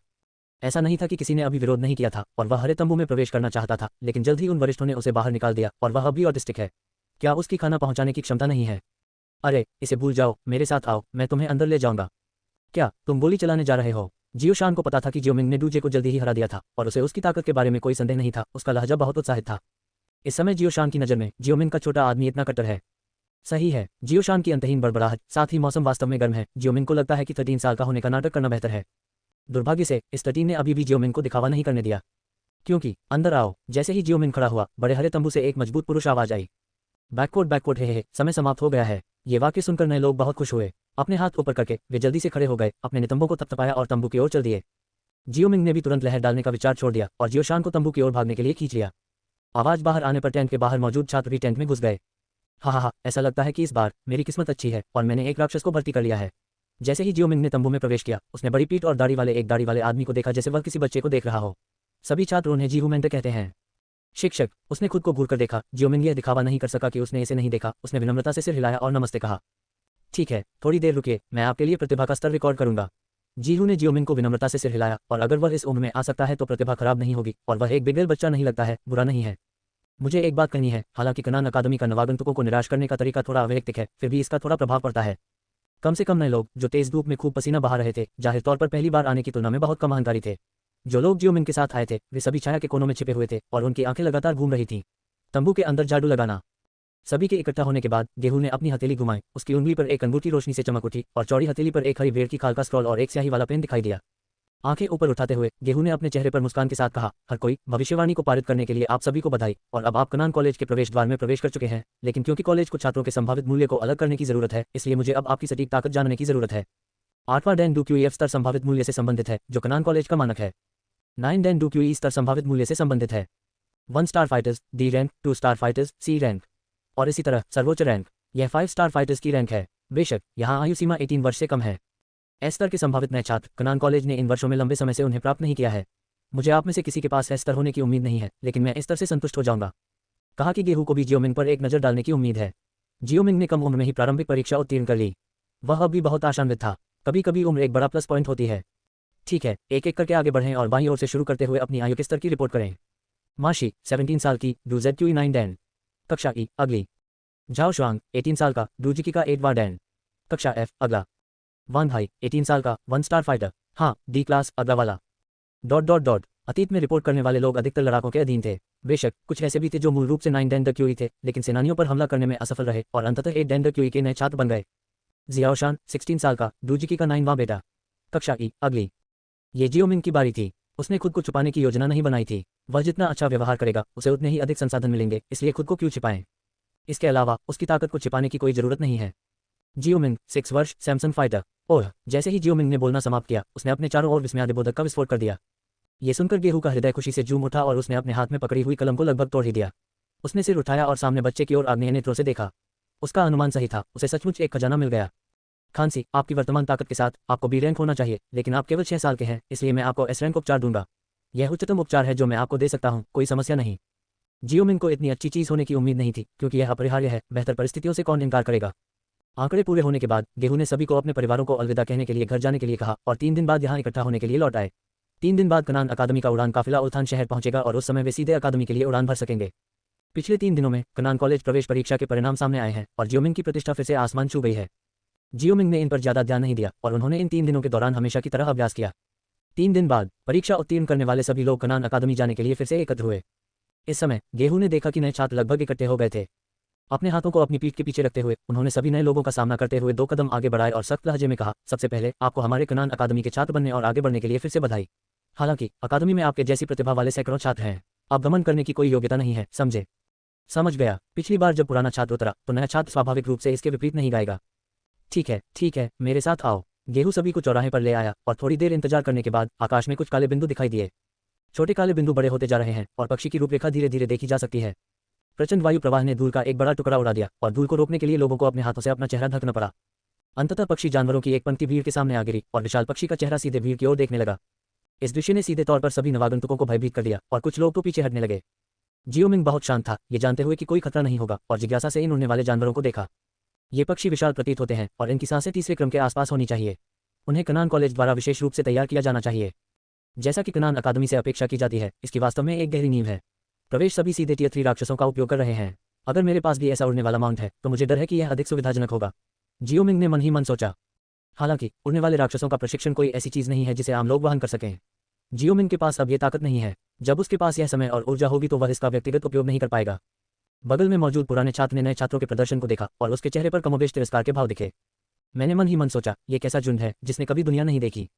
ऐसा नहीं था कि किसी ने अभी विरोध नहीं किया था और वह हरे तंबू में प्रवेश करना चाहता था, लेकिन जल्द ही उन वरिष्ठों ने उसे बाहर निकाल दिया और वह अभी ऑटिस्टिक है। क्या उसकी खाना पहुंचाने की क्षमता नहीं है? अरे इसे भूल जाओ, मेरे साथ आओ, मैं तुम्हें अंदर ले जाऊंगा। क्या तुम गोली चलाने जा रहे हो? जियोशान को पता था कि जियोमिंग ने डूजे को जल्दी ही हरा दिया था और उसे उसकी ताकत के बारे में कोई संदेह नहीं था। उसका लहजा बहुत उत्साहित था। इस समय जियोशान की नज़र में जियोमिंग का छोटा आदमी इतना कट्टर है। सही है, जियोशान की अंतहीन बड़बड़ाहट, साथ ही मौसम वास्तव में गर्म है। जियोमिंग को लगता है कि 13 साल का होने का नाटक करना बेहतर है। दुर्भाग्य से इस 13 ने अभी भी जियोमिंग को दिखावा नहीं करने दिया। क्योंकि अंदर आओ। जैसे ही जियोमिंग खड़ा हुआ, बड़े हरे तंबू से एक मजबूत पुरुष आवाज आई। बैकवर्ड हे, समय समाप्त हो गया है। ये वाक्य सुनकर नए लोग बहुत खुश हुए। अपने हाथ ऊपर करके वे जल्दी से खड़े हो गए, अपने नितंबों को थपथपाया और तंबू की ओर चल दिए। जियोमिंग ने भी तुरंत लहर डालने का विचार छोड़ दिया और जियोशान को तंबू की ओर भागने के लिए खींच लिया। आवाज बाहर आने पर टेंट के बाहर मौजूद छात्र भी टेंट में घुस गए। हा, ऐसा लगता है कि इस बार मेरी किस्मत अच्छी है और मैंने एक राक्षस को भर्ती कर लिया है। जैसे ही जियोमिंग ने तंबू में प्रवेश किया, उसने बड़ी पीठ और दाढ़ी वाले आदमी को देखा, जैसे वह किसी बच्चे को देख रहा हो। सभी छात्र उन्हें जीहू मेंटर कहते हैं। शिक्षक। उसने खुद को घूरकर देखा। जियोमिंग यह दिखावा नहीं कर सका कि उसने इसे नहीं देखा। उसने विनम्रता से सिर हिलाया और नमस्ते कहा। ठीक है, थोड़ी देर रुकिए, मैं आपके लिए प्रतिभा का स्तर रिकॉर्ड करूंगा। जीहू ने जियोमिंग को विनम्रता से सिर हिलाया और अगर वह इस उम्र में आ सकता है तो प्रतिभा खराब नहीं होगी और वह एक बिगड़ेल बच्चा नहीं लगता है, बुरा नहीं है। मुझे एक बात कहनी है, हालांकि कनान अकादमी का नवागंतुकों को निराश करने का तरीका थोड़ा अवैयक्तिक है, फिर भी इसका थोड़ा प्रभाव पड़ता है। कम से कम नए लोग जो तेज धूप में खूब पसीना बहा रहे थे, जाहिर तौर पर पहली बार आने की तुलना में बहुत कम अहंकारी थे। जो लोग जियोमिंग के साथ आए थे वे सभी छाया के कोनों में छिपे हुए थे और उनकी आंखें लगातार घूम रही थीं। तंबू के अंदर जादू लगाना। सभी के इकट्ठा होने के बाद गेहूं ने अपनी हथेली घुमाई। उसकी उंगली पर एक अंगूठी रोशनी से चमक उठी और चौड़ी हथेली पर एक हरी भेड़ की खाल का स्क्रॉल और एक स्याही वाला पेन दिखाई दिया। आंखें ऊपर उठाते हुए गेहूं ने अपने चेहरे पर मुस्कान के साथ कहा, हर कोई भविष्यवाणी को पारित करने के लिए आप सभी को बधाई। और अब आप कनान कॉलेज के प्रवेश द्वार में प्रवेश कर चुके हैं, लेकिन क्योंकि कॉलेज को छात्रों के संभावित मूल्य को अलग करने की जरूरत है, इसलिए मुझे अब आपकी सटीक ताकत जानने की जरूरत है। 8वां डैन डू क्यूई स्तर संभावित मूल्य से संबंधित है, जो कनान कॉलेज का मानक है। 9 डैन डू क्यूई स्तर संभावित मूल्य से संबंधित है। 1 star fighters D rank, 2 star fighters C rank, और इसी तरह सर्वोच्च रैंक यह 5 स्टार फाइटर्स की रैंक है। बेशक यहाँ आयु सीमा 18 वर्ष से कम है। एस स्तर के संभावित नए छात्र कनान कॉलेज ने इन वर्षों में लंबे समय से उन्हें प्राप्त नहीं किया है। मुझे आप में से किसी के पास एस स्तर होने की उम्मीद नहीं है, लेकिन मैं इस स्तर से संतुष्ट हो जाऊंगा। कहा कि गेहूं को भी जियोमिंग पर एक नज़र डालने की उम्मीद है। जियोमिंग ने कम उम्र में ही प्रारंभिक परीक्षा उत्तीर्ण कर ली। वह अब भी बहुत आशान्वित था। कभी कभी उम्र एक बड़ा प्लस पॉइंट होती है। ठीक है, एक एक करके आगे बढ़ें और बाईं ओर से शुरू करते हुए अपनी आयु के स्तर की रिपोर्ट करें। माशी 17 साल की, डू ZQE 9 डैन। कक्षा ई अगली। झाओ शुआंग 18 साल का, डूजिकी का 8वां डैन। कक्षा एफ अगला। वान भाई 18 साल का, 1 स्टार फाइटर, हाँ डी क्लास अगला वाला। अतीत में रिपोर्ट करने वाले लोग अधिकतर लड़ाकों के अधीन थे। बेशक कुछ ऐसे भी थे जो मूल रूप से 9 डैन द क्यूई थे, लेकिन सेनानियों पर हमला करने में असफल रहे और अंततः 8 डैन द क्यूई के नए छात्र बन गए। जियाओशान 16 साल का, डूजिकी का 9वां बेटा। कक्षा ई अगली। ये जियोमिंग की बारी थी। उसने खुद को छुपाने की योजना नहीं बनाई थी। वह जितना अच्छा व्यवहार करेगा उसे उतने ही अधिक संसाधन मिलेंगे, इसलिए खुद को क्यों छिपाएं। इसके अलावा उसकी ताकत को छिपाने की कोई जरूरत नहीं है। जियोमिंग 6 वर्ष, सैमसंग फाइटर। ओह, जैसे ही जियोमिंग ने बोलना समाप्त किया, उसने अपने चारों ओर विस्मयादिबोधक का विस्फोट कर दिया। ये सुनकर गेहूं का हृदय खुशी से झूम उठा और उसने अपने हाथ में पकड़ी हुई कलम को लगभग तोड़ ही दिया। उसने सिर उठाया और सामने बच्चे की ओर आग्नेय नेत्रों से देखा। उसका अनुमान सही था, उसे सचमुच एक खजाना मिल गया। खांसी, आपकी वर्तमान ताकत के साथ आपको बी रैंक होना चाहिए, लेकिन आप केवल 6 साल के हैं, इसलिए मैं आपको एस रैंक उपचार दूंगा। यह उच्चतम उपचार है जो मैं आपको दे सकता हूं, कोई समस्या नहीं। जियोमिंग को इतनी अच्छी चीज होने की उम्मीद नहीं थी, क्योंकि यह अपरिहार्य है। बेहतर परिस्थितियों से कौन इनकार करेगा। आंकड़े पूरे होने के बाद गेहूं ने सभी को अपने परिवारों को अलविदा कहने के लिए घर जाने के लिए कहा और 3 दिन बाद यहाँ इकट्ठा होने के लिए लौट आए। 3 दिन बाद कनान अकादमी का उड़ान काफिला उल्थान शहर पहुंचेगा और उस समय वे सीधे अकादमी के लिए उड़ान भर सकेंगे। पिछले 3 दिनों में कनान कॉलेज प्रवेश परीक्षा के परिणाम सामने आए हैं और जियोमिंग की प्रतिष्ठा फिर से आसमान छू गई है। जियोमिंग ने इन पर ज्यादा ध्यान नहीं दिया और उन्होंने इन 3 दिनों के दौरान हमेशा की तरह अभ्यास किया। 3 दिन बाद परीक्षा उत्तीर्ण करने वाले सभी लोग कनान अकादमी जाने के लिए फिर से एकत्र हुए। इस समय गेहूं ने देखा कि नए छात्र लगभग इकट्ठे हो गए थे। अपने हाथों को अपनी पीठ के पीछे रखते हुए उन्होंने सभी नए लोगों का सामना करते हुए 2 कदम आगे बढ़ाए और सख्त लहजे में कहा, सबसे पहले आपको हमारे कनान अकादमी के छात्र बनने और आगे बढ़ने के लिए फिर से बधाई। हालांकि अकादमी में आपके जैसी प्रतिभा वाले सैकड़ों छात्र हैं। आप गमन करने की कोई योग्यता नहीं है, समझे। समझ गया। पिछली बार जब पुराना छात्र उतरा तो नया छात्र स्वाभाविक रूप से इसके विपरीत नहीं गाएगा। ठीक है, मेरे साथ आओ। गेहूं सभी को चौराहे पर ले आया और थोड़ी देर इंतजार करने के बाद आकाश में कुछ काले बिंदु दिखाई दिए। छोटे काले बिंदु बड़े होते जा रहे हैं और पक्षी की रूपरेखा धीरे धीरे देखी जा सकती है। प्रचंड वायु प्रवाह ने धूल का एक बड़ा टुकड़ा उड़ा दिया और धूल को रोकने के लिए लोगों को अपने हाथों से अपना चेहरा ढकना पड़ा। अंततः पक्षी जानवरों की एक पंक्ति भीड़ के सामने आ गिरी और विशाल पक्षी का चेहरा सीधे भीड़ की ओर देखने लगा। इस दृश्य ने सीधे तौर पर सभी नवागंतुकों को भयभीत कर दिया और कुछ लोग तो पीछे हटने लगे। जियोमिंग बहुत शांत था, ये जानते हुए कि कोई खतरा नहीं होगा, और जिज्ञासा से इन उड़ने वाले जानवरों को देखा। ये पक्षी विशाल प्रतीत होते हैं और इनकी सांसें तीसरे क्रम के आसपास होनी चाहिए। उन्हें कनान कॉलेज द्वारा विशेष रूप से तैयार किया जाना चाहिए। जैसा कि कनान अकादमी से अपेक्षा की जाती है, इसकी वास्तव में एक गहरी नींव है। प्रवेश सभी सीधे टियर 3 राक्षसों का उपयोग कर रहे हैं। अगर मेरे पास भी ऐसा उड़ने वाला माउंट है तो मुझे डर है कि यह अधिक सुविधाजनक होगा, जियोमिंग ने मन ही मन सोचा। हालांकि उड़ने वाले राक्षसों का प्रशिक्षण कोई ऐसी चीज नहीं है जिसे आम लोग वहन कर सकें। जियोमिंग के पास अब ये ताकत नहीं है। जब उसके पास यह समय और ऊर्जा होगी तो वह इसका व्यक्तिगत उपयोग नहीं कर पाएगा। बगल में मौजूद पुराने छात्र ने नए छात्रों के प्रदर्शन को देखा और उसके चेहरे पर कमोबेश तिरस्कार के भाव दिखे। मैंने मन ही मन सोचा, ये कैसा झुंड है जिसने कभी दुनिया नहीं देखी।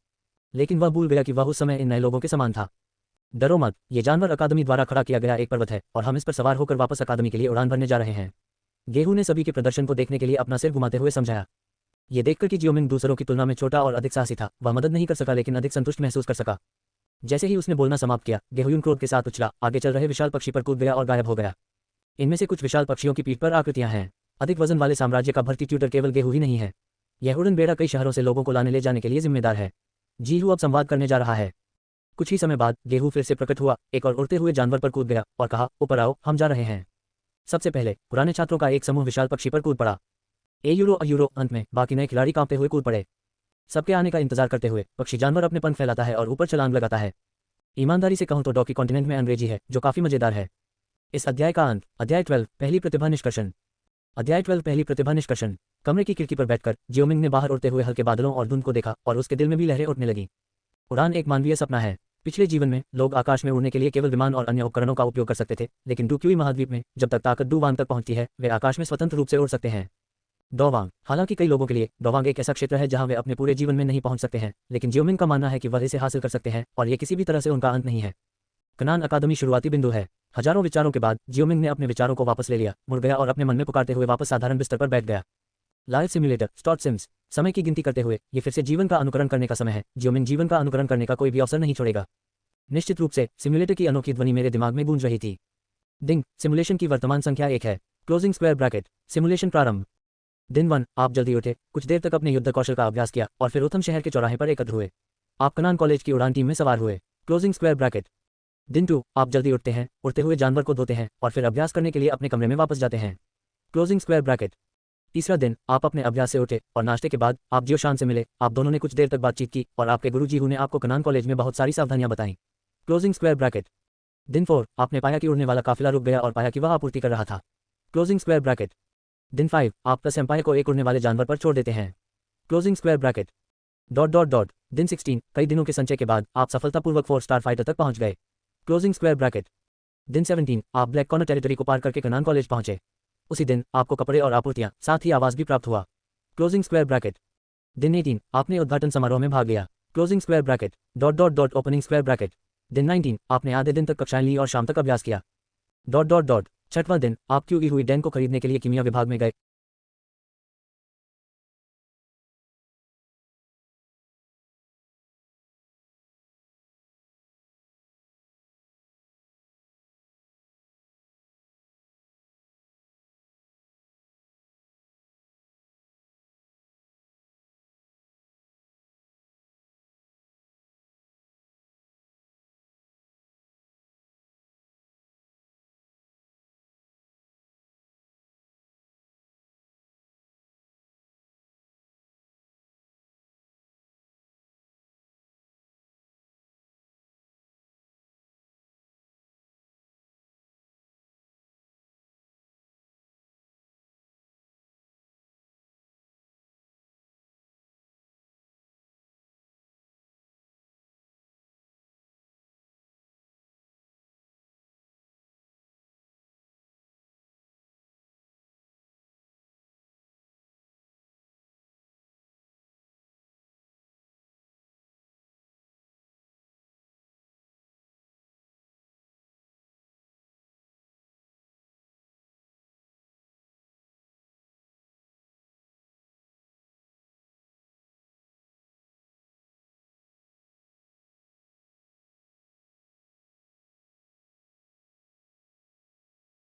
लेकिन वह भूल गया कि वह उस समय इन नए लोगों के समान था। डरो मत, ये जानवर अकादमी द्वारा खड़ा किया गया एक पर्वत है और हम इस पर सवार होकर वापस अकादमी के लिए उड़ान भरने जा रहे हैं। गेहूं ने सभी के प्रदर्शन को देखने के लिए अपना सिर घुमाते हुए समझाया। ये देखकर कि जियोमिंग दूसरों की तुलना में छोटा और अधिक साहसी था, वह मदद नहीं कर सका लेकिन अधिक संतुष्ट महसूस कर सका। जैसे ही उसने बोलना समाप्त किया, गेहूं क्रोध के साथ उछला, आगे चल रहे विशाल पक्षी पर कूद गया और गायब हो गया। इनमें से कुछ विशाल पक्षियों की पीठ पर आकृतियां हैं। अधिक वजन वाले साम्राज्य का भर्ती ट्यूटर केवल गेहूं ही नहीं है। यह उड़न बेड़ा कई शहरों से लोगों को लाने ले जाने के लिए जिम्मेदार है। जीहू अब संवाद करने जा रहा है। कुछ ही समय बाद गेहूं फिर से प्रकट हुआ, एक और उड़ते हुए जानवर पर कूद गया और कहा, ऊपर आओ, हम जा रहे हैं। सबसे पहले पुराने छात्रों का एक समूह विशाल पक्षी पर कूद पड़ा। यूरो अंत में बाकी नए खिलाड़ी कांपते हुए कूद पड़े। सबके आने का इंतजार करते हुए पक्षी जानवर अपने पंख फैलाता है और ऊपर छलांग लगाता है। ईमानदारी से कहूं तो डॉकी कॉन्टिनेंट में अंग्रेजी है, जो काफी मजेदार है। इस अध्याय का अंत। अध्याय 12 पहली प्रतिभा निष्कर्षण। अध्याय 12 पहली प्रतिभा निष्कर्षण। कमरे की खिड़की पर बैठकर जियोमिंग ने बाहर उड़ते हुए हल्के बादलों और धुंध को देखा और उसके दिल में भी लहरें उठने लगी। उड़ान एक मानवीय सपना है। पिछले जीवन में लोग आकाश में उड़ने के लिए केवल विमान और अन्य उपकरणों का उपयोग कर सकते थे, लेकिन डूक्यूई महाद्वीप में जब तक ताकत डू वांग तक पहुंचती है, वे आकाश में स्वतंत्र रूप से उड़ सकते हैं। डोवांग। हालांकि कई लोगों के लिए डोवांग एक ऐसा क्षेत्र है जहां वे अपने पूरे जीवन में नहीं पहुंच सकते हैं, लेकिन जियोमिंग का मानना है कि वह इसे हासिल कर सकते हैं और ये किसी भी तरह से उनका अंत नहीं है। कनान अकादमी शुरुआती बिंदु है। हजारों विचारों के बाद जियोमिंग ने अपने विचारों को वापस ले लिया, मुड़ गया और अपने मन में पुकारते हुए वापस साधारण बिस्तर पर बैठ गया। लाइफ सिम्युलेटर स्टॉट सिम्स। समय की गिनती करते हुए ये फिर से जीवन का अनुकरण करने का समय है। जियोमिंग जीवन का अनुकरण करने का कोई भी अवसर नहीं छोड़ेगा। निश्चित रूप से सिम्युलेटर की अनोखी ध्वनि मेरे दिमाग में गूंज रही थी। डिंग। सिमुलेशन की वर्तमान संख्या 1 है। Closing square bracket. सिमुलेशन प्रारंभ। दिन 1। आप जल्दी उठे, कुछ देर तक अपने युद्ध कौशल का अभ्यास किया और फिर उथम शहर के चौराहे पर एकत्र हुए। आप कनान कॉलेज की उड़ान टीम में सवार हुए। Closing square bracket. दिन 2। आप जल्दी उठते हैं, उड़ते हुए जानवर को धोते हैं और फिर अभ्यास करने के लिए अपने कमरे में वापस जाते हैं। Closing square bracket. तीसरा दिन। आप अपने अभ्यास से उठे और नाश्ते के बाद आप जियोशान से मिले। आप दोनों ने कुछ देर तक बातचीत की और आपके गुरु जीहू ने आपको कनान कॉलेज में बहुत सारी सावधानियां बताईं। Closing square bracket. दिन 4। आपने पाया कि उड़ने वाला काफिला रुक गया और पाया कि वह आपूर्ति कर रहा था। Closing square bracket. दिन 5। आप प्लस एम्पायर को एक उड़ने वाले जानवर पर छोड़ देते हैं। Closing square bracket. दिन 16। कई दिनों के संचय के बाद आप सफलतापूर्वक 4 स्टार फाइटर तक पहुंच गए। Closing square bracket. दिन 17। आप ब्लैक कॉर्नर टेरिटरी को पार करके कनान कॉलेज पहुंचे। उसी दिन आपको कपड़े और आपूर्तियां, साथ ही आवास भी प्राप्त हुआ। Closing square bracket. दिन 18। आपने उद्घाटन समारोह में भाग लिया। Closing square bracket. Opening square bracket. दिन 19। आपने आधे दिन तक कक्षाएं ली और शाम तक अभ्यास किया। छठवां दिन। आप क्यूई हुई डैन को खरीदने के लिए कीमिया विभाग में गए